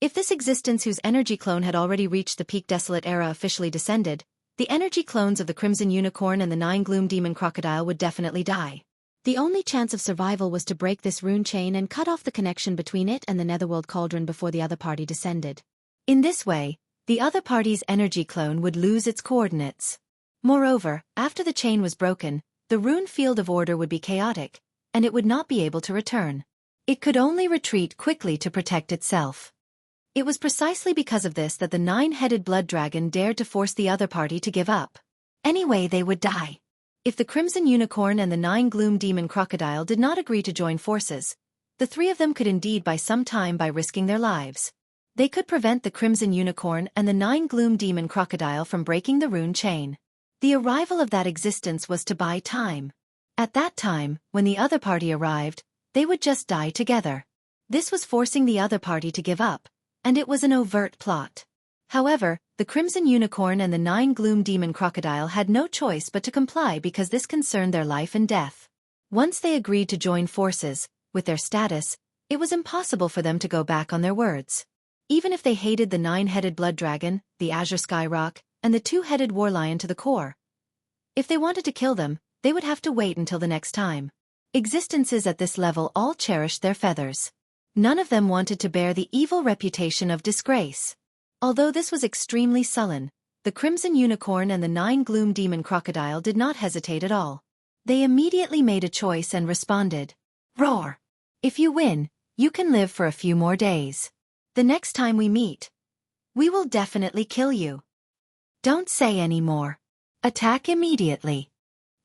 If this existence whose energy clone had already reached the peak desolate era officially descended, the energy clones of the Crimson Unicorn and the 9 Gloom Demon Crocodile would definitely die. The only chance of survival was to break this rune chain and cut off the connection between it and the Netherworld Cauldron before the other party descended. In this way, the other party's energy clone would lose its coordinates. Moreover, after the chain was broken, the rune field of order would be chaotic, and it would not be able to return. It could only retreat quickly to protect itself. It was precisely because of this that the 9-headed Blood Dragon dared to force the other party to give up. Anyway, they would die. If the Crimson Unicorn and the 9 Gloom Demon Crocodile did not agree to join forces, the 3 of them could indeed buy some time by risking their lives. They could prevent the Crimson Unicorn and the 9 Gloom Demon Crocodile from breaking the rune chain. The arrival of that existence was to buy time. At that time, when the other party arrived, they would just die together. This was forcing the other party to give up, and it was an overt plot. However, the Crimson Unicorn and the 9 Gloom Demon Crocodile had no choice but to comply because this concerned their life and death. Once they agreed to join forces, with their status, it was impossible for them to go back on their words. Even if they hated the 9-headed Blood Dragon, the Azure Sky Rock, and the 2-headed War Lion to the core. If they wanted to kill them, they would have to wait until the next time. Existences at this level all cherished their feathers. None of them wanted to bear the evil reputation of disgrace. Although this was extremely sullen, the Crimson Unicorn and the 9 Gloom Demon Crocodile did not hesitate at all. They immediately made a choice and responded. Roar! If you win, you can live for a few more days. The next time we meet, we will definitely kill you. Don't say any more. Attack immediately.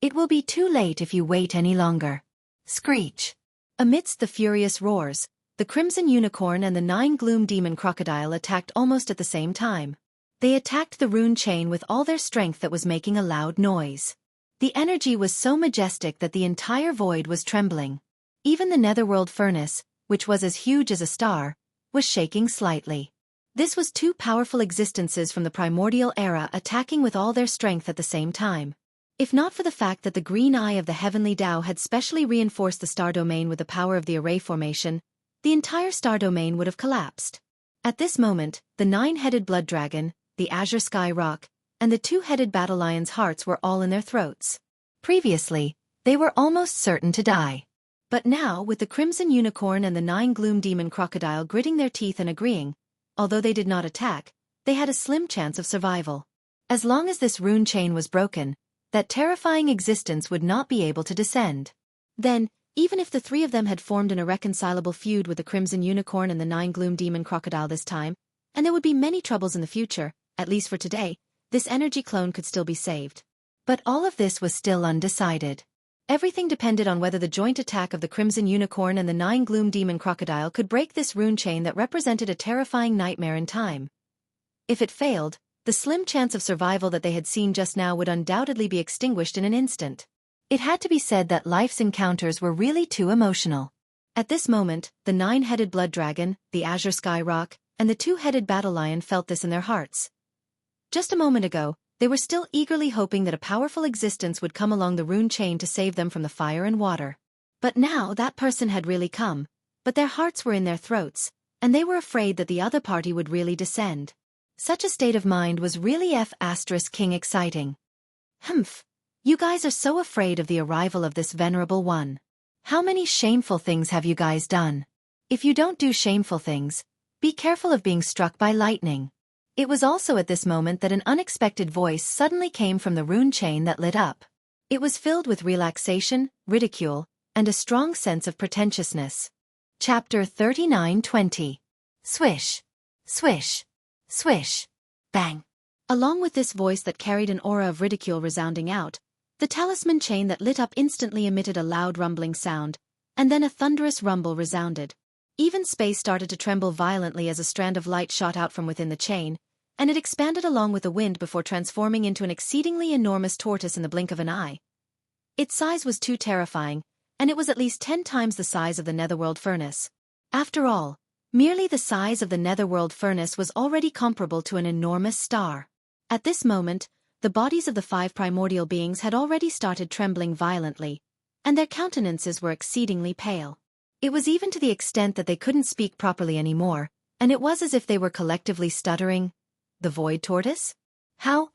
It will be too late if you wait any longer. Screech! Amidst the furious roars, the Crimson Unicorn and the 9 Gloom Demon Crocodile attacked almost at the same time. They attacked the rune chain with all their strength that was making a loud noise. The energy was so majestic that the entire void was trembling. Even the Netherworld furnace, which was as huge as a star, was shaking slightly. This was 2 powerful existences from the primordial era attacking with all their strength at the same time. If not for the fact that the green eye of the heavenly Tao had specially reinforced the star domain with the power of the array formation, the entire star domain would have collapsed. At this moment, the 9-headed Blood Dragon, the Azure Sky Rock, and the 2-headed Battle Lion's hearts were all in their throats. Previously, They were almost certain to die. But now, with the Crimson Unicorn and the 9 Gloom Demon Crocodile gritting their teeth and agreeing, although they did not attack, they had a slim chance of survival. As long as this rune chain was broken, that terrifying existence would not be able to descend. Then, even if the three of them had formed an irreconcilable feud with the Crimson Unicorn and the 9 Gloom Demon Crocodile this time, and there would be many troubles in the future, at least for today, this energy clone could still be saved. But all of this was still undecided. Everything depended on whether the joint attack of the Crimson Unicorn and the 9 Gloom Demon Crocodile could break this rune chain that represented a terrifying nightmare in time. If it failed, the slim chance of survival that they had seen just now would undoubtedly be extinguished in an instant. It had to be said that life's encounters were really too emotional. At this moment, the 9-headed blood dragon, the azure sky rock, and the 2-headed battle lion felt this in their hearts. Just a moment ago, they were still eagerly hoping that a powerful existence would come along the rune chain to save them from the fire and water. But now that person had really come, but their hearts were in their throats, and they were afraid that the other party would really descend. Such a state of mind was really King exciting. Humph. You guys are so afraid of the arrival of this venerable one. How many shameful things have you guys done? If you don't do shameful things, be careful of being struck by lightning. It was also at this moment that an unexpected voice suddenly came from the rune chain that lit up. It was filled with relaxation, ridicule, and a strong sense of pretentiousness. Chapter 39:20. Swish. Swish. Swish. Bang. Along with this voice that carried an aura of ridicule resounding out, the talisman chain that lit up instantly emitted a loud rumbling sound, and then a thunderous rumble resounded. Even space started to tremble violently as a strand of light shot out from within the chain, and it expanded along with the wind before transforming into an exceedingly enormous tortoise in the blink of an eye. Its size was too terrifying, and it was at least 10 times the size of the netherworld furnace. After all, merely the size of the netherworld furnace was already comparable to an enormous star. At this moment, the bodies of the 5 primordial beings had already started trembling violently, and their countenances were exceedingly pale. It was even to the extent that they couldn't speak properly anymore, and it was as if they were collectively stuttering. The Void Tortoise? How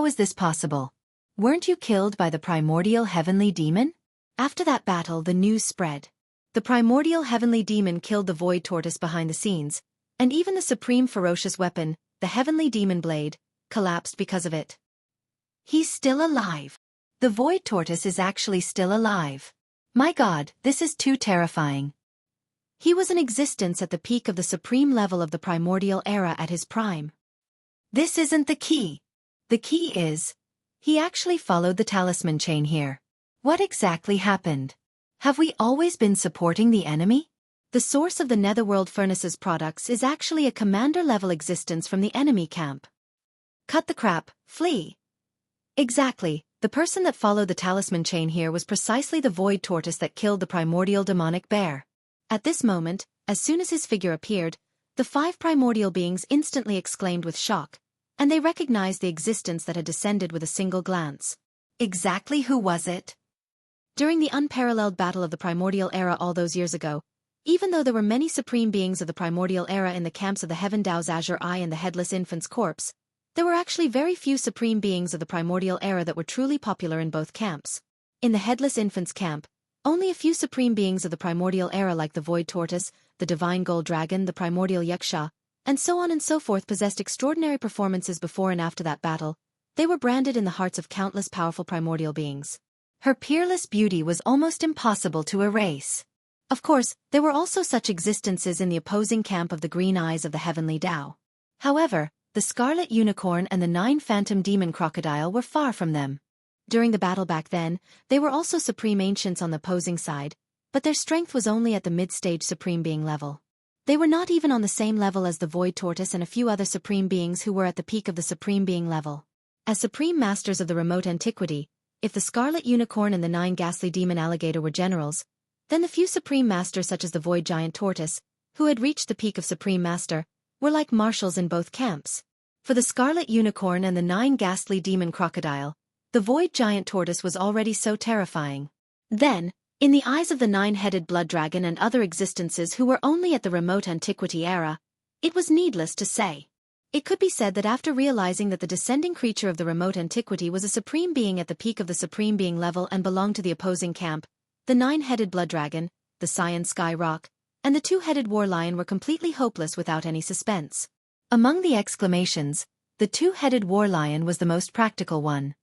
is this possible? Weren't you killed by the primordial heavenly demon? After that battle, the news spread. The primordial heavenly demon killed the Void Tortoise behind the scenes, and even the supreme ferocious weapon, the heavenly demon blade, collapsed because of it. He's still alive. The Void Tortoise is actually still alive. My God, this is too terrifying. He was in existence at the peak of the supreme level of the primordial era at his prime. This isn't the key. The key is, he actually followed the talisman chain here. What exactly happened? Have we always been supporting the enemy? The source of the Netherworld Furnace's products is actually a commander-level existence from the enemy camp. Cut the crap, flee. Exactly. The person that followed the talisman chain here was precisely the Void Tortoise that killed the primordial demonic bear. At this moment, as soon as his figure appeared, the 5 primordial beings instantly exclaimed with shock, and they recognized the existence that had descended with a single glance. Exactly who was it? During the unparalleled battle of the primordial era all those years ago, even though there were many supreme beings of the primordial era in the camps of the Heaven Dao's Azure Eye and the Headless Infant's corpse, there were actually very few supreme beings of the primordial era that were truly popular in both camps. In the Headless Infant's camp, only a few supreme beings of the primordial era like the Void Tortoise, the Divine Gold Dragon, the primordial Xianxia, and so on and so forth possessed extraordinary performances before and after that battle. They were branded in the hearts of countless powerful primordial beings. Her peerless beauty was almost impossible to erase. Of course, there were also such existences in the opposing camp of the Green Eyes of the Heavenly Dao. However, the Scarlet Unicorn and the 9 Phantom Demon Crocodile were far from them. During the battle back then, they were also supreme ancients on the opposing side, but their strength was only at the mid-stage supreme being level. They were not even on the same level as the Void Tortoise and a few other supreme beings who were at the peak of the supreme being level. As supreme masters of the remote antiquity, if the Scarlet Unicorn and the 9 Ghastly Demon Alligator were generals, then the few supreme masters such as the Void Giant Tortoise, who had reached the peak of supreme master, were like marshals in both camps. For the Scarlet Unicorn and the 9 Ghastly Demon Crocodile, the Void Giant Tortoise was already so terrifying. Then, in the eyes of the 9-headed blood dragon and other existences who were only at the remote antiquity era, it was needless to say. It could be said that after realizing that the descending creature of the remote antiquity was a supreme being at the peak of the supreme being level and belonged to the opposing camp, the nine-headed blood dragon, the Xianxia rock, and the two-headed war lion were completely hopeless without any suspense. Among the exclamations, the two-headed war lion was the most practical one.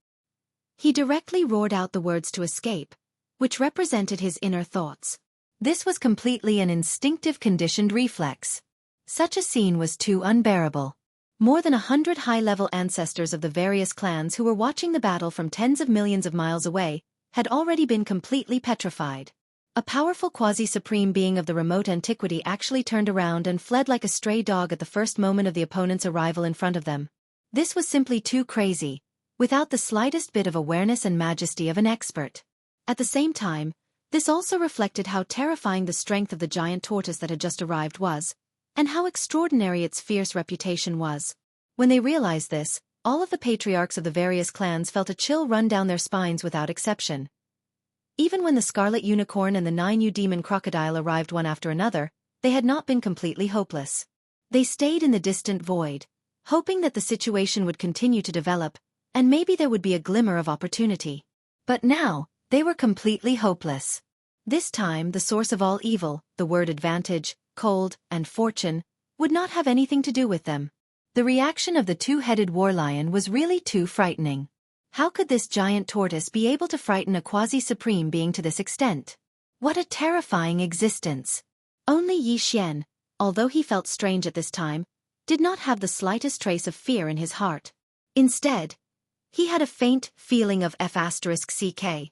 He directly roared out the words to escape, which represented his inner thoughts. This was completely an instinctive conditioned reflex. Such a scene was too unbearable. More than 100 high-level ancestors of the various clans who were watching the battle from tens of millions of miles away had already been completely petrified. A powerful quasi-supreme being of the remote antiquity actually turned around and fled like a stray dog at the first moment of the opponent's arrival in front of them. This was simply too crazy, without the slightest bit of awareness and majesty of an expert. At the same time, this also reflected how terrifying the strength of the giant tortoise that had just arrived was, and how extraordinary its fierce reputation was. When they realized this, all of the patriarchs of the various clans felt a chill run down their spines without exception. Even when the Scarlet Unicorn and the 9U Demon Crocodile arrived one after another, they had not been completely hopeless. They stayed in the distant void, hoping that the situation would continue to develop, and maybe there would be a glimmer of opportunity. But now, they were completely hopeless. This time, the source of all evil, the word advantage, cold, and fortune, would not have anything to do with them. The reaction of the two-headed war lion was really too frightening. How could this giant tortoise be able to frighten a quasi-supreme being to this extent? What a terrifying existence! Only Yi Xian, although he felt strange at this time, did not have the slightest trace of fear in his heart. Instead, he had a faint feeling of F***ck.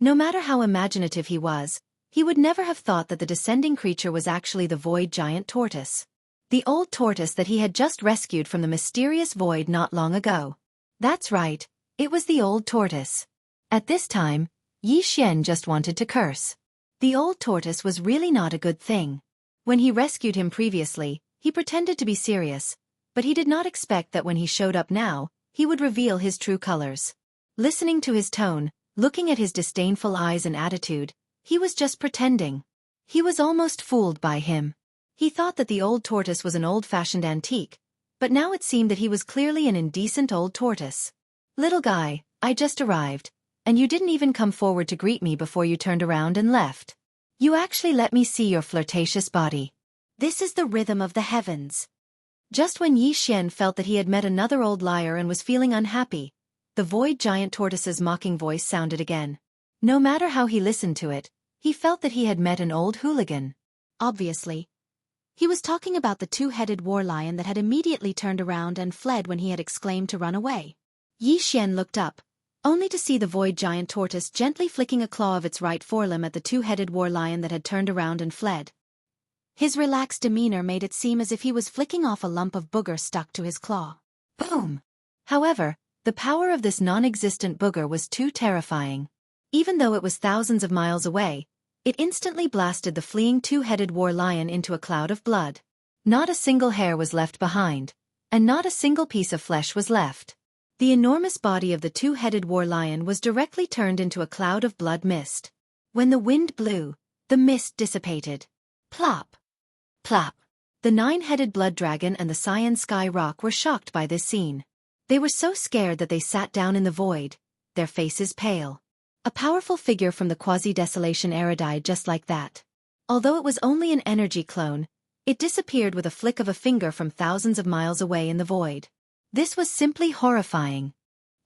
No matter how imaginative he was, he would never have thought that the descending creature was actually the void giant tortoise. The old tortoise that he had just rescued from the mysterious void not long ago. That's right. It was the old tortoise. At this time, Yi Xian just wanted to curse. The old tortoise was really not a good thing. When he rescued him previously, he pretended to be serious, but he did not expect that when he showed up now, he would reveal his true colors. Listening to his tone, looking at his disdainful eyes and attitude, he was just pretending. He was almost fooled by him. He thought that the old tortoise was an old-fashioned antique, but now it seemed that he was clearly an indecent old tortoise. Little guy, I just arrived, and you didn't even come forward to greet me before you turned around and left. You actually let me see your flirtatious body. This is the rhythm of the heavens. Just when Yi Xian felt that he had met another old liar and was feeling unhappy, the void giant tortoise's mocking voice sounded again. No matter how he listened to it, he felt that he had met an old hooligan. Obviously, he was talking about the two-headed war lion that had immediately turned around and fled when he had exclaimed to run away. Yi Xian looked up, only to see the void giant tortoise gently flicking a claw of its right forelimb at the two-headed war lion that had turned around and fled. His relaxed demeanor made it seem as if he was flicking off a lump of booger stuck to his claw. Boom! However, the power of this non-existent booger was too terrifying. Even though it was thousands of miles away, it instantly blasted the fleeing two-headed war lion into a cloud of blood. Not a single hair was left behind, and not a single piece of flesh was left. The enormous body of the two-headed war lion was directly turned into a cloud of blood mist. When the wind blew, the mist dissipated. Plop! Plop! The nine-headed blood dragon and the Xianxia rock were shocked by this scene. They were so scared that they sat down in the void, their faces pale. A powerful figure from the quasi-desolation era died just like that. Although it was only an energy clone, it disappeared with a flick of a finger from thousands of miles away in the void. This was simply horrifying.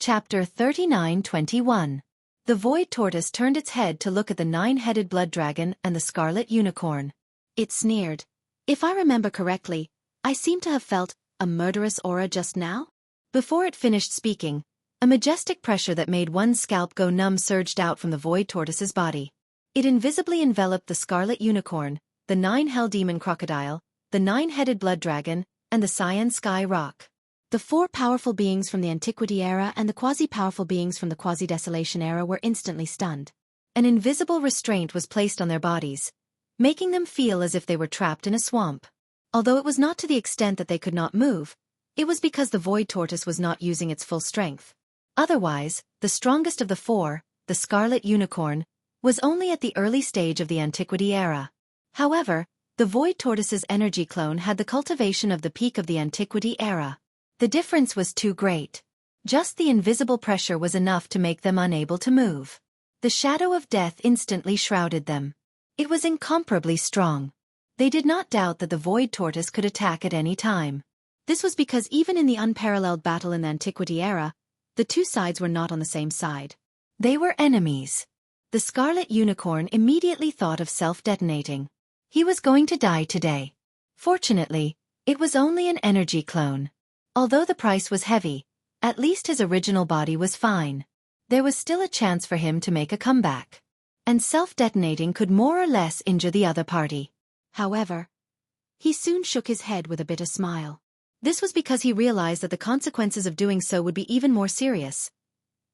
Chapter 39:21. The void tortoise turned its head to look at the nine-headed blood dragon and the scarlet unicorn. It sneered. If I remember correctly, I seem to have felt a murderous aura just now? Before it finished speaking, a majestic pressure that made one's scalp go numb surged out from the void tortoise's body. It invisibly enveloped the scarlet unicorn, the nine-hell demon crocodile, the nine-headed blood dragon, and the Xianxia rock. The four powerful beings from the Antiquity era and the quasi-powerful beings from the Quasi-Desolation era were instantly stunned. An invisible restraint was placed on their bodies, making them feel as if they were trapped in a swamp. Although it was not to the extent that they could not move, it was because the void tortoise was not using its full strength. Otherwise, the strongest of the four, the scarlet unicorn, was only at the early stage of the Antiquity era. However, The Void Tortoise's energy clone had the cultivation of the peak of the Antiquity era. The difference was too great. Just the invisible pressure was enough to make them unable to move. The shadow of death instantly shrouded them. It was incomparably strong. They did not doubt that the Void Tortoise could attack at any time. This was because even in the unparalleled battle in the Antiquity era, the two sides were not on the same side. They were enemies. The Scarlet Unicorn immediately thought of self-detonating. He was going to die today. Fortunately, it was only an energy clone. Although the price was heavy, at least his original body was fine. There was still a chance for him to make a comeback. And self-detonating could more or less injure the other party. However, he soon shook his head with a bitter smile. This was because he realized that the consequences of doing so would be even more serious.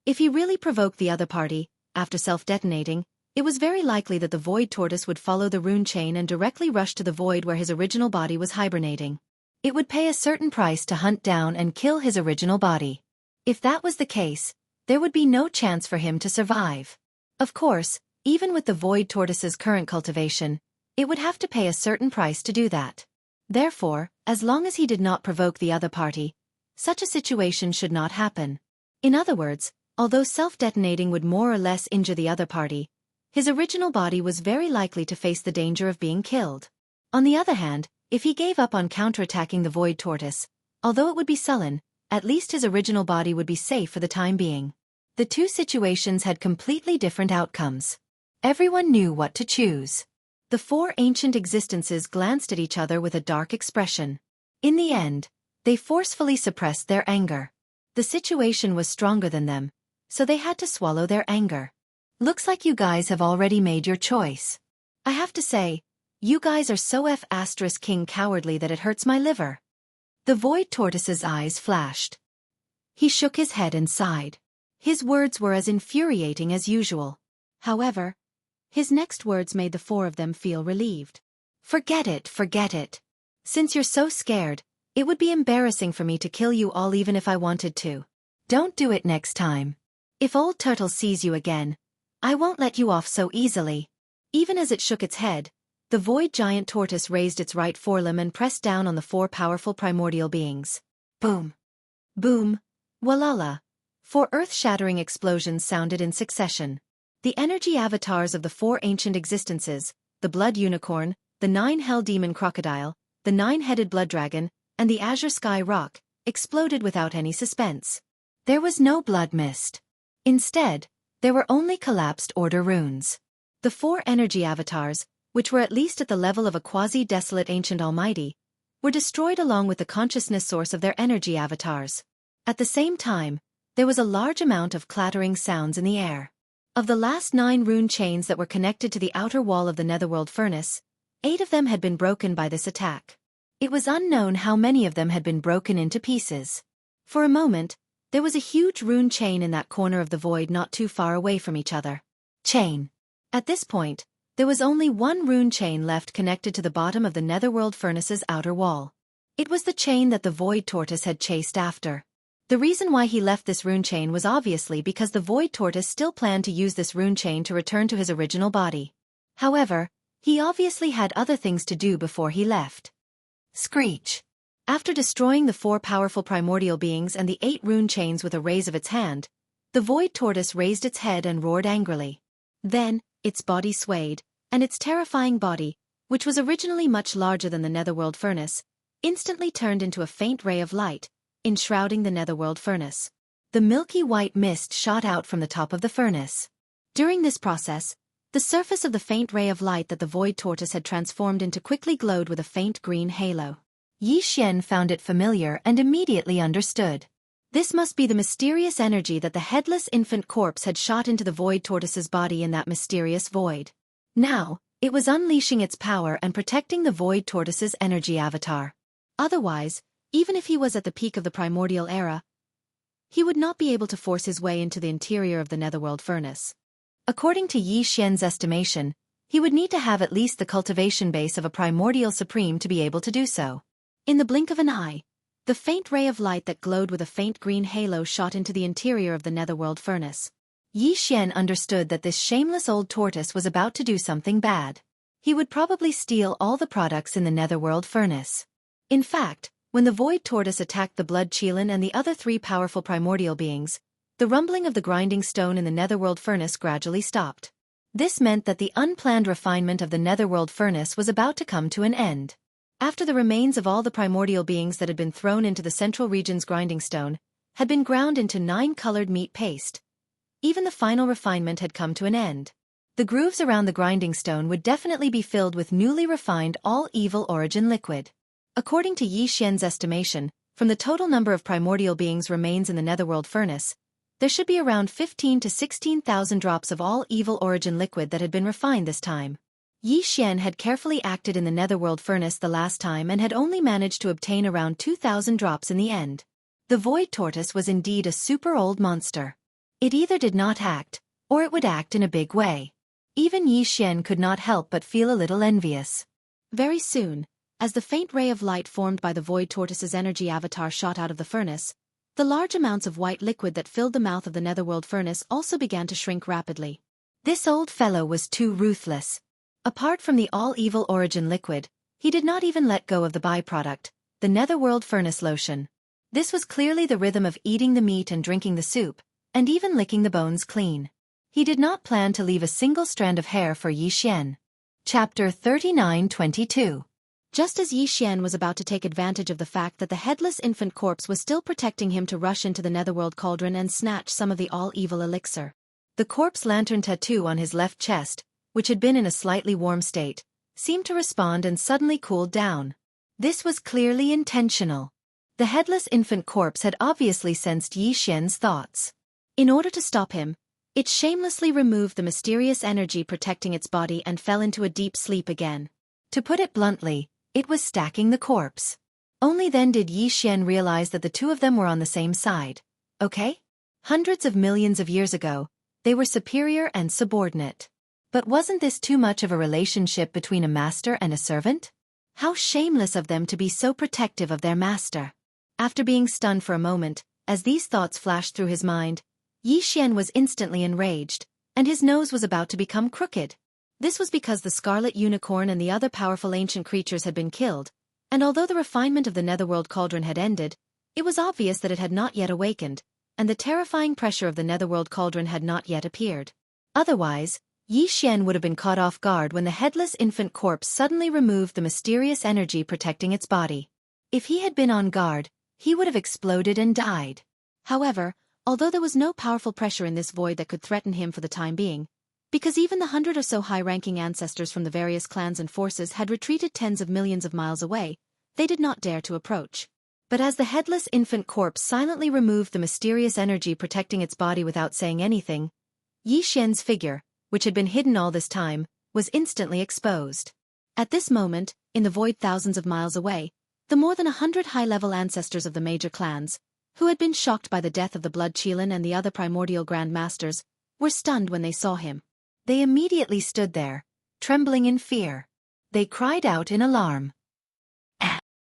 If he really provoked the other party, after self-detonating, it was very likely that the Void Tortoise would follow the rune chain and directly rush to the void where his original body was hibernating. It would pay a certain price to hunt down and kill his original body. If that was the case, there would be no chance for him to survive. Of course, even with the Void Tortoise's current cultivation, it would have to pay a certain price to do that. Therefore, as long as he did not provoke the other party, such a situation should not happen. In other words, although self-detonating would more or less injure the other party, his original body was very likely to face the danger of being killed. On the other hand, if he gave up on counterattacking the Void Tortoise, although it would be sullen, at least his original body would be safe for the time being. The two situations had completely different outcomes. Everyone knew what to choose. The four ancient existences glanced at each other with a dark expression. In the end, they forcefully suppressed their anger. The situation was stronger than them, so they had to swallow their anger. Looks like you guys have already made your choice. I have to say, you guys are so King cowardly that it hurts my liver. The Void Tortoise's eyes flashed. He shook his head and sighed. His words were as infuriating as usual. However, his next words made the four of them feel relieved. Forget it, forget it. Since you're so scared, it would be embarrassing for me to kill you all even if I wanted to. Don't do it next time. If Old Turtle sees you again, I won't let you off so easily. Even as it shook its head, the Void Giant Tortoise raised its right forelimb and pressed down on the four powerful primordial beings. Boom. Boom. Walala. Four earth-shattering explosions sounded in succession. The energy avatars of the four ancient existences, the Blood Unicorn, the Nine Hell Demon Crocodile, the Nine-Headed Blood Dragon, and the Azure Sky Rock, exploded without any suspense. There was no blood mist. Instead, there were only collapsed order runes. The four energy avatars, which were at least at the level of a quasi-desolate ancient almighty, were destroyed along with the consciousness source of their energy avatars. At the same time, there was a large amount of clattering sounds in the air. Of the last 9 rune chains that were connected to the outer wall of the netherworld furnace, 8 of them had been broken by this attack. It was unknown how many of them had been broken into pieces. For a moment, there was a huge rune chain in that corner of the void not too far away from each other. Chain. At this point, there was only one rune chain left connected to the bottom of the netherworld furnace's outer wall. It was the chain that the Void Tortoise had chased after. The reason why he left this rune chain was obviously because the Void Tortoise still planned to use this rune chain to return to his original body. However, he obviously had other things to do before he left. Screech. After destroying the 4 powerful primordial beings and the 8 rune chains with a raise of its hand, the Void Tortoise raised its head and roared angrily. Then, its body swayed, and its terrifying body, which was originally much larger than the netherworld furnace, instantly turned into a faint ray of light, enshrouding the netherworld furnace. The milky white mist shot out from the top of the furnace. During this process, the surface of the faint ray of light that the Void Tortoise had transformed into quickly glowed with a faint green halo. Yi Xian found it familiar and immediately understood. This must be the mysterious energy that the headless infant corpse had shot into the Void Tortoise's body in that mysterious void. Now, it was unleashing its power and protecting the Void Tortoise's energy avatar. Otherwise, even if he was at the peak of the primordial era, he would not be able to force his way into the interior of the netherworld furnace. According to Yi Xian's estimation, he would need to have at least the cultivation base of a primordial supreme to be able to do so. In the blink of an eye, the faint ray of light that glowed with a faint green halo shot into the interior of the netherworld furnace. Yi Xian understood that this shameless old tortoise was about to do something bad. He would probably steal all the products in the netherworld furnace. In fact, when the void tortoise attacked the blood Qilin and the other 3 powerful primordial beings, the rumbling of the grinding stone in the netherworld furnace gradually stopped. This meant that the unplanned refinement of the netherworld furnace was about to come to an end. After the remains of all the primordial beings that had been thrown into the central region's grinding stone had been ground into 9-colored meat paste, even the final refinement had come to an end. The grooves around the grinding stone would definitely be filled with newly refined all-evil origin liquid. According to Xianxia's estimation, from the total number of primordial beings remains in the netherworld furnace, there should be around 15 to 16,000 drops of all-evil origin liquid that had been refined this time. Xian had carefully acted in the netherworld furnace the last time and had only managed to obtain around 2,000 drops in the end. The void tortoise was indeed a super old monster. It either did not act, or it would act in a big way. Even Xian could not help but feel a little envious. Very soon, as the faint ray of light formed by the void tortoise's energy avatar shot out of the furnace, the large amounts of white liquid that filled the mouth of the netherworld furnace also began to shrink rapidly. This old fellow was too ruthless. Apart from the all-evil origin liquid, he did not even let go of the byproduct, the netherworld furnace lotion. This was clearly the rhythm of eating the meat and drinking the soup, and even licking the bones clean. He did not plan to leave a single strand of hair for Xian. Chapter 39-22. Just as Xian was about to take advantage of the fact that the headless infant corpse was still protecting him to rush into the netherworld cauldron and snatch some of the all-evil elixir, the corpse lantern tattoo on his left chest, which had been in a slightly warm state, seemed to respond and suddenly cooled down. This was clearly intentional. The headless infant corpse had obviously sensed Xian's thoughts. In order to stop him, it shamelessly removed the mysterious energy protecting its body and fell into a deep sleep again. To put it bluntly, it was stacking the corpse. Only then did Xian realize that the two of them were on the same side. Okay? Hundreds of millions of years ago, they were superior and subordinate. But wasn't this too much of a relationship between a master and a servant? How shameless of them to be so protective of their master. After being stunned for a moment, as these thoughts flashed through his mind, Xian was instantly enraged, and his nose was about to become crooked. This was because the scarlet unicorn and the other powerful ancient creatures had been killed, and although the refinement of the netherworld cauldron had ended, it was obvious that it had not yet awakened, and the terrifying pressure of the netherworld cauldron had not yet appeared. Otherwise, Xian would have been caught off guard when the headless infant corpse suddenly removed the mysterious energy protecting its body. If he had been on guard, he would have exploded and died. However, although there was no powerful pressure in this void that could threaten him for the time being, because even the 100 or so high-ranking ancestors from the various clans and forces had retreated tens of millions of miles away, they did not dare to approach. But as the headless infant corpse silently removed the mysterious energy protecting its body without saying anything, Xian's figure, which had been hidden all this time, was instantly exposed. At this moment, in the void thousands of miles away, the more than 100 high-level ancestors of the major clans, who had been shocked by the death of the blood Qilin and the other primordial Grand Masters, were stunned when they saw him. They immediately stood there, trembling in fear. They cried out in alarm.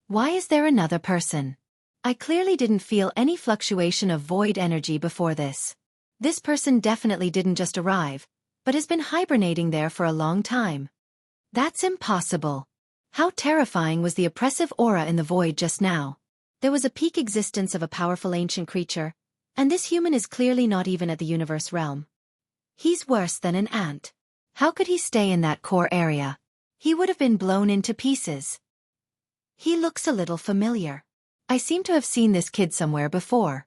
Why is there another person? I clearly didn't feel any fluctuation of void energy before this. This person definitely didn't just arrive, but has been hibernating there for a long time. That's impossible. How terrifying was the oppressive aura in the void just now. There was a peak existence of a powerful ancient creature, and this human is clearly not even at the universe realm. He's worse than an ant. How could he stay in that core area? He would have been blown into pieces. He looks a little familiar. I seem to have seen this kid somewhere before.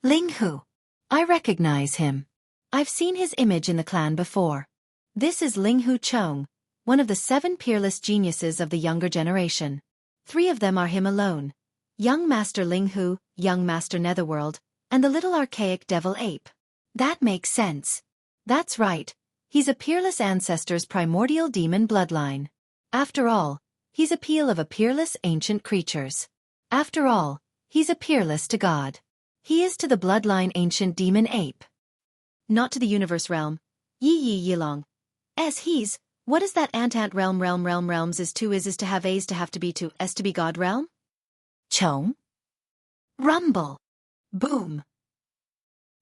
Linghu. I recognize him. I've seen his image in the clan before. This is Linghu Chong, one of the 7 peerless geniuses of the younger generation. 3 of them are him alone. Young Master Linghu, Young Master Netherworld, and the little archaic devil ape. That makes sense. That's right, he's a peerless ancestor's primordial demon bloodline. After all, he's a peel of a peerless ancient creatures. After all, he's a peerless to God. He is to the bloodline ancient demon ape. Not to the universe realm. Yi Yilong. As he's, what is that ant realms is to have A's to have to be to S to be God realm? Chong. Rumble. Boom.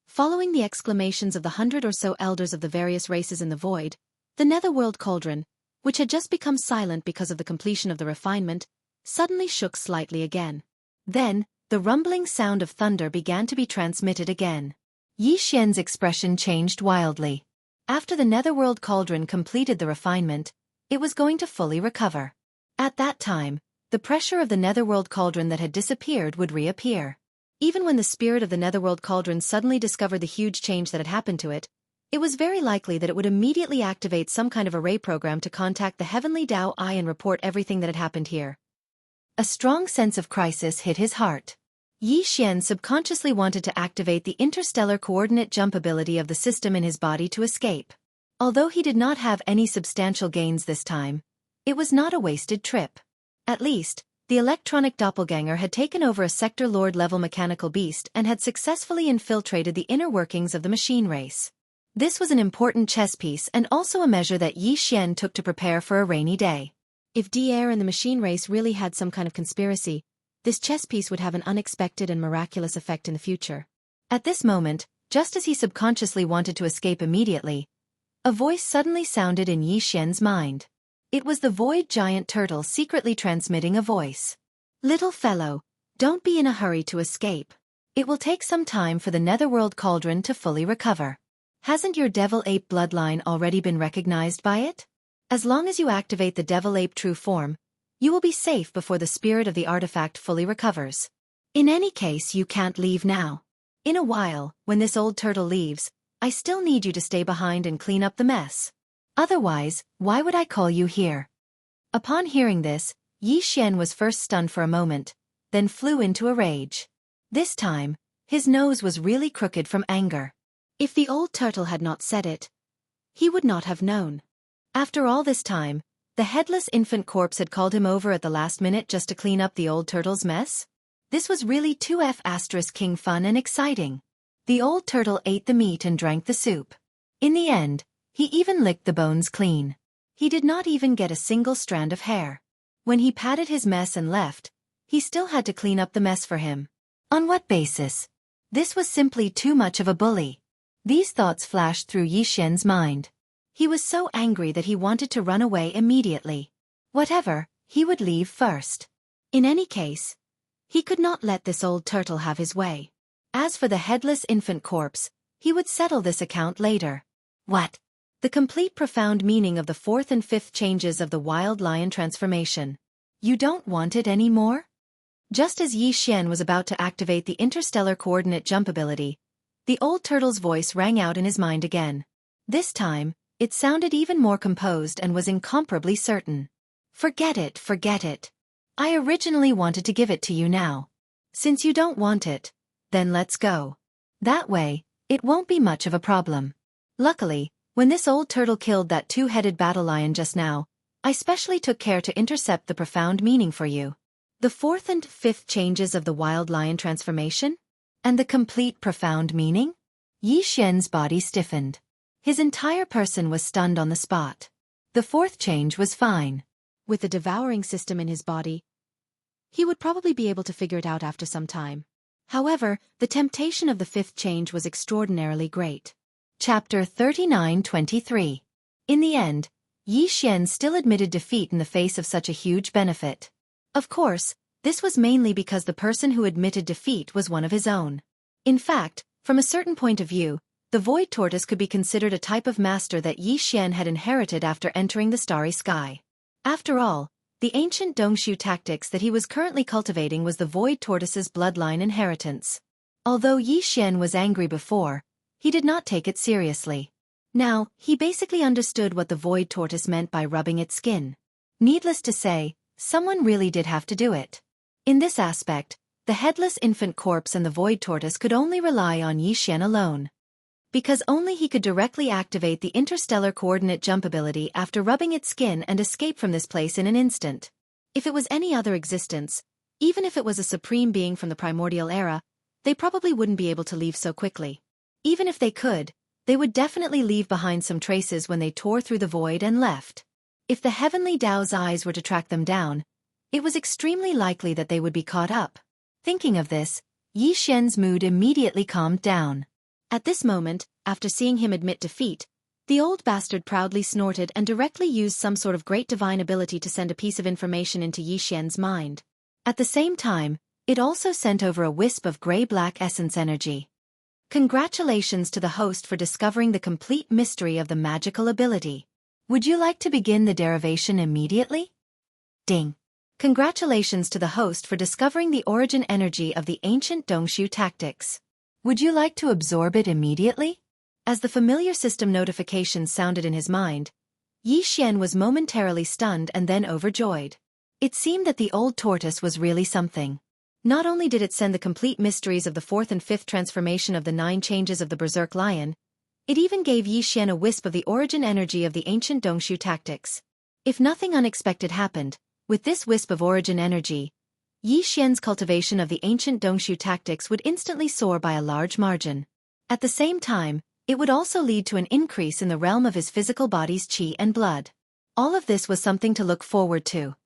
Following the exclamations of the 100 or so elders of the various races in the void, the netherworld cauldron, which had just become silent because of the completion of the refinement, suddenly shook slightly again. Then, the rumbling sound of thunder began to be transmitted again. Yi Xian's expression changed wildly. After the netherworld cauldron completed the refinement, it was going to fully recover. At that time, the pressure of the netherworld cauldron that had disappeared would reappear. Even when the spirit of the netherworld cauldron suddenly discovered the huge change that had happened to it, it was very likely that it would immediately activate some kind of array program to contact the heavenly Tao Eye and report everything that had happened here. A strong sense of crisis hit his heart. Yi Xian subconsciously wanted to activate the interstellar coordinate jump ability of the system in his body to escape. Although he did not have any substantial gains this time, it was not a wasted trip. At least, the electronic doppelganger had taken over a sector lord-level mechanical beast and had successfully infiltrated the inner workings of the machine race. This was an important chess piece and also a measure that Yi Xian took to prepare for a rainy day. If DR and the machine race really had some kind of conspiracy, this chess piece would have an unexpected and miraculous effect in the future. At this moment, just as he subconsciously wanted to escape immediately, a voice suddenly sounded in Yi Xian's mind. It was the void giant turtle secretly transmitting a voice. "Little fellow, don't be in a hurry to escape. It will take some time for the netherworld cauldron to fully recover. Hasn't your devil ape bloodline already been recognized by it? As long as you activate the devil ape true form, you will be safe before the spirit of the artifact fully recovers. In any case, you can't leave now. In a while, when this old turtle leaves, I still need you to stay behind and clean up the mess. Otherwise, why would I call you here?" Upon hearing this, Yi Xian was first stunned for a moment, then flew into a rage. This time, his nose was really crooked from anger. If the old turtle had not said it, he would not have known. After all this time, the headless infant corpse had called him over at the last minute just to clean up the old turtle's mess? This was really 2F** king fun and exciting. The old turtle ate the meat and drank the soup. In the end, he even licked the bones clean. He did not even get a single strand of hair. When he patted his mess and left, he still had to clean up the mess for him. On what basis? This was simply too much of a bully. These thoughts flashed through Yi Xian's mind. He was so angry that he wanted to run away immediately. Whatever, he would leave first. In any case, he could not let this old turtle have his way. As for the headless infant corpse, he would settle this account later. What? The complete profound meaning of the fourth and fifth changes of the wild lion transformation. You don't want it anymore? Just as Yi Xian was about to activate the interstellar coordinate jump ability, the old turtle's voice rang out in his mind again. This time, it sounded even more composed and was incomparably certain. Forget it, forget it. I originally wanted to give it to you now. Since you don't want it, then let's go. That way, it won't be much of a problem. Luckily, when this old turtle killed that two-headed battle lion just now, I specially took care to intercept the profound meaning for you. The fourth and fifth changes of the wild lion transformation? And the complete profound meaning? Yi Xian's body stiffened. His entire person was stunned on the spot. The fourth change was fine. With the devouring system in his body, he would probably be able to figure it out after some time. However, the temptation of the fifth change was extraordinarily great. Chapter 39-23. In the end, Yi Xian still admitted defeat in the face of such a huge benefit. Of course, this was mainly because the person who admitted defeat was one of his own. In fact, from a certain point of view, the Void Tortoise could be considered a type of master that Yi Xian had inherited after entering the starry sky. After all, the ancient Dongshu tactics that he was currently cultivating was the Void Tortoise's bloodline inheritance. Although Yi Xian was angry before, he did not take it seriously. Now, he basically understood what the Void Tortoise meant by rubbing its skin. Needless to say, someone really did have to do it. In this aspect, the headless infant corpse and the Void Tortoise could only rely on Yi Xian alone. Because only he could directly activate the interstellar coordinate jump ability after rubbing its skin and escape from this place in an instant. If it was any other existence, even if it was a supreme being from the primordial era, they probably wouldn't be able to leave so quickly. Even if they could, they would definitely leave behind some traces when they tore through the void and left. If the heavenly Tao's eyes were to track them down, it was extremely likely that they would be caught up. Thinking of this, Yi Xian's mood immediately calmed down. At this moment, after seeing him admit defeat, The old bastard proudly snorted and directly used some sort of great divine ability to send a piece of information into Yixian's mind. At the same time, it also sent over a wisp of gray-black essence energy. Congratulations to the host for discovering the complete mystery of the magical ability. Would you like to begin the derivation immediately? Ding. Congratulations to the host for discovering the origin energy of the ancient Dongshu tactics. Would you like to absorb it immediately? As the familiar system notifications sounded in his mind, Yixian was momentarily stunned and then overjoyed. It seemed that the old tortoise was really something. Not only did it send the complete mysteries of the fourth and fifth transformation of the 9 changes of the Berserk Lion, it even gave Yixian a wisp of the origin energy of the ancient Dongshu tactics. If nothing unexpected happened, with this wisp of origin energy, Yixian's cultivation of the ancient Dongshu tactics would instantly soar by a large margin. At the same time, it would also lead to an increase in the realm of his physical body's qi and blood. All of this was something to look forward to.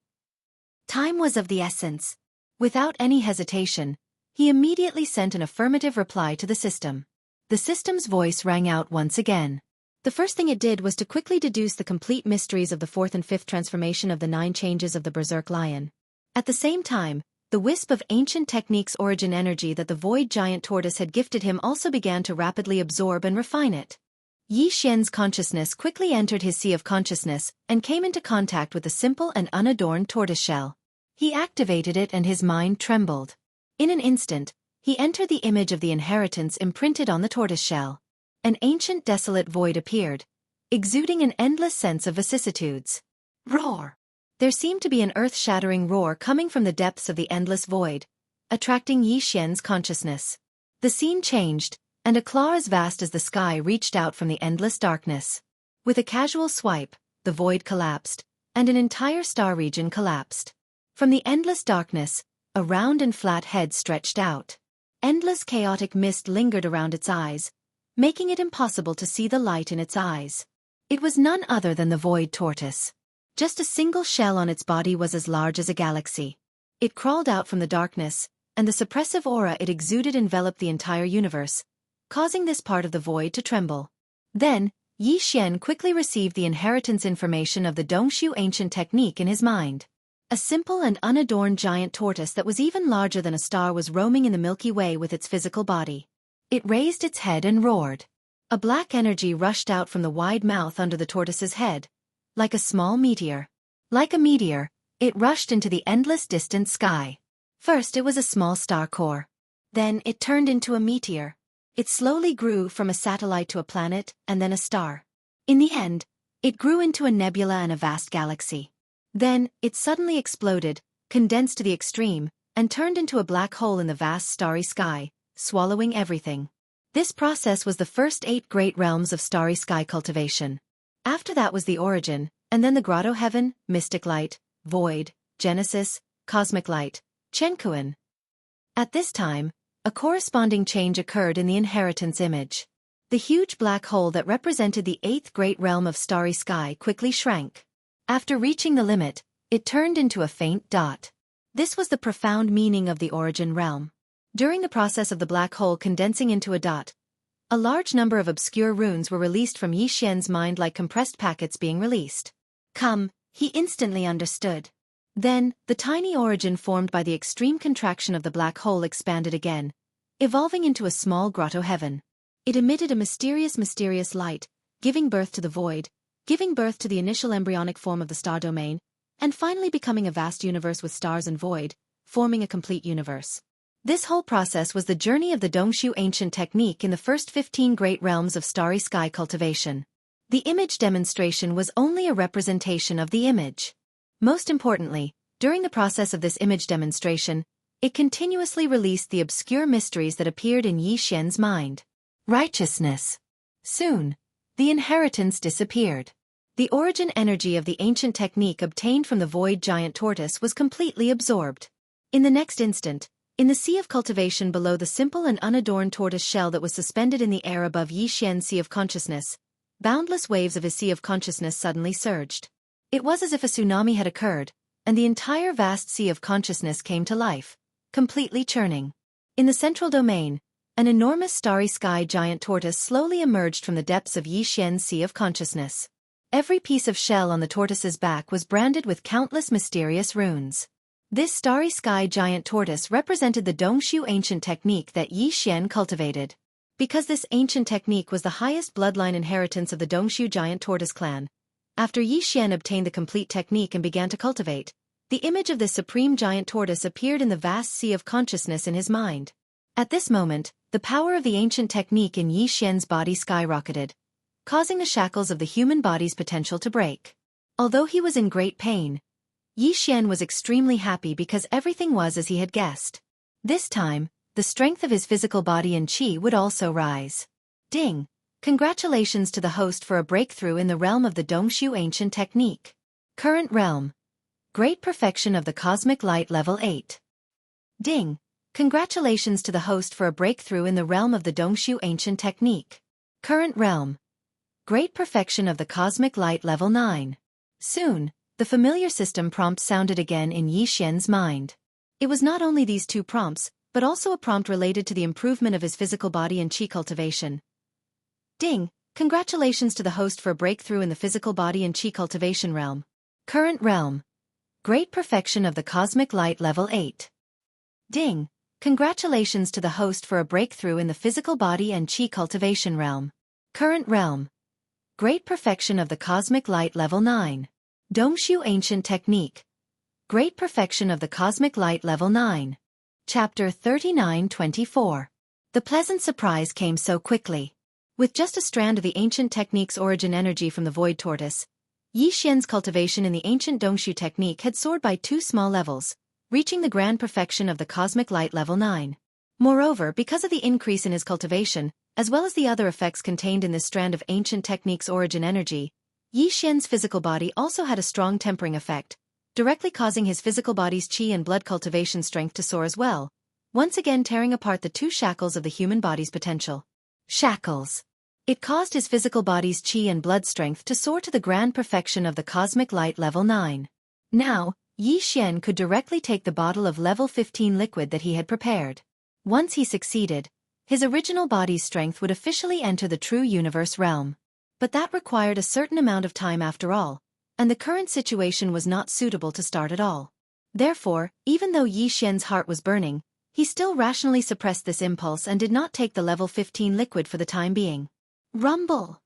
Time was of the essence. Without any hesitation, he immediately sent an affirmative reply to the system. The system's voice rang out once again. The first thing it did was to quickly deduce the complete mysteries of the fourth and fifth transformation of the 9 changes of the Berserk Lion. At the same time, the wisp of ancient techniques origin energy that the void giant tortoise had gifted him also began to rapidly absorb and refine it. Yixian's consciousness quickly entered his sea of consciousness and came into contact with the simple and unadorned tortoiseshell. He activated it and his mind trembled. In an instant, he entered the image of the inheritance imprinted on the tortoiseshell. An ancient desolate void appeared, exuding an endless sense of vicissitudes. Roar! There seemed to be an earth-shattering roar coming from the depths of the endless void, attracting Yixian's consciousness. The scene changed, and a claw as vast as the sky reached out from the endless darkness. With a casual swipe, the void collapsed, and an entire star region collapsed. From the endless darkness, a round and flat head stretched out. Endless chaotic mist lingered around its eyes, making it impossible to see the light in its eyes. It was none other than the void tortoise. Just a single shell on its body was as large as a galaxy. It crawled out from the darkness, and the suppressive aura it exuded enveloped the entire universe, causing this part of the void to tremble. Then, Yixian quickly received the inheritance information of the Dongshu ancient technique in his mind. A simple and unadorned giant tortoise that was even larger than a star was roaming in the Milky Way with its physical body. It raised its head and roared. A black energy rushed out from the wide mouth under the tortoise's head, like a small meteor. Like a meteor, it rushed into the endless distant sky. First it was a small star core. Then it turned into a meteor. It slowly grew from a satellite to a planet and then a star. In the end, it grew into a nebula and a vast galaxy. Then, it suddenly exploded, condensed to the extreme, and turned into a black hole in the vast starry sky, swallowing everything. This process was the first 8 great realms of starry sky cultivation. After that was the origin, and then the grotto heaven, mystic light, void, genesis, cosmic light, Chenkuan. At this time, a corresponding change occurred in the inheritance image. The huge black hole that represented the 8th great realm of starry sky quickly shrank. After reaching the limit, it turned into a faint dot. This was the profound meaning of the origin realm. During the process of the black hole condensing into a dot, a large number of obscure runes were released from Yixian's mind like compressed packets being released. Come, he instantly understood. Then, the tiny origin formed by the extreme contraction of the black hole expanded again, evolving into a small grotto heaven. It emitted a mysterious light, giving birth to the void, giving birth to the initial embryonic form of the star domain, and finally becoming a vast universe with stars and void, forming a complete universe. This whole process was the journey of the Dongshu ancient technique in the first 15 great realms of starry sky cultivation. The image demonstration was only a representation of the image. Most importantly, during the process of this image demonstration, it continuously released the obscure mysteries that appeared in Yixian's mind. Righteousness. Soon, the inheritance disappeared. The origin energy of the ancient technique obtained from the void giant tortoise was completely absorbed. In the next instant, in the sea of cultivation below the simple and unadorned tortoise shell that was suspended in the air above Yixian's sea of consciousness, boundless waves of his sea of consciousness suddenly surged. It was as if a tsunami had occurred, and the entire vast sea of consciousness came to life, completely churning. In the central domain, An enormous starry sky giant tortoise slowly emerged from the depths of Xianxia's sea of consciousness. Every piece of shell on the tortoise's back was branded with countless mysterious runes. This starry sky giant tortoise represented the Dongshu ancient technique that Xian cultivated. Because this ancient technique was the highest bloodline inheritance of the Dongshu giant tortoise clan, after Xian obtained the complete technique and began to cultivate, the image of this supreme giant tortoise appeared in the vast sea of consciousness in his mind. At this moment, the power of the ancient technique in Xian's body skyrocketed, causing the shackles of the human body's potential to break. Although he was in great pain, Xian was extremely happy because everything was as he had guessed. This time, the strength of his physical body and qi would also rise. Ding! Congratulations to the host for a breakthrough in the realm of the Dongshu ancient technique. Current realm. Great perfection of the cosmic light level 8. Ding! Congratulations to the host for a breakthrough in the realm of the Dongshu ancient technique. Current realm. Great perfection of the cosmic light level 9. Soon, the familiar system prompt sounded again in Xian's mind. It was not only these two prompts, but also a prompt related to the improvement of his physical body and qi cultivation. Ding! Congratulations to the host for a breakthrough in the physical body and qi cultivation realm. Current realm. Great perfection of the cosmic light level 8. Ding! Congratulations to the host for a breakthrough in the physical body and qi cultivation realm. Current realm. Great perfection of the cosmic light level 9. Dongshu ancient technique. Great perfection of the cosmic light level 9. Chapter 39-24. The pleasant surprise came so quickly. With just a strand of the ancient technique's origin energy from the void tortoise, Xian's cultivation in the ancient Dongshu technique had soared by 2 small levels, reaching the grand perfection of the cosmic light level 9. Moreover, because of the increase in his cultivation, as well as the other effects contained in this strand of ancient technique's origin energy, Xian's physical body also had a strong tempering effect, directly causing his physical body's qi and blood cultivation strength to soar as well, once again tearing apart the 2 shackles of the human body's potential. Shackles. It caused his physical body's qi and blood strength to soar to the grand perfection of the cosmic light level 9. Now, Xian could directly take the bottle of level 15 liquid that he had prepared. Once he succeeded, his original body's strength would officially enter the true universe realm. But that required a certain amount of time after all, and the current situation was not suitable to start at all. Therefore, even though Xian's heart was burning, he still rationally suppressed this impulse and did not take the level 15 liquid for the time being. Rumble!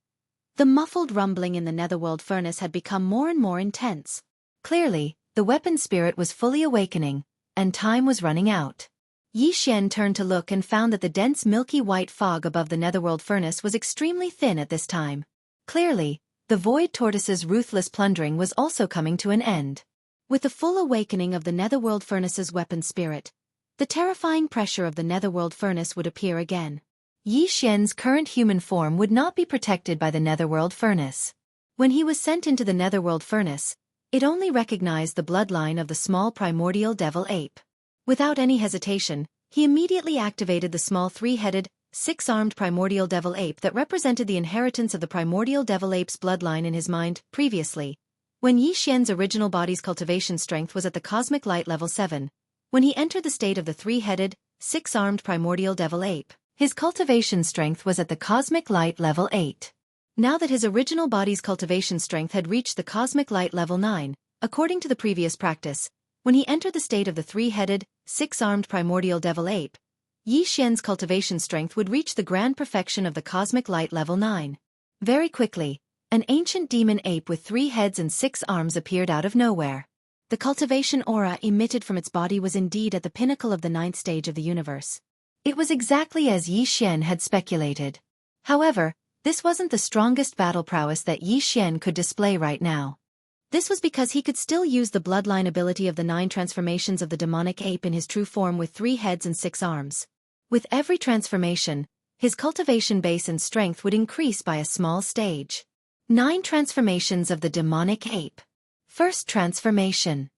The muffled rumbling in the netherworld furnace had become more and more intense. Clearly, the weapon spirit was fully awakening, and time was running out. Xian turned to look and found that the dense milky white fog above the netherworld furnace was extremely thin at this time. Clearly, the void tortoise's ruthless plundering was also coming to an end. With the full awakening of the netherworld furnace's weapon spirit, the terrifying pressure of the netherworld furnace would appear again. Xian's current human form would not be protected by the netherworld furnace. When he was sent into the netherworld furnace, it only recognized the bloodline of the small primordial devil ape. Without any hesitation, he immediately activated the small 3-headed, 6-armed primordial devil ape that represented the inheritance of the primordial devil ape's bloodline in his mind. Previously, when Xian's original body's cultivation strength was at the cosmic light level 7, when he entered the state of the 3-headed, 6-armed primordial devil ape, his cultivation strength was at the cosmic light level 8. Now that his original body's cultivation strength had reached the cosmic light level 9, according to the previous practice, when he entered the state of the 3-headed, 6-armed primordial devil ape, Xian's cultivation strength would reach the grand perfection of the cosmic light level 9. Very quickly, an ancient demon ape with 3 heads and 6 arms appeared out of nowhere. The cultivation aura emitted from its body was indeed at the pinnacle of the 9th stage of the universe. It was exactly as Xian had speculated. However, this wasn't the strongest battle prowess that Xian could display right now. This was because he could still use the bloodline ability of the 9 transformations of the demonic ape in his true form with 3 heads and 6 arms. With every transformation, his cultivation base and strength would increase by a small stage. 9 transformations of the demonic ape. First transformation.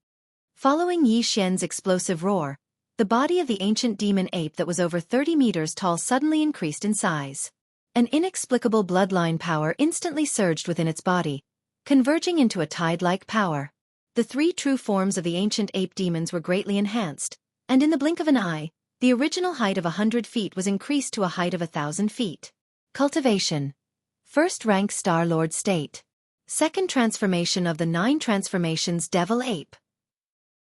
Following Xian's explosive roar, the body of the ancient demon ape that was over 30 meters tall suddenly increased in size. An inexplicable bloodline power instantly surged within its body, converging into a tide-like power. The 3 true forms of the ancient ape demons were greatly enhanced, and in the blink of an eye, The original height of 100 feet was increased to a height of 1,000 feet. Cultivation. First rank Star Lord State. Second transformation of the 9 transformations Devil Ape.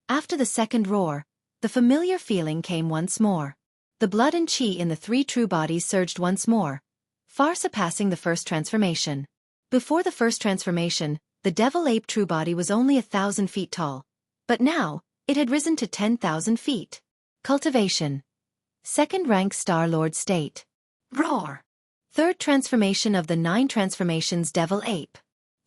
After the second roar, the familiar feeling came once more. The blood and chi in the 3 true bodies surged once more, far surpassing the first transformation. Before the first transformation, the Devil Ape true body was only 1,000 feet tall, but now, it had risen to 10,000 feet. Cultivation. Second rank Star Lord State. Roar. Third transformation of the 9 transformations Devil Ape.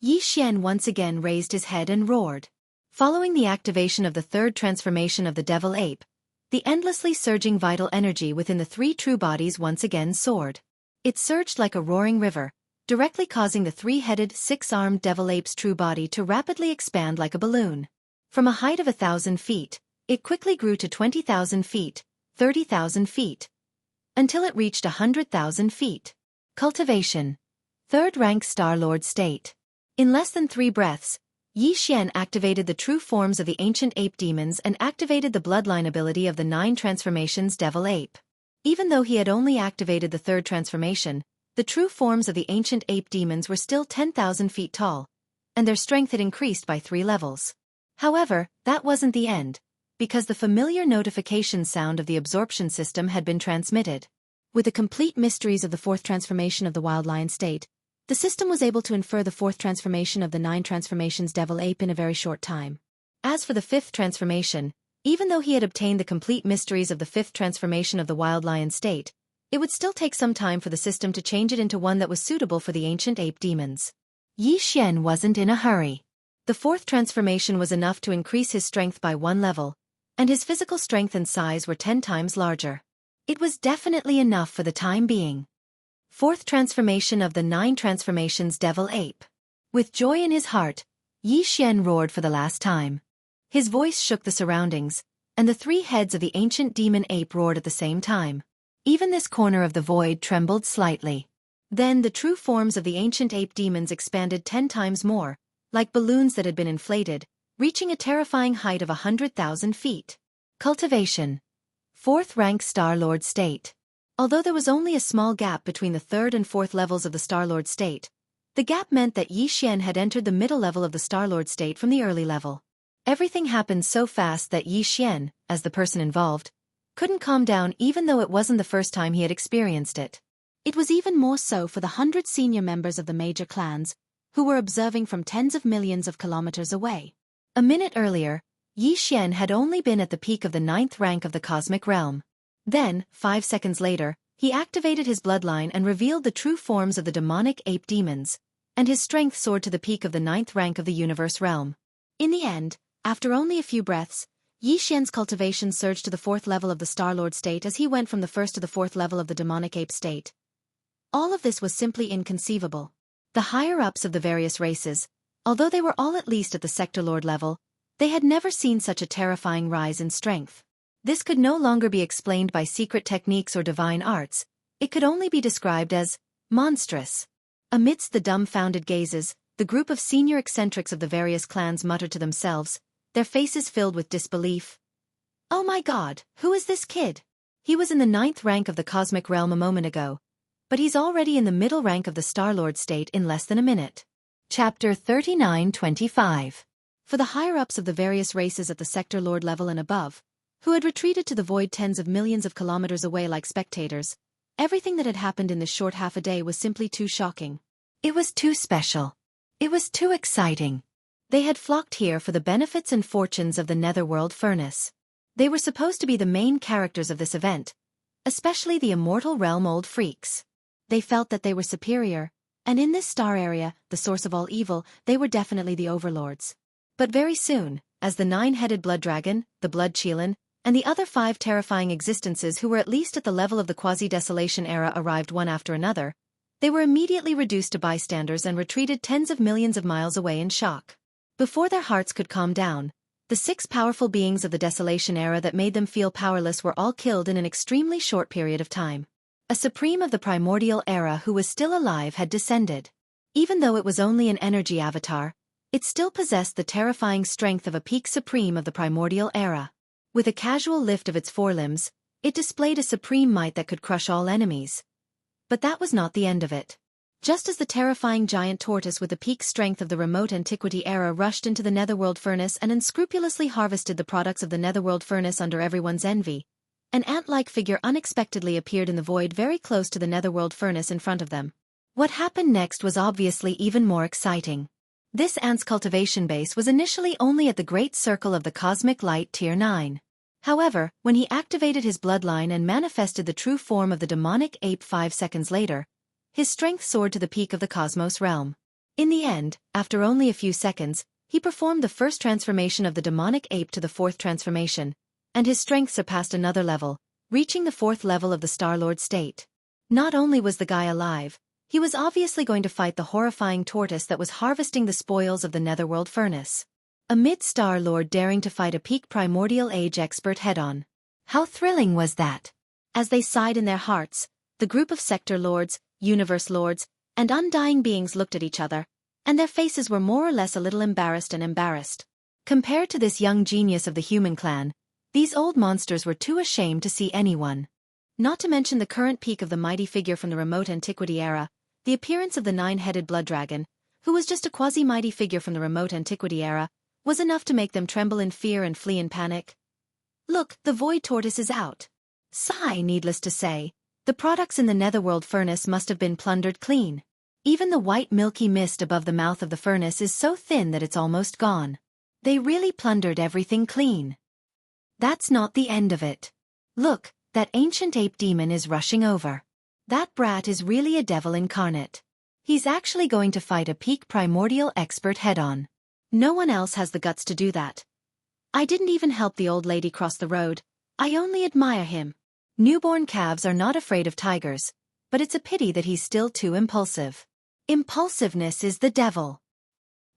Xianxia once again raised his head and roared. Following the activation of the third transformation of the Devil Ape, the endlessly surging vital energy within the 3 true bodies once again soared. It surged like a roaring river, directly causing the 3-headed, 6-armed Devil Ape's true body to rapidly expand like a balloon. From a height of 1,000 feet, it quickly grew to 20,000 feet, 30,000 feet, until it reached 100,000 feet. Cultivation. Third rank Star Lord State. In less than 3 breaths, Xianxia activated the true forms of the ancient ape demons and activated the bloodline ability of the 9 transformations Devil Ape. Even though he had only activated the third transformation, the true forms of the ancient ape demons were still 10,000 feet tall, and their strength had increased by 3 levels. However, that wasn't the end, because the familiar notification sound of the absorption system had been transmitted. With the complete mysteries of the 4th transformation of the Wild Lion State, the system was able to infer the 4th transformation of the 9 transformations Devil Ape in a very short time. As for the 5th transformation, even though he had obtained the complete mysteries of the 5th transformation of the Wild Lion State, it would still take some time for the system to change it into one that was suitable for the ancient ape demons. Xianxia wasn't in a hurry. The 4th transformation was enough to increase his strength by 1 level, and his physical strength and size were 10 times larger. It was definitely enough for the time being. 4th transformation of the 9 transformations Devil Ape. With joy in his heart, Xianxia roared for the last time. His voice shook the surroundings, and the 3 heads of the ancient demon ape roared at the same time. Even this corner of the void trembled slightly. Then the true forms of the ancient ape demons expanded 10 times more, like balloons that had been inflated, reaching a terrifying height of 100,000 feet. Cultivation. 4th rank Star Lord State. Although there was only a small gap between the 3rd and 4th levels of the Star Lord State, the gap meant that Xianxia had entered the middle level of the Star Lord State from the early level. Everything happened so fast that Xianxia, as the person involved, couldn't calm down even though it wasn't the first time he had experienced it. It was even more so for the 100 senior members of the major clans, who were observing from tens of millions of kilometers away. A minute earlier, Xianxia had only been at the peak of the 9th rank of the cosmic realm. Then, 5 seconds later, he activated his bloodline and revealed the true forms of the demonic ape demons, and his strength soared to the peak of the 9th rank of the universe realm. In the end, after only a few breaths, Xianxia's cultivation surged to the 4th level of the Star Lord State as he went from the 1st to the 4th level of the demonic ape state. All of this was simply inconceivable. The higher-ups of the various races, although they were all at least at the Sector Lord level, they had never seen such a terrifying rise in strength. This could no longer be explained by secret techniques or divine arts, it could only be described as monstrous. Amidst the dumbfounded gazes, the group of senior eccentrics of the various clans muttered to themselves, their faces filled with disbelief. "Oh my God, who is this kid? He was in the 9th rank of the cosmic realm a moment ago, but he's already in the middle rank of the Star Lord State in less than a minute." Chapter 39-25. For the higher-ups of the various races at the Sector Lord level and above, who had retreated to the void tens of millions of kilometers away like spectators, everything that had happened in this short half a day was simply too shocking. It was too special. It was too exciting. They had flocked here for the benefits and fortunes of the Netherworld Furnace. They were supposed to be the main characters of this event, especially the immortal realm old freaks. They felt that they were superior, and in this star area, the source of all evil, they were definitely the overlords. But very soon, as the 9-headed blood dragon, the blood Qilin, and the other 5 terrifying existences who were at least at the level of the quasi-desolation era arrived one after another, they were immediately reduced to bystanders and retreated tens of millions of miles away in shock. Before their hearts could calm down, the 6 powerful beings of the desolation era that made them feel powerless were all killed in an extremely short period of time. A supreme of the primordial era who was still alive had descended. Even though it was only an energy avatar, it still possessed the terrifying strength of a peak supreme of the primordial era. With a casual lift of its forelimbs, It displayed a supreme might that could crush all enemies. But that was not the end of it. Just as the terrifying giant tortoise with the peak strength of the remote antiquity era rushed into the netherworld furnace and unscrupulously harvested the products of the netherworld furnace under everyone's envy, an ant-like figure unexpectedly appeared in the void very close to the netherworld furnace in front of them. What happened next was obviously even more exciting. This ant's cultivation base was initially only at the Great Circle of the Cosmic Light Tier 9. However, when he activated his bloodline and manifested the true form of the demonic ape 5 seconds later, his strength soared to the peak of the cosmos realm. In the end, after only a few seconds, he performed the first transformation of the demonic ape to the fourth transformation, and his strength surpassed another level, reaching the fourth level of the Star-Lord state. Not only was the guy alive, he was obviously going to fight the horrifying tortoise that was harvesting the spoils of the netherworld furnace. A mid-Star-Lord daring to fight a peak primordial age expert head-on. How thrilling was that? As they sighed in their hearts, the group of Sector Lords, Universe Lords, and Undying Beings looked at each other, and their faces were more or less a little embarrassed. Compared to this young genius of the human clan, these old monsters were too ashamed to see anyone. Not to mention the current peak of the mighty figure from the remote antiquity era, the appearance of the nine-headed blood dragon, who was just a quasi-mighty figure from the remote antiquity era, was enough to make them tremble in fear and flee in panic. Look, the void tortoise is out. Sigh, needless to say, the products in the netherworld furnace must have been plundered clean. Even the white milky mist above the mouth of the furnace is so thin that it's almost gone. They really plundered everything clean. That's not the end of it. Look, that ancient ape demon is rushing over. That brat is really a devil incarnate. He's actually going to fight a peak primordial expert head-on. No one else has the guts to do that. I didn't even help the old lady cross the road. I only admire him. Newborn calves are not afraid of tigers, but it's a pity that he's still too impulsive. Impulsiveness is the devil.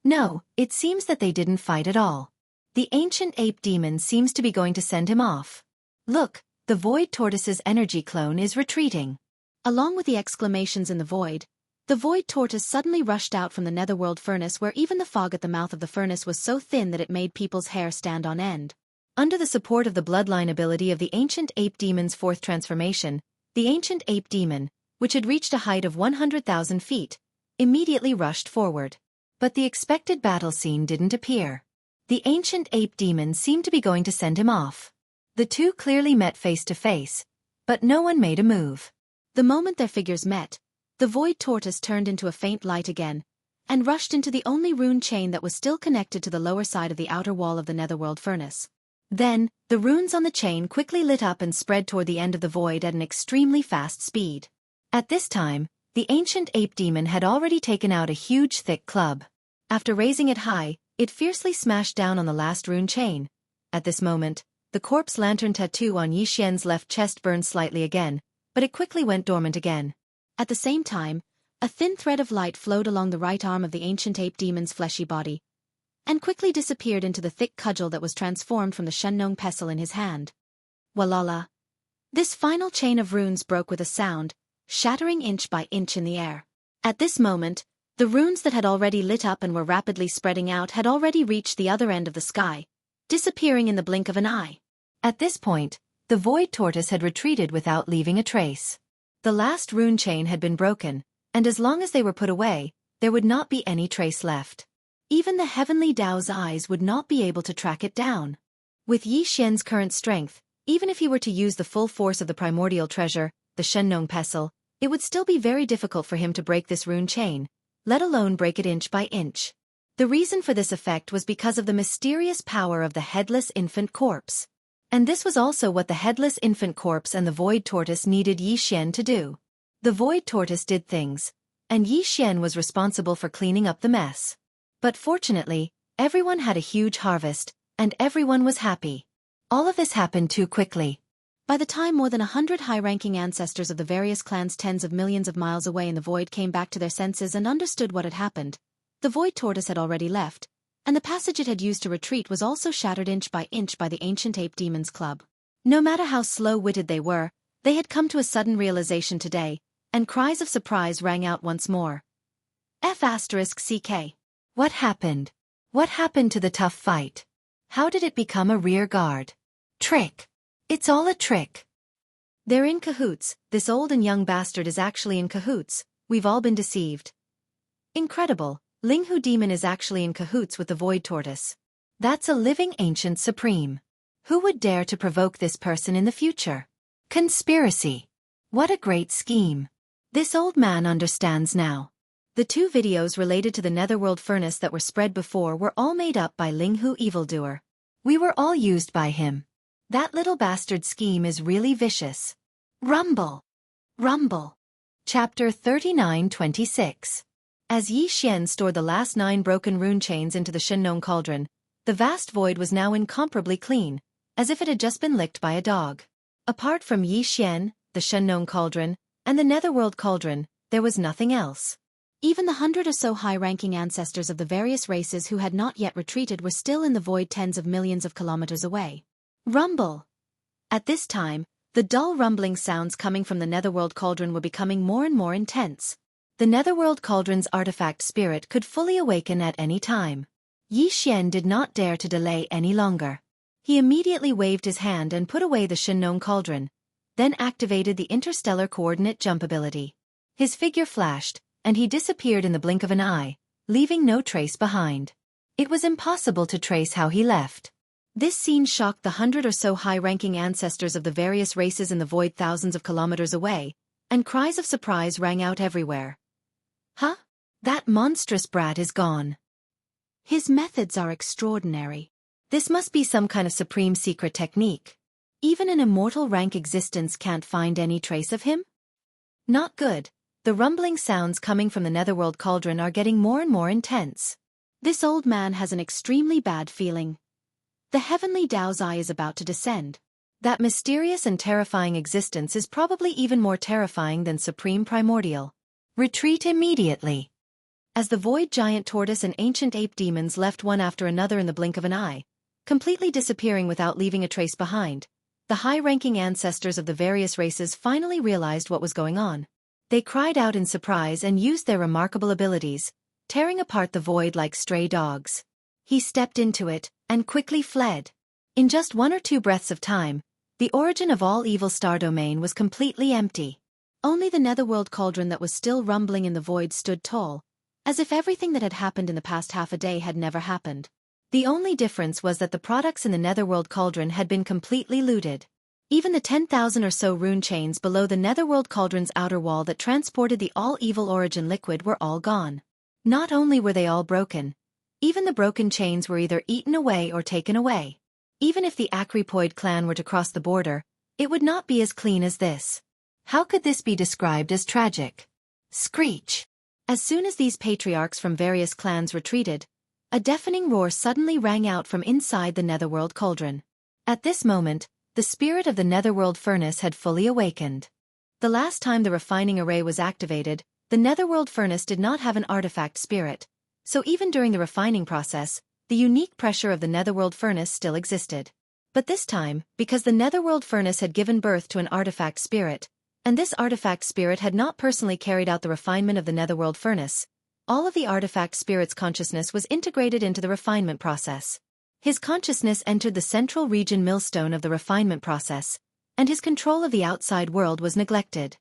No, it seems that they didn't fight at all. The ancient ape demon seems to be going to send him off. Look, the void tortoise's energy clone is retreating. Along with the exclamations in the void tortoise suddenly rushed out from the netherworld furnace, where even the fog at the mouth of the furnace was so thin that it made people's hair stand on end. Under the support of the bloodline ability of the ancient ape demon's fourth transformation, the ancient ape demon, which had reached a height of 100,000 feet, immediately rushed forward. But the expected battle scene didn't appear. The ancient ape demon seemed to be going to send him off. The two clearly met face to face, but no one made a move. The moment their figures met, the void tortoise turned into a faint light again, and rushed into the only rune chain that was still connected to the lower side of the outer wall of the netherworld furnace. Then, the runes on the chain quickly lit up and spread toward the end of the void at an extremely fast speed. At this time, the ancient ape demon had already taken out a huge thick club. After raising it high, it fiercely smashed down on the last rune chain. At this moment, the corpse lantern tattoo on Yixian's left chest burned slightly again, but it quickly went dormant again. At the same time, a thin thread of light flowed along the right arm of the ancient ape demon's fleshy body, and quickly disappeared into the thick cudgel that was transformed from the Shengnong pestle in his hand. Walala! This final chain of runes broke with a sound, shattering inch by inch in the air. At this moment, the runes that had already lit up and were rapidly spreading out had already reached the other end of the sky, disappearing in the blink of an eye. At this point, the void tortoise had retreated without leaving a trace. The last rune chain had been broken, and as long as they were put away, there would not be any trace left. Even the heavenly Tao's eyes would not be able to track it down. With Yi Xian's current strength, even if he were to use the full force of the primordial treasure, the Shengnong pestle, it would still be very difficult for him to break this rune chain, let alone break it inch by inch. The reason for this effect was because of the mysterious power of the headless infant corpse. And this was also what the headless infant corpse and the void tortoise needed Yi Xian to do. The void tortoise did things, and Yi Xian was responsible for cleaning up the mess. But fortunately, everyone had a huge harvest, and everyone was happy. All of this happened too quickly. By the time more than 100 high-ranking ancestors of the various clans tens of millions of miles away in the void came back to their senses and understood what had happened, the void tortoise had already left, and the passage it had used to retreat was also shattered inch by the ancient ape demon's club. No matter how slow-witted they were, they had come to a sudden realization today, and cries of surprise rang out once more. F***CK. What happened? What happened to the tough fight? How did it become a rear guard? Trick. It's all a trick. They're in cahoots, this old and young bastard is actually in cahoots, we've all been deceived. Incredible, Linghu demon is actually in cahoots with the void tortoise. That's a living ancient supreme. Who would dare to provoke this person in the future? Conspiracy. What a great scheme. This old man understands now. The 2 videos related to the netherworld furnace that were spread before were all made up by Linghu evildoer. We were all used by him. That little bastard scheme is really vicious. Rumble. Rumble. Chapter 39-26. As Yi Xian stored the last 9 broken rune chains into the Shenong cauldron, the vast void was now incomparably clean, as if it had just been licked by a dog. Apart from Yi Xian, the Shenong cauldron, and the netherworld cauldron, there was nothing else. Even the 100 or so high-ranking ancestors of the various races who had not yet retreated were still in the void tens of millions of kilometers away. Rumble. At this time, the dull rumbling sounds coming from the netherworld cauldron were becoming more and more intense. The netherworld cauldron's artifact spirit could fully awaken at any time. Yi Xian did not dare to delay any longer. He immediately waved his hand and put away the Shenong cauldron, then activated the interstellar coordinate jump ability. His figure flashed, and he disappeared in the blink of an eye, leaving no trace behind. It was impossible to trace how he left. This scene shocked the 100 or so high-ranking ancestors of the various races in the void thousands of kilometers away, and cries of surprise rang out everywhere. Huh? That monstrous brat is gone. His methods are extraordinary. This must be some kind of supreme secret technique. Even an immortal rank existence can't find any trace of him? Not good. The rumbling sounds coming from the netherworld cauldron are getting more and more intense. This old man has an extremely bad feeling. The heavenly Tao's eye is about to descend. That mysterious and terrifying existence is probably even more terrifying than supreme primordial. Retreat immediately. As the void giant tortoise and ancient ape demons left one after another in the blink of an eye, completely disappearing without leaving a trace behind, the high-ranking ancestors of the various races finally realized what was going on. They cried out in surprise and used their remarkable abilities, tearing apart the void like stray dogs. He stepped into it, and quickly fled. In just 1 or 2 breaths of time, the origin of all evil star domain was completely empty. Only the netherworld cauldron that was still rumbling in the void stood tall, as if everything that had happened in the past half a day had never happened. The only difference was that the products in the netherworld cauldron had been completely looted. Even the 10,000 or so rune chains below the netherworld cauldron's outer wall that transported the all-evil origin liquid were all gone. Not only were they all broken, even the broken chains were either eaten away or taken away. Even if the Acripoid clan were to cross the border, it would not be as clean as this. How could this be described as tragic? Screech! As soon as these patriarchs from various clans retreated, a deafening roar suddenly rang out from inside the netherworld cauldron. At this moment, the spirit of the netherworld furnace had fully awakened. The last time the refining array was activated, the netherworld furnace did not have an artifact spirit, so even during the refining process, the unique pressure of the netherworld furnace still existed. But this time, because the netherworld furnace had given birth to an artifact spirit, and this artifact spirit had not personally carried out the refinement of the netherworld furnace, all of the artifact spirit's consciousness was integrated into the refinement process. His consciousness entered the central region millstone of the refinement process, and his control of the outside world was neglected.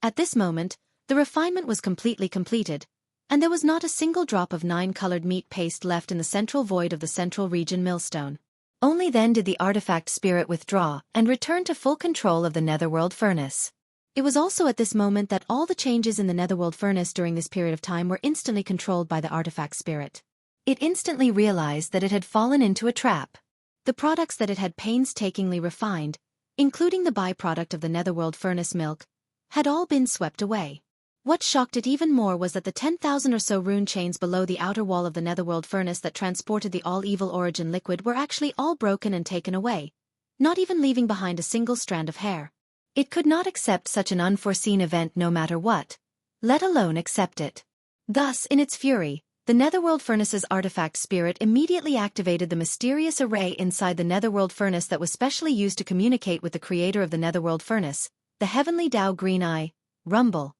At this moment, the refinement was completely completed, and there was not a single drop of 9-colored meat paste left in the central void of the central region millstone. Only then did the artifact spirit withdraw and return to full control of the netherworld furnace. It was also at this moment that all the changes in the netherworld furnace during this period of time were instantly controlled by the artifact spirit. It instantly realized that it had fallen into a trap. The products that it had painstakingly refined, including the byproduct of the netherworld furnace milk, had all been swept away. What shocked it even more was that the 10,000 or so rune chains below the outer wall of the netherworld furnace that transported the all-evil origin liquid were actually all broken and taken away, not even leaving behind a single strand of hair. It could not accept such an unforeseen event no matter what, let alone accept it. Thus, in its fury, the netherworld furnace's artifact spirit immediately activated the mysterious array inside the netherworld furnace that was specially used to communicate with the creator of the netherworld furnace, the heavenly Tao Green Eye, Rumble.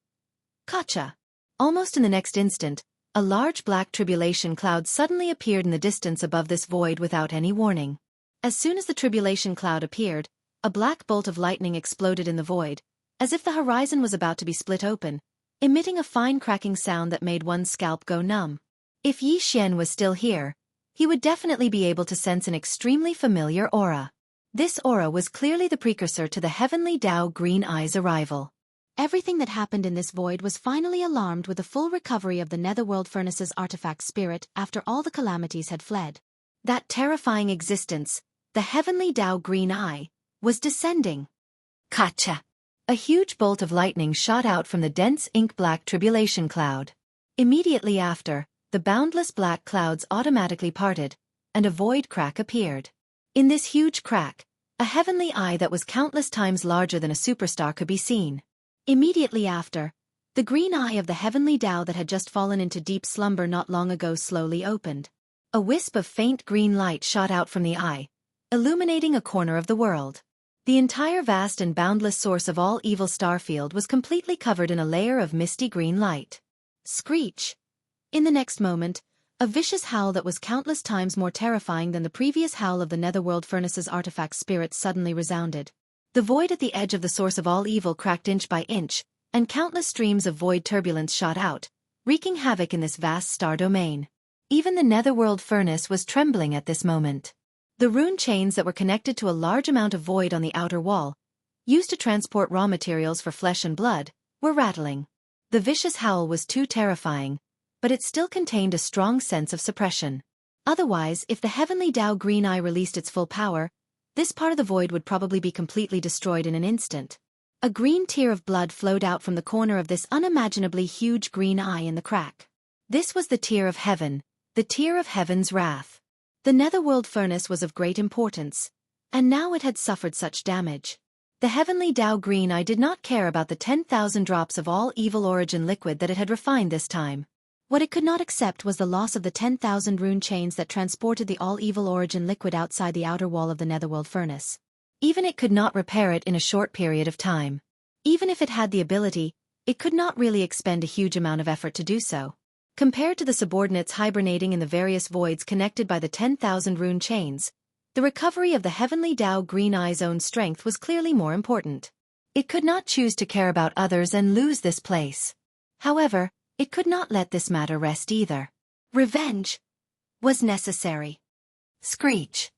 Gotcha! Almost in the next instant, a large black tribulation cloud suddenly appeared in the distance above this void without any warning. As soon as the tribulation cloud appeared, a black bolt of lightning exploded in the void, as if the horizon was about to be split open, emitting a fine cracking sound that made one's scalp go numb. If Yi Xian was still here, he would definitely be able to sense an extremely familiar aura. This aura was clearly the precursor to the heavenly Dao Green Eye's arrival. Everything that happened in this void was finally alarmed with the full recovery of the Netherworld Furnace's artifact spirit after all the calamities had fled. That terrifying existence, the heavenly Dao Green Eye, was descending. Kacha! A huge bolt of lightning shot out from the dense ink-black tribulation cloud. Immediately after, the boundless black clouds automatically parted, and a void crack appeared. In this huge crack, a heavenly eye that was countless times larger than a superstar could be seen. Immediately after, the green eye of the heavenly Dao that had just fallen into deep slumber not long ago slowly opened. A wisp of faint green light shot out from the eye, illuminating a corner of the world. The entire vast and boundless source of all evil starfield was completely covered in a layer of misty green light. Screech! In the next moment, a vicious howl that was countless times more terrifying than the previous howl of the Netherworld Furnace's artifact spirit suddenly resounded. The void at the edge of the source of all evil cracked inch by inch, and countless streams of void turbulence shot out, wreaking havoc in this vast star domain. Even the Netherworld Furnace was trembling at this moment. The rune chains that were connected to a large amount of void on the outer wall, used to transport raw materials for flesh and blood, were rattling. The vicious howl was too terrifying, but it still contained a strong sense of suppression. Otherwise, if the heavenly Dao Green Eye released its full power, this part of the void would probably be completely destroyed in an instant. A green tear of blood flowed out from the corner of this unimaginably huge green eye in the crack. This was the tear of heaven, the tear of heaven's wrath. The Netherworld Furnace was of great importance, and now it had suffered such damage. The heavenly Dao Green Eye did not care about the 10,000 drops of all evil origin liquid that it had refined this time. What it could not accept was the loss of the 10,000 rune chains that transported the all-evil origin liquid outside the outer wall of the Netherworld Furnace. Even it could not repair it in a short period of time. Even if it had the ability, it could not really expend a huge amount of effort to do so. Compared to the subordinates hibernating in the various voids connected by the 10,000 rune chains, the recovery of the heavenly Dao Green Eye's own strength was clearly more important. It could not choose to care about others and lose this place. However, it could not let this matter rest either. Revenge was necessary. Screech.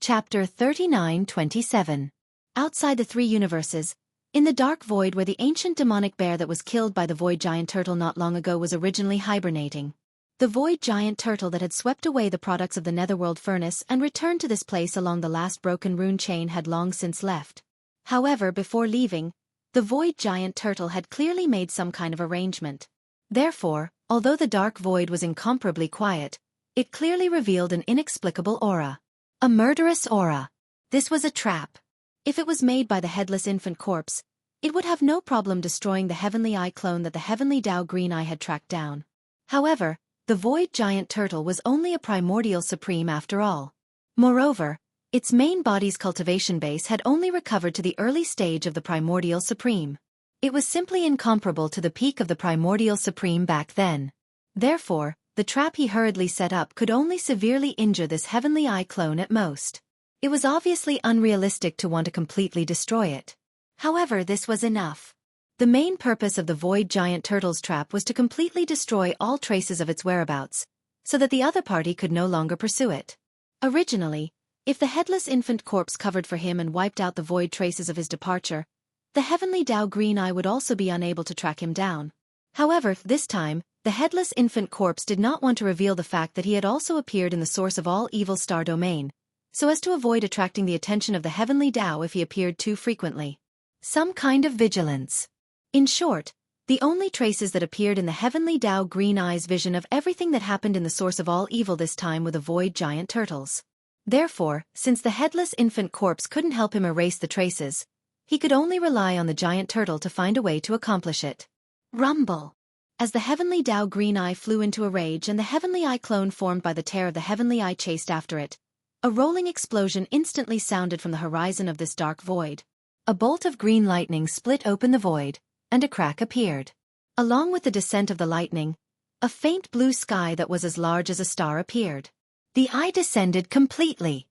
Chapter 39-27. Outside the three universes, in the dark void where the ancient demonic bear that was killed by the void giant turtle not long ago was originally hibernating. The void giant turtle that had swept away the products of the Netherworld Furnace and returned to this place along the last broken rune chain had long since left. However, before leaving, the void giant turtle had clearly made some kind of arrangement. Therefore, although the dark void was incomparably quiet, it clearly revealed an inexplicable aura. A murderous aura. This was a trap. If it was made by the headless infant corpse, it would have no problem destroying the heavenly eye clone that the heavenly Dao Green Eye had tracked down. However, the void giant turtle was only a primordial supreme after all. Moreover, its main body's cultivation base had only recovered to the early stage of the primordial supreme. It was simply incomparable to the peak of the primordial supreme back then. Therefore, the trap he hurriedly set up could only severely injure this heavenly eye clone at most. It was obviously unrealistic to want to completely destroy it. However, this was enough. The main purpose of the void giant turtle's trap was to completely destroy all traces of its whereabouts, so that the other party could no longer pursue it. Originally, if the headless infant corpse covered for him and wiped out the void traces of his departure, the heavenly Dao Green Eye would also be unable to track him down. However, this time, the headless infant corpse did not want to reveal the fact that he had also appeared in the source of all evil star domain, so as to avoid attracting the attention of the heavenly Dao if he appeared too frequently. Some kind of vigilance. In short, the only traces that appeared in the heavenly Dao Green Eye's vision of everything that happened in the source of all evil this time were the void giant turtles. Therefore, since the headless infant corpse couldn't help him erase the traces, he could only rely on the giant turtle to find a way to accomplish it. Rumble. As the heavenly Dao Green Eye flew into a rage and the heavenly eye clone formed by the tear of the heavenly eye chased after it, a rolling explosion instantly sounded from the horizon of this dark void. A bolt of green lightning split open the void, and a crack appeared. Along with the descent of the lightning, a faint blue sky that was as large as a star appeared. The eye descended completely.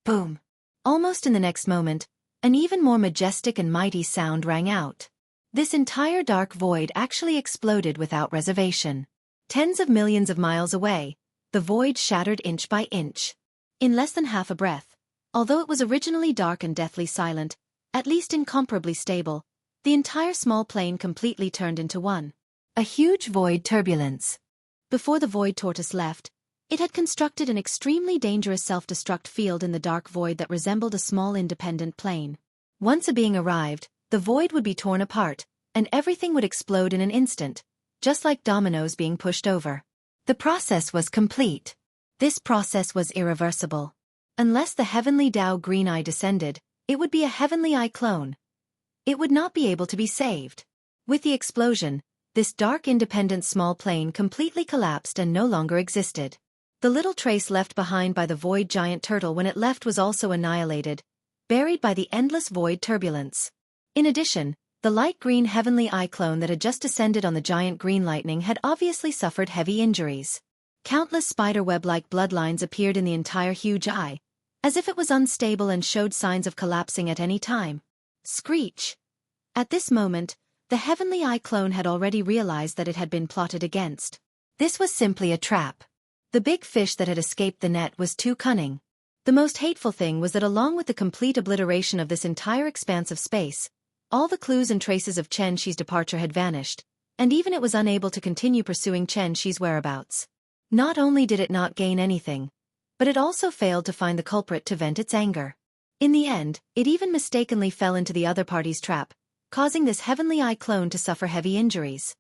Boom! Almost in the next moment, An even more majestic and mighty sound rang out. This entire dark void actually exploded without reservation. Tens of millions of miles away, the void shattered inch by inch. In less than half a breath, although it was originally dark and deathly silent, at least incomparably stable, the entire small plane completely turned into one. A huge void turbulence. Before the void tortoise left, it had constructed an extremely dangerous self-destruct field in the dark void that resembled a small independent plane. Once a being arrived, the void would be torn apart, and everything would explode in an instant, just like dominoes being pushed over. The process was complete. This process was irreversible. Unless the heavenly Tao Green Eye descended, it would be a heavenly eye clone. It would not be able to be saved. With the explosion, this dark independent small plane completely collapsed and no longer existed. The little trace left behind by the void giant turtle when it left was also annihilated, buried by the endless void turbulence. In addition, the light green heavenly eye clone that had just descended on the giant green lightning had obviously suffered heavy injuries. Countless spiderweb-like bloodlines appeared in the entire huge eye, as if it was unstable and showed signs of collapsing at any time. Screech! At this moment, the heavenly eye clone had already realized that it had been plotted against. This was simply a trap. The big fish that had escaped the net was too cunning. The most hateful thing was that along with the complete obliteration of this entire expanse of space, all the clues and traces of Xianxia's departure had vanished, and even it was unable to continue pursuing Xianxia's whereabouts. Not only did it not gain anything, but it also failed to find the culprit to vent its anger. In the end, it even mistakenly fell into the other party's trap, causing this heavenly eye clone to suffer heavy injuries.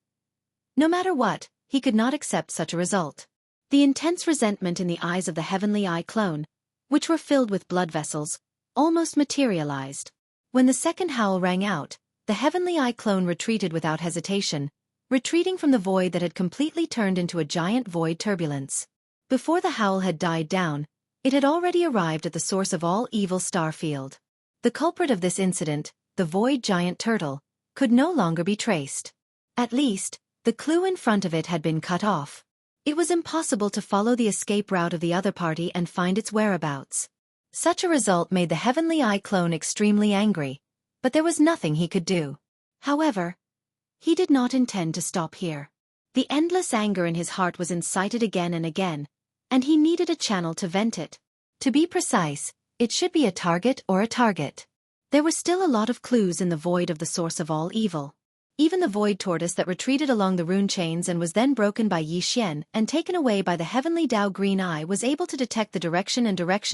No matter what, he could not accept such a result. The intense resentment in the eyes of the heavenly eye clone, which were filled with blood vessels, almost materialized. When the second howl rang out, the heavenly eye clone retreated without hesitation, retreating from the void that had completely turned into a giant void turbulence. Before the howl had died down, it had already arrived at the source of all evil star field. The culprit of this incident, the void giant turtle, could no longer be traced. At least, the clue in front of it had been cut off. It was impossible to follow the escape route of the other party and find its whereabouts. Such a result made the heavenly eye clone extremely angry, but there was nothing he could do. However, he did not intend to stop here. The endless anger in his heart was incited again and again, and he needed a channel to vent it. To be precise, it should be a target or a target. There were still a lot of clues in the void of the source of all evil. Even the void tortoise that retreated along the rune chains and was then broken by Yi Xian and taken away by the heavenly Tao Green Eye was able to detect the direction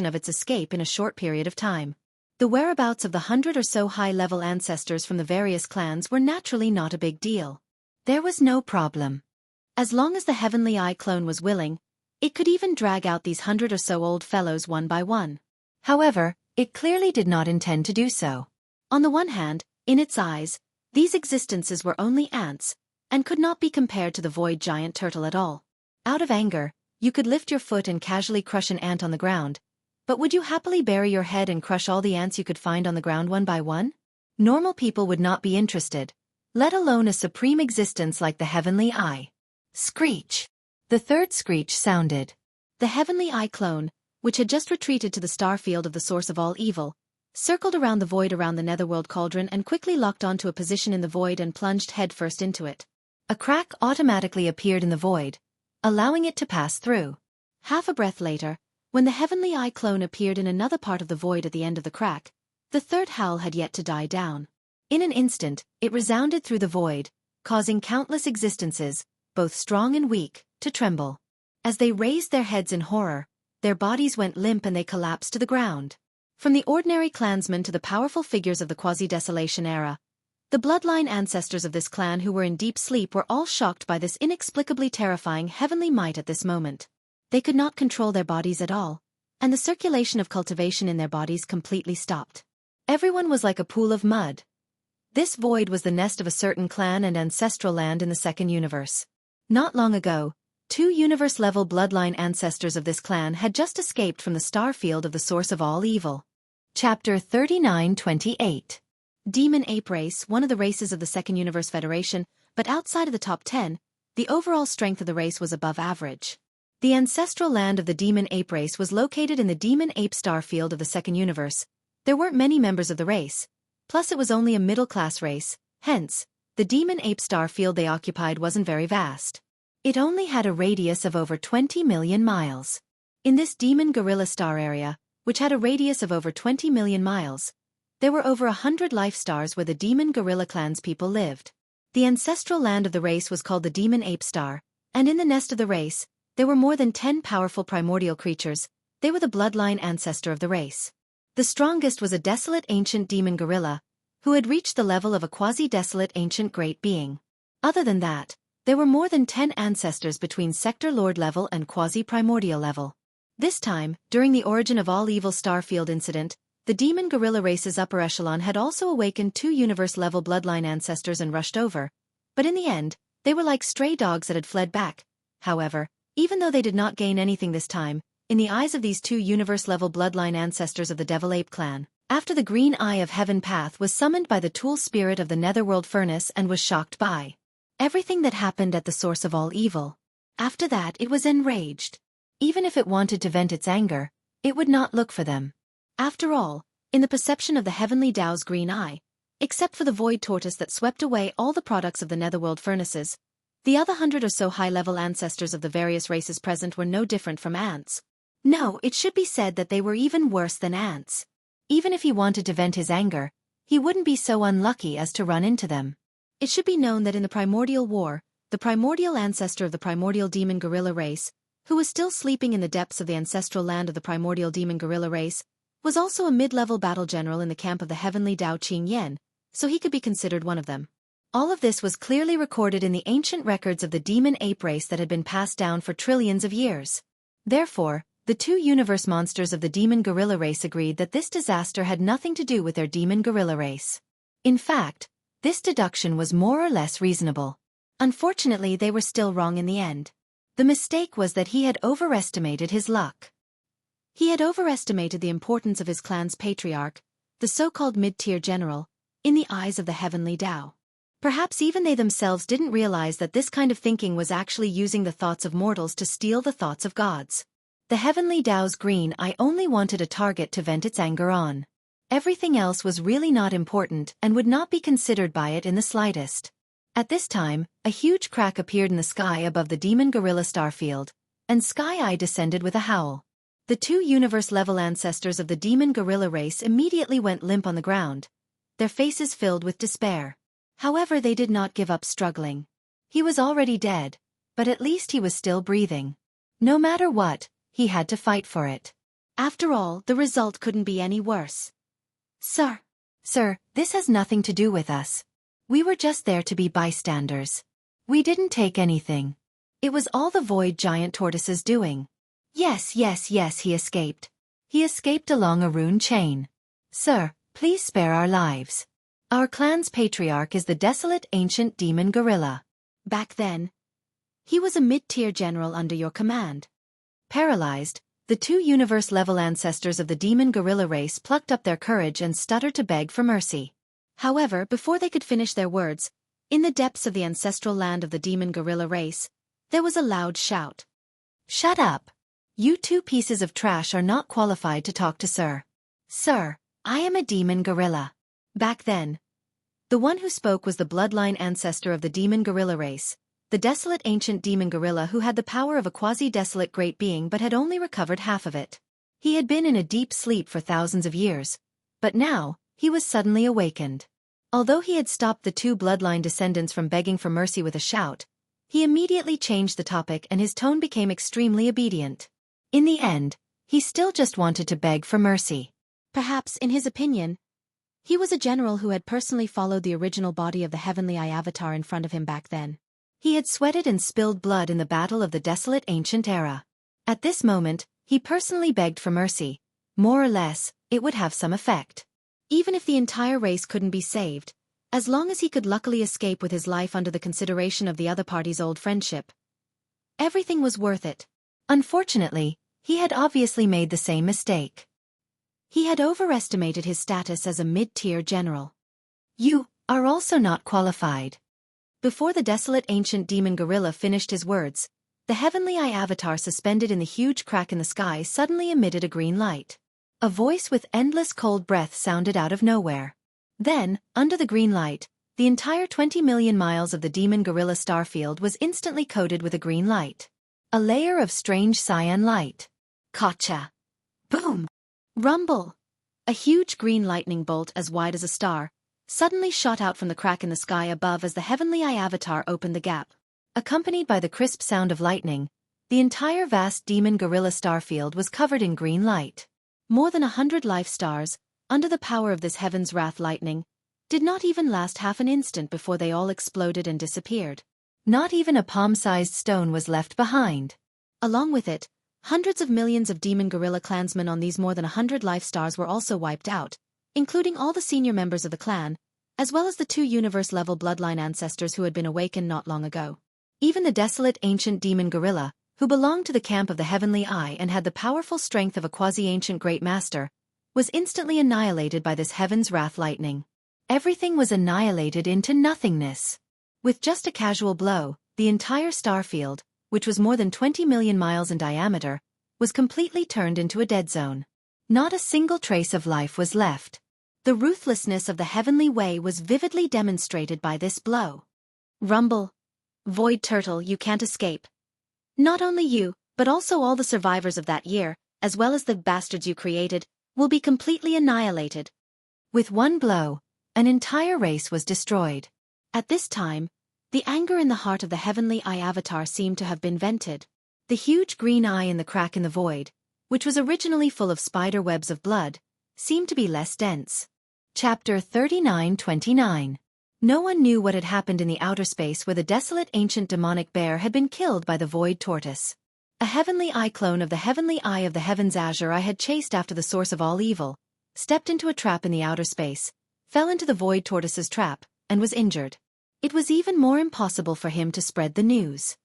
of its escape in a short period of time. The whereabouts of the 100 or so high-level ancestors from the various clans were naturally not a big deal. There was no problem. As long as the heavenly eye clone was willing, it could even drag out these 100 or so old fellows one by one. However, it clearly did not intend to do so. On the one hand, in its eyes, these existences were only ants, and could not be compared to the void giant turtle at all. Out of anger, you could lift your foot and casually crush an ant on the ground, but would you happily bury your head and crush all the ants you could find on the ground one by one? Normal people would not be interested, let alone a supreme existence like the heavenly eye. Screech! The third screech sounded. The heavenly eye clone, which had just retreated to the star field of the source of all evil, circled around the void around the netherworld cauldron and quickly locked onto a position in the void and plunged headfirst into it. A crack automatically appeared in the void, allowing it to pass through. Half a breath later, when the heavenly eye clone appeared in another part of the void at the end of the crack, the third howl had yet to die down. In an instant, it resounded through the void, causing countless existences, both strong and weak, to tremble. As they raised their heads in horror, their bodies went limp and they collapsed to the ground. From the ordinary clansmen to the powerful figures of the quasi-desolation era, the bloodline ancestors of this clan who were in deep sleep were all shocked by this inexplicably terrifying heavenly might at this moment. They could not control their bodies at all, and the circulation of cultivation in their bodies completely stopped. Everyone was like a pool of mud. This void was the nest of a certain clan and ancestral land in the second universe. Not long ago, 2 universe-level bloodline ancestors of this clan had just escaped from the star field of the source of all evil. Chapter 3928. Demon Ape Race, one of the races of the Second Universe Federation, but outside of the top 10, the overall strength of the race was above average. The ancestral land of the Demon Ape Race was located in the Demon Ape star field of the Second Universe, There weren't many members of the race, plus it was only a middle-class race, hence, the demon ape star field they occupied wasn't very vast. It only had a radius of over 20 million miles. In this demon gorilla star area, which had a radius of over 20 million miles, there were over 100 life stars where the demon gorilla clan's people lived. The ancestral land of the race was called the demon ape star, and in the nest of the race, there were more than 10 powerful primordial creatures. They were the bloodline ancestor of the race. The strongest was a desolate ancient demon gorilla, who had reached the level of a quasi-desolate ancient great being. Other than that, there were more than 10 ancestors between sector lord level and quasi-primordial level. This time, during the Origin of All Evil Starfield incident, the demon gorilla race's upper echelon had also awakened 2 universe-level bloodline ancestors and rushed over, but in the end, they were like stray dogs that had fled back. However, even though they did not gain anything this time, in the eyes of these 2 universe-level bloodline ancestors of the Devil Ape clan, after the Green Eye of Heaven path was summoned by the tool spirit of the Netherworld furnace and was shocked by everything that happened at the source of all evil. After that it was enraged. Even if it wanted to vent its anger, it would not look for them. After all, in the perception of the Heavenly Tao's Green Eye, except for the void tortoise that swept away all the products of the Netherworld furnaces, the other 100 or so high-level ancestors of the various races present were no different from ants. No, it should be said that they were even worse than ants. Even if he wanted to vent his anger, he wouldn't be so unlucky as to run into them. It should be known that in the Primordial War, the primordial ancestor of the primordial demon gorilla race, who was still sleeping in the depths of the ancestral land of the primordial demon gorilla race, was also a mid-level battle general in the camp of the Heavenly Tao Qingyan, so he could be considered one of them. All of this was clearly recorded in the ancient records of the demon ape race that had been passed down for trillions of years. Therefore, the 2 universe monsters of the demon gorilla race agreed that this disaster had nothing to do with their demon gorilla race. In fact, this deduction was more or less reasonable. Unfortunately, they were still wrong in the end. The mistake was that he had overestimated his luck. He had overestimated the importance of his clan's patriarch, the so-called mid-tier general, in the eyes of the Heavenly Tao. Perhaps even they themselves didn't realize that this kind of thinking was actually using the thoughts of mortals to steal the thoughts of gods. The Heavenly Tao's Green Eye only wanted a target to vent its anger on. Everything else was really not important and would not be considered by it in the slightest. At this time, a huge crack appeared in the sky above the demon gorilla starfield, and Sky Eye descended with a howl. The 2 universe-level ancestors of the demon gorilla race immediately went limp on the ground, their faces filled with despair. However, they did not give up struggling. He was already dead, but at least he was still breathing. No matter what, he had to fight for it. After all, the result couldn't be any worse. Sir, this has nothing to do with us. We were just there to be bystanders. We didn't take anything. It was all the void giant tortoise's doing. Yes, he escaped. He escaped along a rune chain. Sir, please spare our lives. Our clan's patriarch is the desolate ancient demon gorilla. Back then, he was a mid-tier general under your command. Paralyzed, the 2 universe-level ancestors of the demon gorilla race plucked up their courage and stuttered to beg for mercy. However, before they could finish their words, in the depths of the ancestral land of the demon gorilla race, there was a loud shout. Shut up! You 2 pieces of trash are not qualified to talk to Sir. Sir, I am a demon gorilla. Back then, the one who spoke was the bloodline ancestor of the demon gorilla race, the desolate ancient demon gorilla who had the power of a quasi-desolate great being but had only recovered half of it. He had been in a deep sleep for thousands of years, but now, he was suddenly awakened. Although he had stopped the 2 bloodline descendants from begging for mercy with a shout, he immediately changed the topic and his tone became extremely obedient. In the end, he still just wanted to beg for mercy. Perhaps, in his opinion, he was a general who had personally followed the original body of the Heavenly Eye avatar in front of him back then. He had sweated and spilled blood in the battle of the desolate ancient era. At this moment, he personally begged for mercy. More or less, it would have some effect. Even if the entire race couldn't be saved, as long as he could luckily escape with his life under the consideration of the other party's old friendship, everything was worth it. Unfortunately, he had obviously made the same mistake. He had overestimated his status as a mid-tier general. You are also not qualified. Before the desolate ancient demon gorilla finished his words, the Heavenly Eye avatar suspended in the huge crack in the sky suddenly emitted a green light. A voice with endless cold breath sounded out of nowhere. Then, under the green light, the entire 20 million miles of the demon gorilla starfield was instantly coated with a green light. A layer of strange cyan light. Gotcha! Boom! Rumble! A huge green lightning bolt as wide as a star suddenly shot out from the crack in the sky above as the Heavenly Eye avatar opened the gap. Accompanied by the crisp sound of lightning, the entire vast demon gorilla starfield was covered in green light. More than 100 life stars, under the power of this heaven's wrath lightning, did not even last half an instant before they all exploded and disappeared. Not even a palm-sized stone was left behind. Along with it, hundreds of millions of demon gorilla clansmen on these more than 100 life stars were also wiped out, including all the senior members of the clan, as well as the 2 universe-level bloodline ancestors who had been awakened not long ago. Even the desolate ancient demon gorilla, who belonged to the camp of the Heavenly Eye and had the powerful strength of a quasi-ancient great master, was instantly annihilated by this heaven's wrath lightning. Everything was annihilated into nothingness. With just a casual blow, the entire starfield, which was more than 20 million miles in diameter, was completely turned into a dead zone. Not a single trace of life was left. The ruthlessness of the Heavenly Way was vividly demonstrated by this blow. Rumble! Void Turtle, you can't escape. Not only you, but also all the survivors of that year, as well as the bastards you created, will be completely annihilated. With one blow, an entire race was destroyed. At this time, the anger in the heart of the Heavenly Eye avatar seemed to have been vented. The huge green eye in the crack in the void, which was originally full of spider webs of blood, seemed to be less dense. Chapter 39-29. No one knew what had happened in the outer space where the desolate ancient demonic bear had been killed by the void tortoise. A Heavenly Eye clone of the Heavenly Eye of the Heavens Azure Eye had chased after the source of all evil, stepped into a trap in the outer space, fell into the void tortoise's trap, and was injured. It was even more impossible for him to spread the news.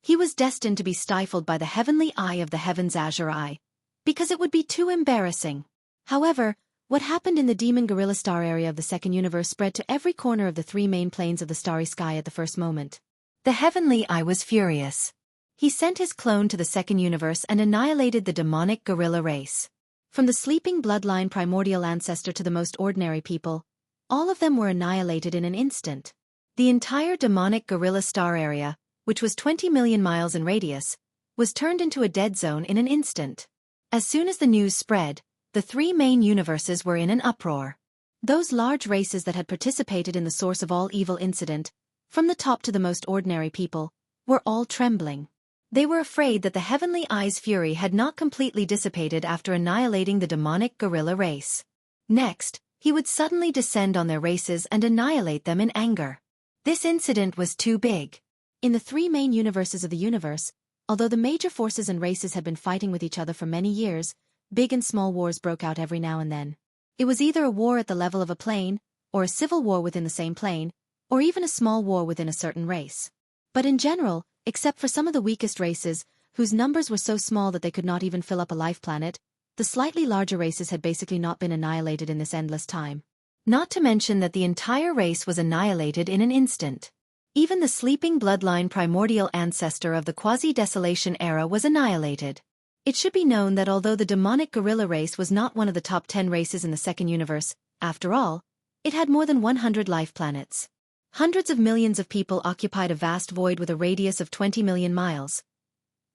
He was destined to be stifled by the Heavenly Eye of the Heavens Azure Eye, because it would be too embarrassing. However, what happened in the demon gorilla star area of the second universe spread to every corner of the 3 main planes of the starry sky at the first moment. The Heavenly Eye was furious. He sent his clone to the second universe and annihilated the demonic gorilla race. From the sleeping bloodline primordial ancestor to the most ordinary people, all of them were annihilated in an instant. The entire demonic gorilla star area, which was 20 million miles in radius, was turned into a dead zone in an instant. As soon as the news spread, the 3 main universes were in an uproar. Those large races that had participated in the source of all evil incident, from the top to the most ordinary people, were all trembling. They were afraid that the Heavenly Eye's fury had not completely dissipated after annihilating the demonic gorilla race. Next, he would suddenly descend on their races and annihilate them in anger. This incident was too big. In the 3 main universes of the universe, although the major forces and races had been fighting with each other for many years, big and small wars broke out every now and then. It was either a war at the level of a plane, or a civil war within the same plane, or even a small war within a certain race. But in general, except for some of the weakest races, whose numbers were so small that they could not even fill up a life planet, the slightly larger races had basically not been annihilated in this endless time. Not to mention that the entire race was annihilated in an instant. Even the sleeping bloodline primordial ancestor of the quasi-desolation era was annihilated. It should be known that although the demonic gorilla race was not one of the top 10 races in the second universe, after all, it had more than 100 life planets. Hundreds of millions of people occupied a vast void with a radius of 20 million miles.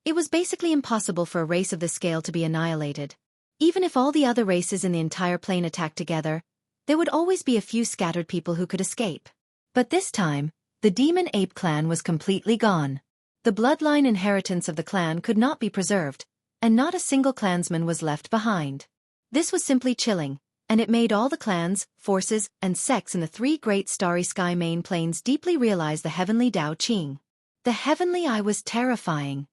It was basically impossible for a race of this scale to be annihilated. Even if all the other races in the entire plane attacked together, there would always be a few scattered people who could escape. But this time, the demon ape clan was completely gone. The bloodline inheritance of the clan could not be preserved, and not a single clansman was left behind. This was simply chilling, and it made all the clans, forces, and sects in the 3 great starry sky main planes deeply realize the heavenly Tao Qing. The Heavenly Eye was terrifying.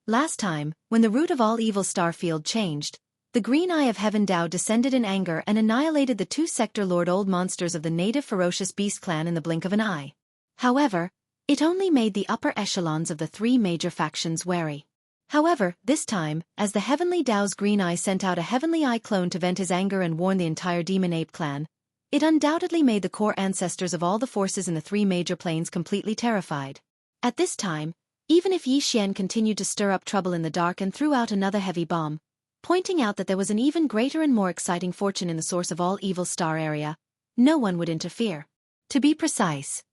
Last time, when the root of all evil starfield changed, the green eye of Heaven Tao descended in anger and annihilated the 2 sector lord old monsters of the native ferocious beast clan in the blink of an eye. However, it only made the upper echelons of the 3 major factions wary. However, this time, as the Heavenly Tao's green eye sent out a Heavenly Eye clone to vent his anger and warn the entire demon ape clan, it undoubtedly made the core ancestors of all the forces in the 3 major planes completely terrified. At this time, even if Yi Xian continued to stir up trouble in the dark and threw out another heavy bomb, pointing out that there was an even greater and more exciting fortune in the source of all evil star area. No one would interfere. To be precise,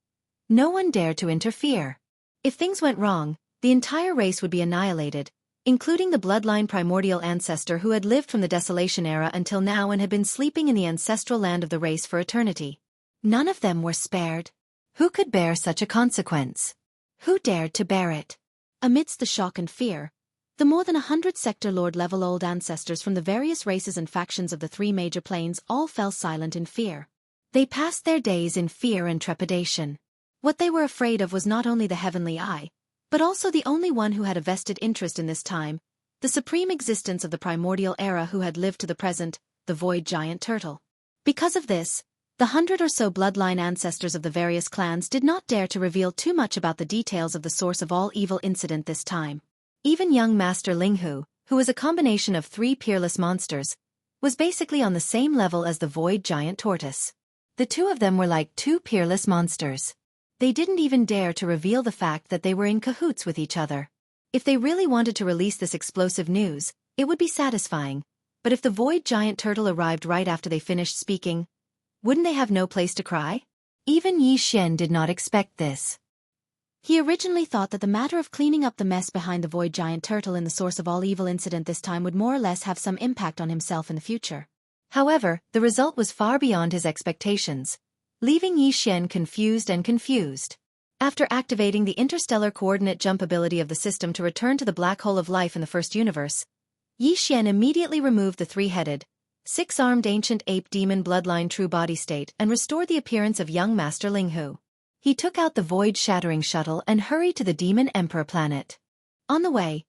no one dared to interfere. If things went wrong, the entire race would be annihilated, including the bloodline primordial ancestor who had lived from the Desolation era until now and had been sleeping in the ancestral land of the race for eternity. None of them were spared. Who could bear such a consequence? Who dared to bear it? Amidst the shock and fear, the more than 100 sector lord-level old ancestors from the various races and factions of the 3 major planes all fell silent in fear. They passed their days in fear and trepidation. What they were afraid of was not only the heavenly eye, but also the only one who had a vested interest in this time, the supreme existence of the primordial era who had lived to the present, the void giant turtle. Because of this, the 100 or so bloodline ancestors of the various clans did not dare to reveal too much about the details of the source of all evil incident this time. Even young Master Linghu, who was a combination of 3 peerless monsters, was basically on the same level as the void giant tortoise. The two of them were like 2 peerless monsters. They didn't even dare to reveal the fact that they were in cahoots with each other. If they really wanted to release this explosive news, it would be satisfying, but if the void giant turtle arrived right after they finished speaking, wouldn't they have no place to cry? Even Yi Xian did not expect this. He originally thought that the matter of cleaning up the mess behind the void giant turtle in the source of all evil incident this time would more or less have some impact on himself in the future. However, the result was far beyond his expectations, leaving Yi Xian confused. After activating the interstellar coordinate jump ability of the system to return to the black hole of life in the first universe, Yi Xian immediately removed the 3-headed, 6-armed ancient ape demon bloodline true body state and restored the appearance of young Master Linghu. He took out the void-shattering shuttle and hurried to the Demon Emperor planet. On the way,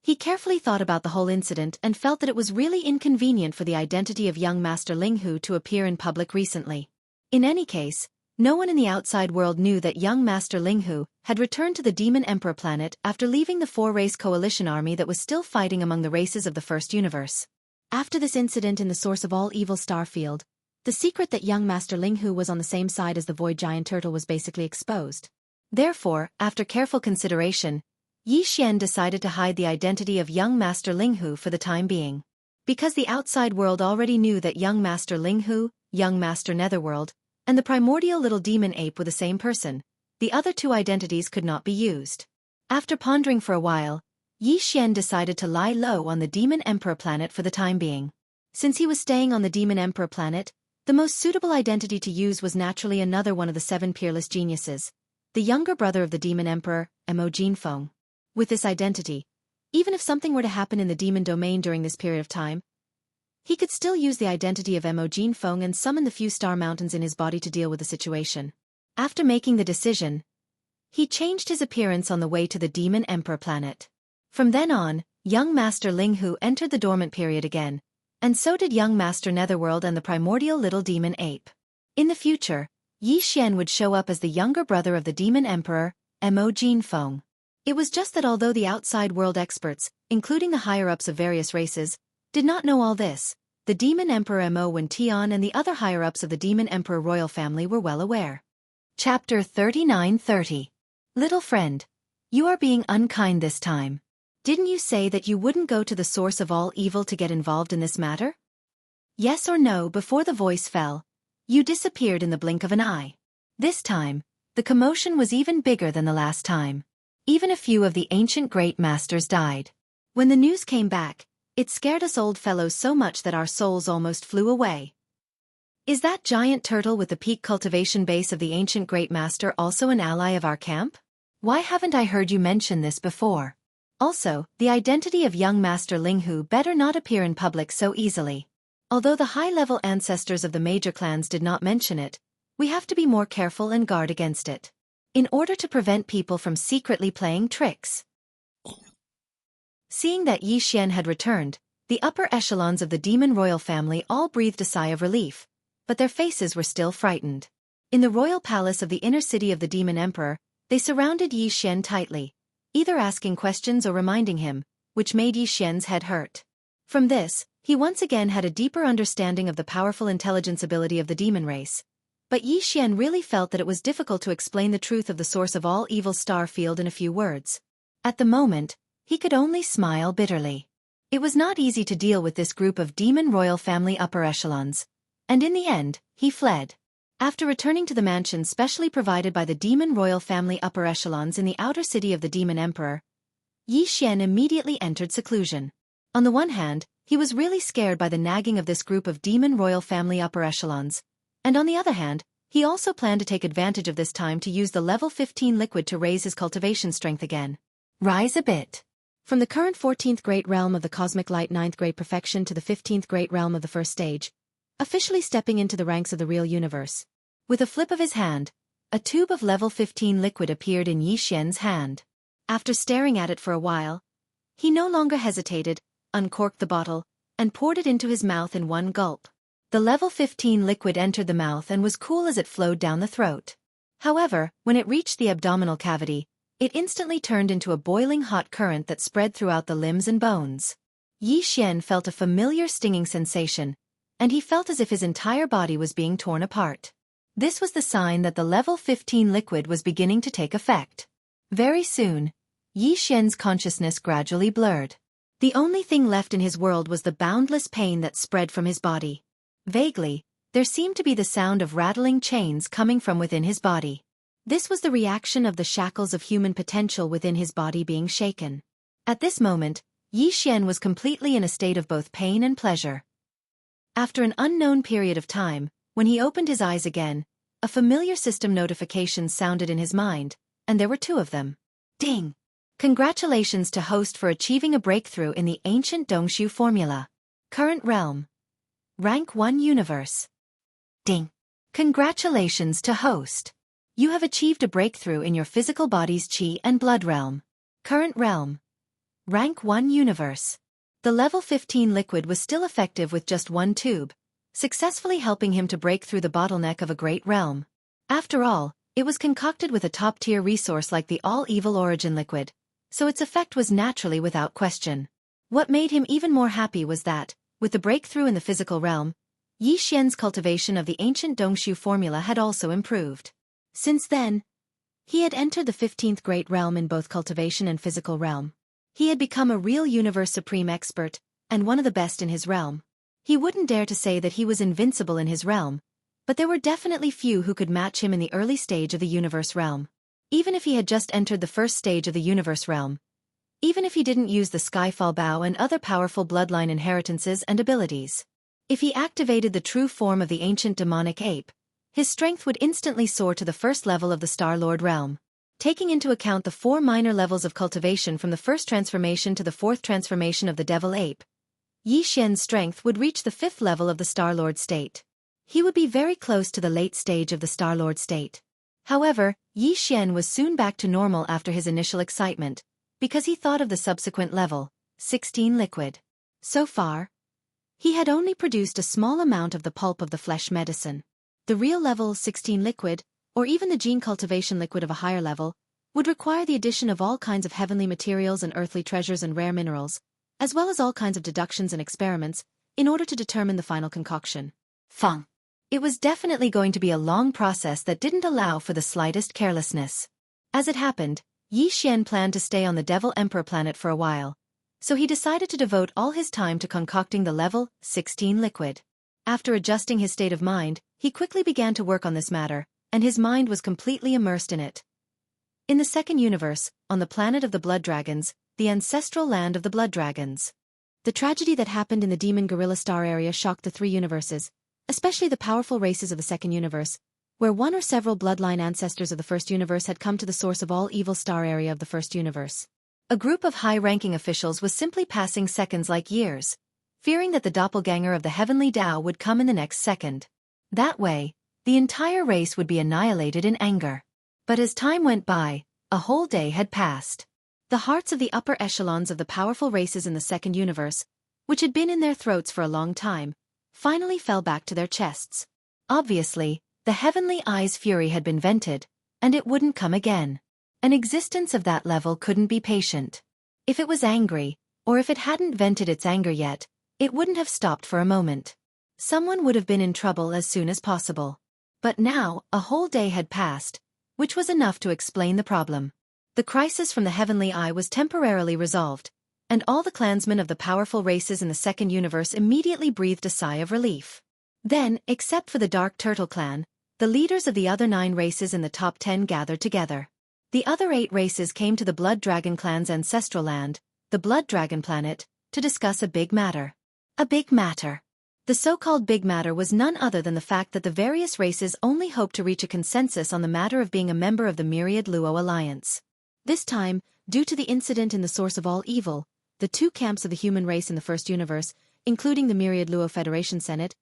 he carefully thought about the whole incident and felt that it was really inconvenient for the identity of young Master Linghu to appear in public recently. In any case, no one in the outside world knew that young Master Linghu had returned to the Demon Emperor planet after leaving the 4-race coalition army that was still fighting among the races of the first universe. After this incident in the source of all evil starfield, the secret that young Master Linghu was on the same side as the void giant turtle was basically exposed. Therefore, after careful consideration, Yi Xian decided to hide the identity of young Master Linghu for the time being. Because the outside world already knew that young Master Linghu, young Master Netherworld, and the primordial little demon ape were the same person, the other 2 identities could not be used. After pondering for a while, Yi Xian decided to lie low on the Demon Emperor planet for the time being. Since he was staying on the Demon Emperor planet, the most suitable identity to use was naturally another one of the 7 peerless geniuses, the younger brother of the Demon Emperor, Mo Jinfeng. With this identity, even if something were to happen in the demon domain during this period of time, he could still use the identity of Mo Jinfeng and summon the few star mountains in his body to deal with the situation. After making the decision, he changed his appearance on the way to the Demon Emperor planet. From then on, young Master Linghu entered the dormant period again, and so did young Master Netherworld and the primordial little demon ape. In the future, Yi Xian would show up as the younger brother of the Demon Emperor, Mo Jinfeng. It was just that although the outside world experts, including the higher-ups of various races, did not know all this, the Demon Emperor Mo Wentian and the other higher-ups of the Demon Emperor royal family were well aware. Chapter 3930. Little friend, you are being unkind this time. Didn't you say that you wouldn't go to the source of all evil to get involved in this matter? Yes or no? Before the voice fell, you disappeared in the blink of an eye. This time, the commotion was even bigger than the last time. Even a few of the ancient great masters died. When the news came back, it scared us old fellows so much that our souls almost flew away. Is that giant turtle with the peak cultivation base of the ancient great master also an ally of our camp? Why haven't I heard you mention this before? Also, the identity of young Master Linghu better not appear in public so easily. Although the high-level ancestors of the major clans did not mention it, we have to be more careful and guard against it, in order to prevent people from secretly playing tricks. Seeing that Yi Xian had returned, the upper echelons of the demon royal family all breathed a sigh of relief, but their faces were still frightened. In the royal palace of the inner city of the Demon Emperor, they surrounded Yi Xian tightly, either asking questions or reminding him, which made Yi Xian's head hurt. From this, he once again had a deeper understanding of the powerful intelligence ability of the demon race. But Yi Xian really felt that it was difficult to explain the truth of the source of all evil star field in a few words. At the moment, he could only smile bitterly. It was not easy to deal with this group of demon royal family upper echelons, and in the end, he fled. After returning to the mansion specially provided by the demon royal family upper echelons in the outer city of the demon emperor, Yi Xian immediately entered seclusion. On the one hand, he was really scared by the nagging of this group of demon royal family upper echelons, and on the other hand, he also planned to take advantage of this time to use the level 15 liquid to raise his cultivation strength again. Rise a bit. From the current 14th great realm of the cosmic light 9th grade perfection to the 15th great realm of the first stage, officially stepping into the ranks of the real universe. With a flip of his hand, a tube of level 15 liquid appeared in Yi Xian's hand. After staring at it for a while, he no longer hesitated, uncorked the bottle, and poured it into his mouth in one gulp. The level 15 liquid entered the mouth and was cool as it flowed down the throat. However, when it reached the abdominal cavity, it instantly turned into a boiling hot current that spread throughout the limbs and bones. Yi Xian felt a familiar stinging sensation, and he felt as if his entire body was being torn apart. This was the sign that the level 15 liquid was beginning to take effect. Very soon, Yi Xian's consciousness gradually blurred. The only thing left in his world was the boundless pain that spread from his body. Vaguely, there seemed to be the sound of rattling chains coming from within his body. This was the reaction of the shackles of human potential within his body being shaken. At this moment, Yi Xian was completely in a state of both pain and pleasure. After an unknown period of time, when he opened his eyes again, a familiar system notification sounded in his mind, and there were two of them. Ding! Congratulations to host for achieving a breakthrough in the ancient Dongshu formula. Current realm. Rank 1 universe. Ding! Congratulations to host. You have achieved a breakthrough in your physical body's chi and blood realm. Current realm. Rank 1 universe. The level 15 liquid was still effective with just one tube, successfully helping him to break through the bottleneck of a great realm. After all, it was concocted with a top-tier resource like the all-evil origin liquid, so its effect was naturally without question. What made him even more happy was that, with the breakthrough in the physical realm, Yi Xian's cultivation of the ancient Dongshu formula had also improved. Since then, he had entered the 15th great realm in both cultivation and physical realm. He had become a real universe supreme expert, and one of the best in his realm. He wouldn't dare to say that he was invincible in his realm, but there were definitely few who could match him in the early stage of the universe realm. Even if he had just entered the first stage of the universe realm, even if he didn't use the Skyfall Bow and other powerful bloodline inheritances and abilities. If he activated the true form of the ancient demonic ape, his strength would instantly soar to the first level of the Star-Lord realm. Taking into account the 4 minor levels of cultivation from the first transformation to the 4th transformation of the devil ape, Yi Xian's strength would reach the 5th level of the Star-Lord state. He would be very close to the late stage of the Star-Lord state. However, Yi Xian was soon back to normal after his initial excitement, because he thought of the subsequent level, 16 liquid. So far, he had only produced a small amount of the pulp of the flesh medicine. The real level 16 liquid, or even the gene cultivation liquid of a higher level, would require the addition of all kinds of heavenly materials and earthly treasures and rare minerals, as well as all kinds of deductions and experiments, in order to determine the final concoction. Feng. It was definitely going to be a long process that didn't allow for the slightest carelessness. As it happened, Yi Xian planned to stay on the Devil Emperor planet for a while, so he decided to devote all his time to concocting the level 16 liquid. After adjusting his state of mind, he quickly began to work on this matter, and his mind was completely immersed in it. In the second universe, on the planet of the Blood Dragons, the ancestral land of the Blood Dragons. The tragedy that happened in the Demon Gorilla Star area shocked the 3 universes, especially the powerful races of the second universe, where one or several bloodline ancestors of the first universe had come to the source of all evil star area of the first universe. A group of high-ranking officials was simply passing seconds like years, fearing that the doppelganger of the heavenly Tao would come in the next second. That way, the entire race would be annihilated in anger. But as time went by, a whole day had passed. The hearts of the upper echelons of the powerful races in the second universe, which had been in their throats for a long time, finally fell back to their chests. Obviously, the heavenly eye's fury had been vented, and it wouldn't come again. An existence of that level couldn't be patient. If it was angry, or if it hadn't vented its anger yet, it wouldn't have stopped for a moment. Someone would have been in trouble as soon as possible. But now, a whole day had passed, which was enough to explain the problem. The crisis from the heavenly eye was temporarily resolved, and all the clansmen of the powerful races in the second universe immediately breathed a sigh of relief. Then, except for the Dark Turtle clan, the leaders of the other 9 races in the top 10 gathered together. The other 8 races came to the Blood Dragon clan's ancestral land, the Blood Dragon planet, to discuss a big matter. A big matter. The so-called big matter was none other than the fact that the various races only hoped to reach a consensus on the matter of being a member of the Myriad Luo Alliance. This time, due to the incident in the source of all evil, the 2 camps of the human race in the first universe, including the Myriad Luo Federation Senate,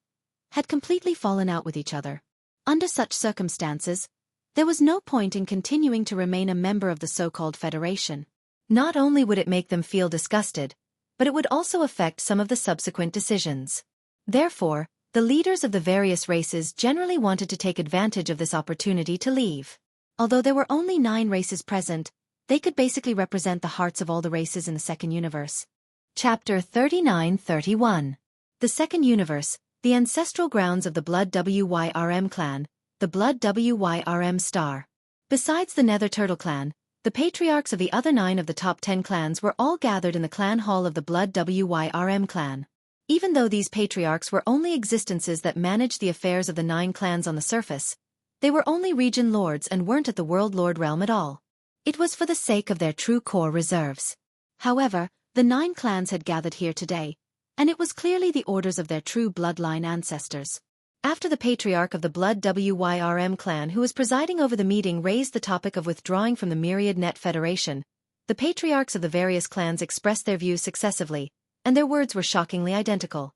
had completely fallen out with each other. Under such circumstances, there was no point in continuing to remain a member of the so-called Federation. Not only would it make them feel disgusted, but it would also affect some of the subsequent decisions. Therefore, the leaders of the various races generally wanted to take advantage of this opportunity to leave. Although there were only 9 races present, they could basically represent the hearts of all the races in the second universe. Chapter 39-31. The second universe, the ancestral grounds of the Blood Wyrm clan, the Blood Wyrm star. Besides the Nether Turtle clan, the patriarchs of the other 9 of the top 10 clans were all gathered in the clan hall of the Blood Wyrm clan. Even though these patriarchs were only existences that managed the affairs of the 9 clans on the surface, they were only region lords and weren't at the World Lord realm at all. It was for the sake of their true core reserves. However, the 9 clans had gathered here today, and it was clearly the orders of their true bloodline ancestors. After the patriarch of the Blood Wyrm clan who was presiding over the meeting raised the topic of withdrawing from the Myriad Net Federation, the patriarchs of the various clans expressed their views successively, and their words were shockingly identical.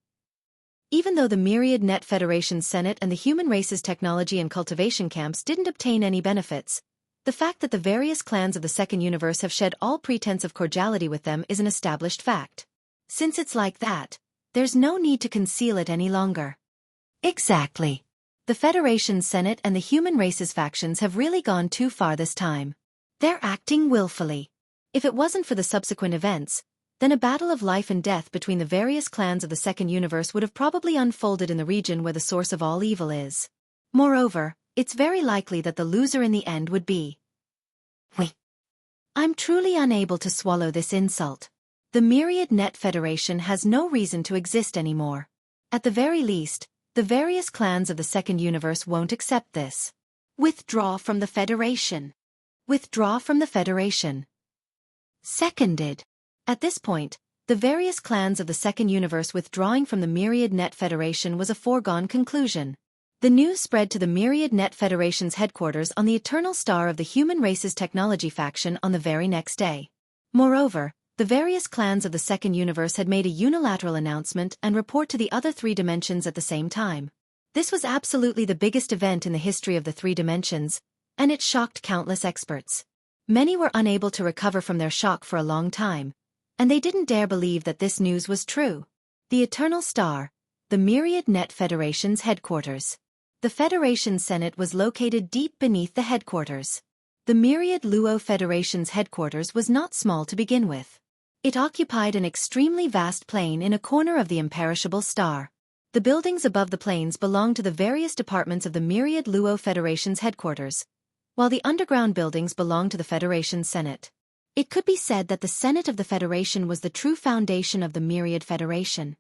Even though the Myriad Net Federation Senate and the human race's technology and cultivation camps didn't obtain any benefits, the fact that the various clans of the second universe have shed all pretense of cordiality with them is an established fact. Since it's like that, there's no need to conceal it any longer. Exactly. The Federation Senate and the human race's factions have really gone too far this time. They're acting willfully. If it wasn't for the subsequent events, then a battle of life and death between the various clans of the second universe would have probably unfolded in the region where the source of all evil is. Moreover, it's very likely that the loser in the end would be we. I'm truly unable to swallow this insult. The Myriad Net Federation has no reason to exist anymore. At the very least, the various clans of the second universe won't accept this. Withdraw from the Federation. Withdraw from the Federation. Seconded. At this point, the various clans of the second universe withdrawing from the Myriad Net Federation was a foregone conclusion. The news spread to the Myriad Net Federation's headquarters on the eternal star of the human race's technology faction on the very next day. Moreover, the various clans of the second universe had made a unilateral announcement and report to the other 3 dimensions at the same time. This was absolutely the biggest event in the history of the 3 dimensions, and it shocked countless experts. Many were unable to recover from their shock for a long time, and they didn't dare believe that this news was true. The Eternal Star, the Myriad Net Federation's headquarters. The Federation Senate was located deep beneath the headquarters. The Myriad Luo Federation's headquarters was not small to begin with. It occupied an extremely vast plain in a corner of the imperishable star. The buildings above the plains belonged to the various departments of the Myriad Luo Federation's headquarters, while the underground buildings belonged to the Federation Senate. It could be said that the Senate of the Federation was the true foundation of the Myriad Federation.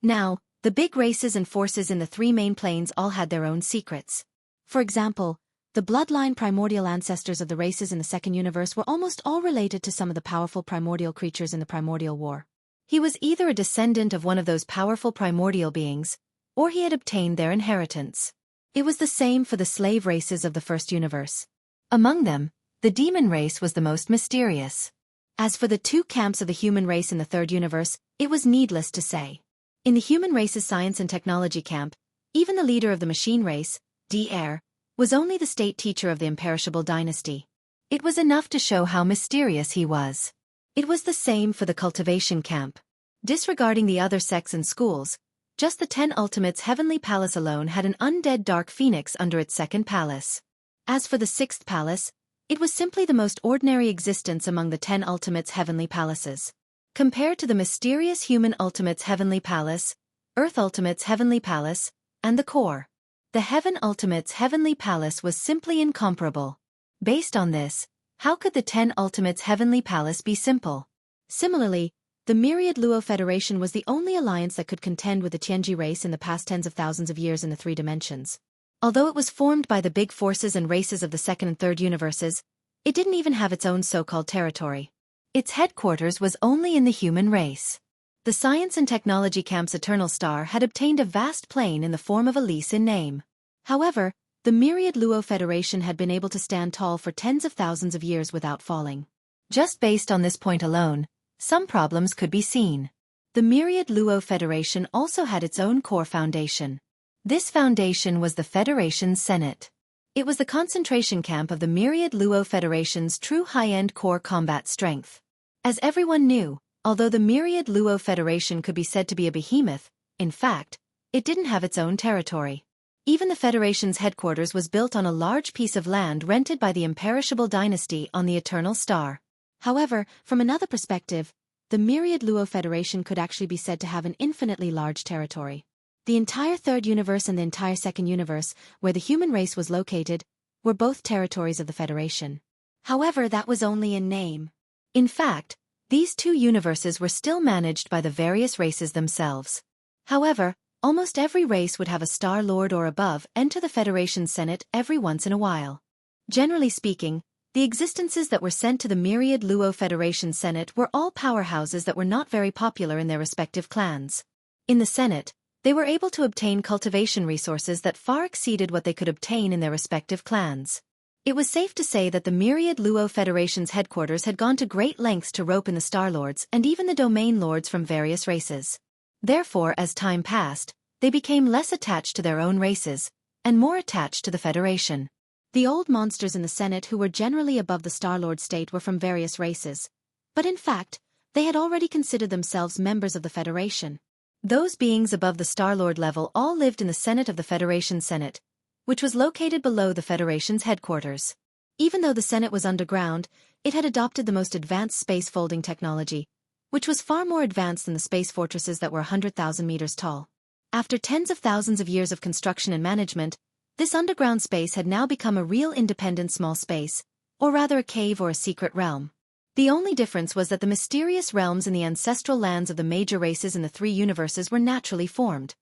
Now, the big races and forces in the 3 main planes all had their own secrets. For example, the bloodline primordial ancestors of the races in the second universe were almost all related to some of the powerful primordial creatures in the primordial war. He was either a descendant of one of those powerful primordial beings, or he had obtained their inheritance. It was the same for the slave races of the first universe. Among them, the demon race was the most mysterious. As for the 2 camps of the human race in the third universe, it was needless to say. In the human race's science and technology camp, even the leader of the machine race, Dr. was only the state teacher of the imperishable dynasty. It was enough to show how mysterious he was. It was the same for the cultivation camp. Disregarding the other sects and schools, just the 10 Ultimates Heavenly Palace alone had an undead dark phoenix under its second palace. As for the 6th palace, it was simply the most ordinary existence among the 10 Ultimates Heavenly Palaces. Compared to the mysterious human Ultimates Heavenly Palace, Earth Ultimates Heavenly Palace, and the core, the Heaven Ultimates Heavenly Palace was simply incomparable. Based on this, how could the 10 Ultimates Heavenly Palace be simple? Similarly, The myriad Luo Federation was the only alliance that could contend with the Tianji race in the past tens of thousands of years in the three dimensions. Although it was formed by the big forces and races of the second and third universes, it didn't even have its own so-called territory. Its headquarters was only in the human race. The science and technology camp's Eternal Star had obtained a vast plain in the form of a lease in name. However, the myriad Luo Federation had been able to stand tall for tens of thousands of years without falling. Just based on this point alone, some problems could be seen. The myriad Luo Federation also had its own core foundation. This foundation was the Federation's Senate. It was the concentration camp of the myriad Luo Federation's true high-end core combat strength. As everyone knew, although the myriad Luo Federation could be said to be a behemoth, in fact, it didn't have its own territory. Even the Federation's headquarters was built on a large piece of land rented by the imperishable dynasty on the Eternal Star. However, from another perspective, the myriad Luo Federation could actually be said to have an infinitely large territory. The entire third universe and the entire second universe, where the human race was located, were both territories of the Federation. However, that was only in name. In fact, these two universes were still managed by the various races themselves. However, almost every race would have a Star Lord or above enter the Federation's Senate every once in a while. Generally speaking, the existences that were sent to the myriad Luo Federation Senate were all powerhouses that were not very popular in their respective clans. In the Senate, they were able to obtain cultivation resources that far exceeded what they could obtain in their respective clans. It was safe to say that the myriad Luo Federation's headquarters had gone to great lengths to rope in the Star Lords and even the domain lords from various races. Therefore, as time passed, they became less attached to their own races, and more attached to the Federation. The old monsters in the Senate who were generally above the Star Lord state were from various races. But in fact, they had already considered themselves members of the Federation. Those beings above the Star Lord level all lived in the Senate of the Federation Senate, which was located below the Federation's headquarters. Even though the Senate was underground, it had adopted the most advanced space folding technology, which was far more advanced than the space fortresses that were 100,000 meters tall. After tens of thousands of years of construction and management, this underground space had now become a real independent small space, or rather a cave or a secret realm. The only difference was that the mysterious realms in the ancestral lands of the major races in the three universes were naturally formed,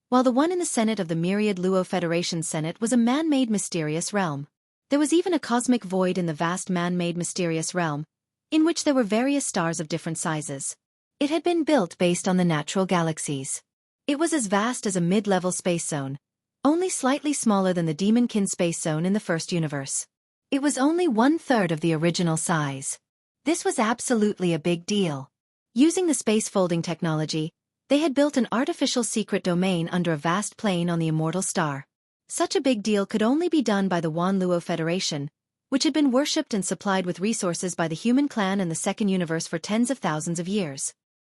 while the one in the Senate of the myriad Luo Federation Senate was a man-made mysterious realm. There was even a cosmic void in the vast man-made mysterious realm, in which there were various stars of different sizes. It had been built based on the natural galaxies. It was as vast as a mid-level space zone, only slightly smaller than the Demonkin space zone in the first universe. It was only 1/3 of the original size. This was absolutely a big deal. Using the space folding technology, they had built an artificial secret domain under a vast plain on the immortal star. Such a big deal could only be done by the Wan Luo Federation, which had been worshipped and supplied with resources by the human clan and the second universe for tens of thousands of years.